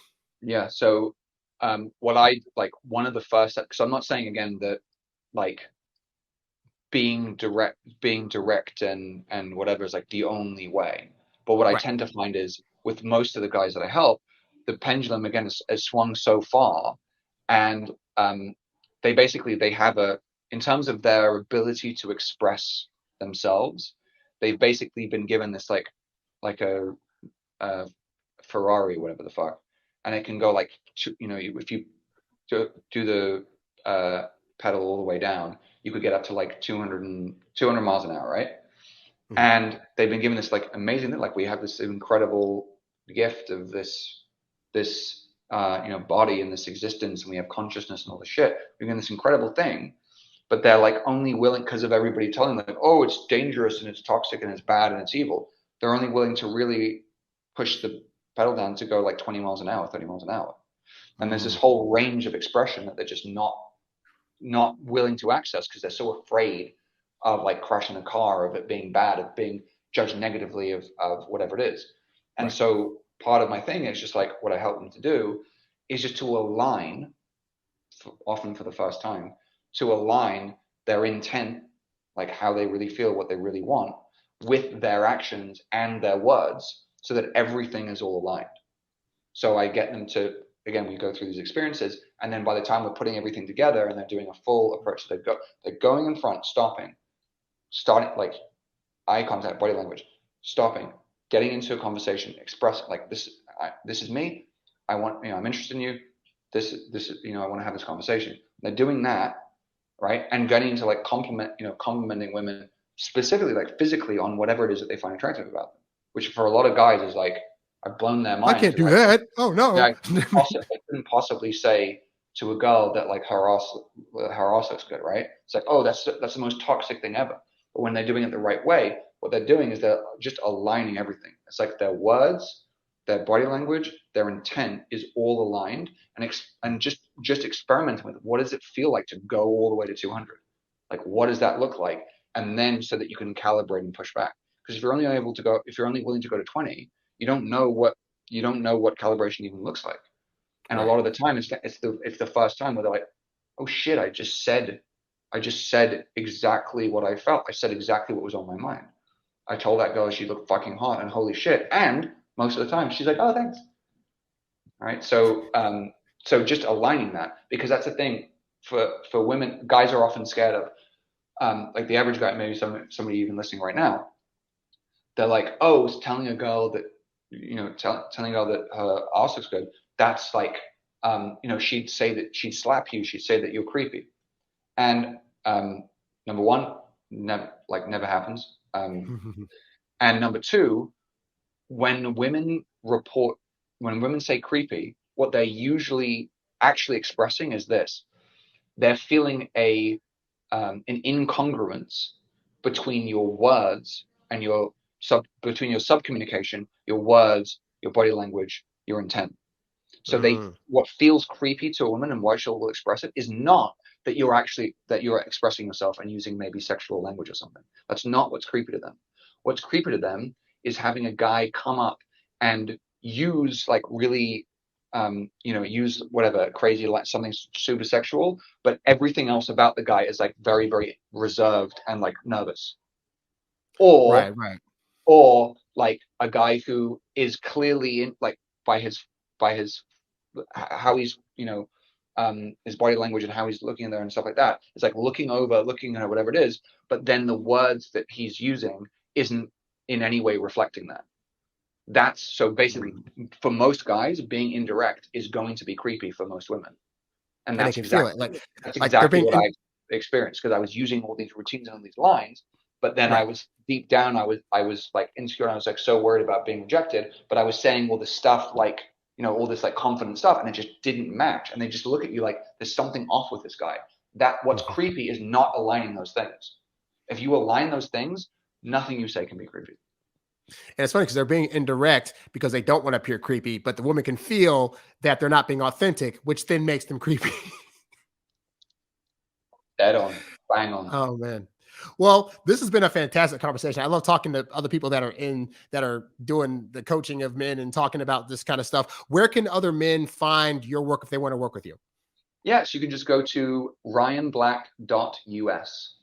Yeah, so what I like, one of the first, because I'm not saying again that like being direct and whatever is like the only way, but what I tend to find is with most of the guys that I help, the pendulum again has swung so far, and they have in terms of their ability to express themselves, they've basically been given this like a Ferrari, whatever the fuck, and it can go like, if you do the pedal all the way down, you could get up to like 200 miles an hour, right? Mm-hmm. And they've been given this like amazing thing, like we have this incredible gift of this body and this existence, and we have consciousness and all this shit. We're given this incredible thing, but they're like only willing, because of everybody telling them like, oh, it's dangerous and it's toxic and it's bad and it's evil. They're only willing to really push the pedal down to go like 20 miles an hour, 30 miles an hour. And there's this whole range of expression that they're just not willing to access because they're so afraid of like crashing a car, of it being bad, of being judged negatively, of whatever it is. And so part of my thing is just like what I help them to do is just to align, often for the first time, to align their intent, like how they really feel, what they really want, with their actions and their words, so that everything is all aligned. So I get them to, again, we go through these experiences, and then by the time we're putting everything together and they're doing a full approach, they're going in front, starting like eye contact, body language, stopping, getting into a conversation, express like this is me. I want, I'm interested in you. This is, I want to have this conversation. They're doing that, right? And getting into like complimenting women specifically, like physically, on whatever it is that they find attractive about them, which for a lot of guys is like, I've blown their mind. I can't do that. Oh no. I couldn't possibly say to a girl that like her ass looks good, right? It's like, oh, that's the most toxic thing ever. But when they're doing it the right way, what they're doing is they're just aligning everything. It's like their words, their body language, their intent is all aligned, and just experimenting with what does it feel like to go all the way to 200? Like, what does that look like? And then so that you can calibrate and push back. Because if you're only willing to go to 20, you don't know what calibration even looks like. And a lot of the time it's the first time where they're like, oh shit, I just said exactly what I felt. I said exactly what was on my mind. I told that girl she looked fucking hot, and holy shit. And most of the time she's like, oh, thanks. All right. So just aligning that, because that's the thing for women. Guys are often scared of, like the average guy, maybe somebody even listening right now, they're like, oh, it's telling a girl that, telling a girl that her ass looks good. That's like, she'd say that she'd slap you. She'd say that you're creepy. And number one, never happens. And number two, when women say creepy, what they're usually actually expressing is this: they're feeling an incongruence between your words and between your subcommunication, your words, your body language, your intent. So what feels creepy to a woman and why she will express it is not that you're expressing yourself and using maybe sexual language or something. That's not what's creepy to them. What's creepy to them is having a guy come up and use like really, use whatever crazy, like something super sexual, but everything else about the guy is like very, very reserved and like nervous. Or like a guy who is clearly in, like by his how he's, his body language and how he's looking there and stuff like that. It's like looking at whatever it is, but then the words that he's using isn't in any way reflecting that. That's so basically for most guys, being indirect is going to be creepy for most women. And that's exactly what I experienced, because I was using all these routines and all these lines, but then I was deep down, I was like insecure, and I was like so worried about being rejected, but I was saying all this stuff like all this like confident stuff, and it just didn't match. And they just look at you like there's something off with this guy. That what's creepy is not aligning those things. If you align those things, nothing you say can be creepy. And it's funny because they're being indirect because they don't want to appear creepy, but the woman can feel that they're not being authentic, which then makes them creepy. Dead on. Bang on. Oh, man. Well, this has been a fantastic conversation. I love talking to other people that are doing the coaching of men and talking about this kind of stuff. Where can other men find your work if they want to work with you? Yes, you can just go to ryanblack.us.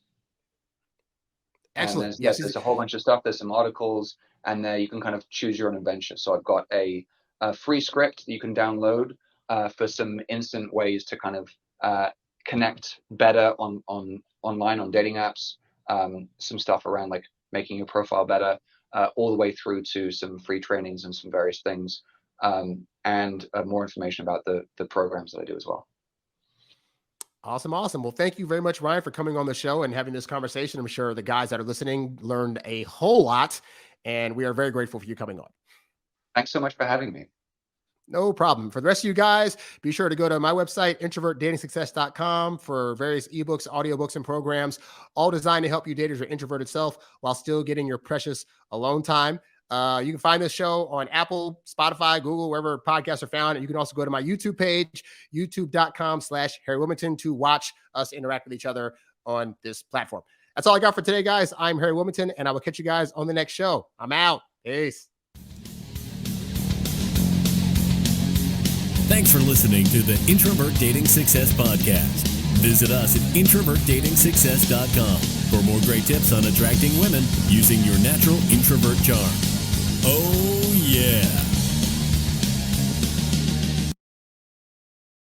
Excellent. And there's a whole bunch of stuff. There's some articles, and there you can kind of choose your own adventure. So I've got a free script that you can download for some instant ways to kind of connect better online on dating apps. Some stuff around like making your profile better, all the way through to some free trainings and some various things, and more information about the programs that I do as well. Awesome. Well, thank you very much, Ryan, for coming on the show and having this conversation. I'm sure the guys that are listening learned a whole lot, and we are very grateful for you coming on. Thanks so much for having me. No problem. For the rest of you guys, be sure to go to my website, introvertdatingsuccess.com, for various eBooks, audiobooks, and programs, all designed to help you date as your introverted self while still getting your precious alone time. You can find this show on Apple, Spotify, Google, wherever podcasts are found. And you can also go to my YouTube page, youtube.com/HarryWilmington, to watch us interact with each other on this platform. That's all I got for today, guys. I'm Harry Wilmington, and I will catch you guys on the next show. I'm out. Peace. Thanks for listening to the Introvert Dating Success Podcast. Visit us at introvertdatingsuccess.com for more great tips on attracting women using your natural introvert charm. Oh,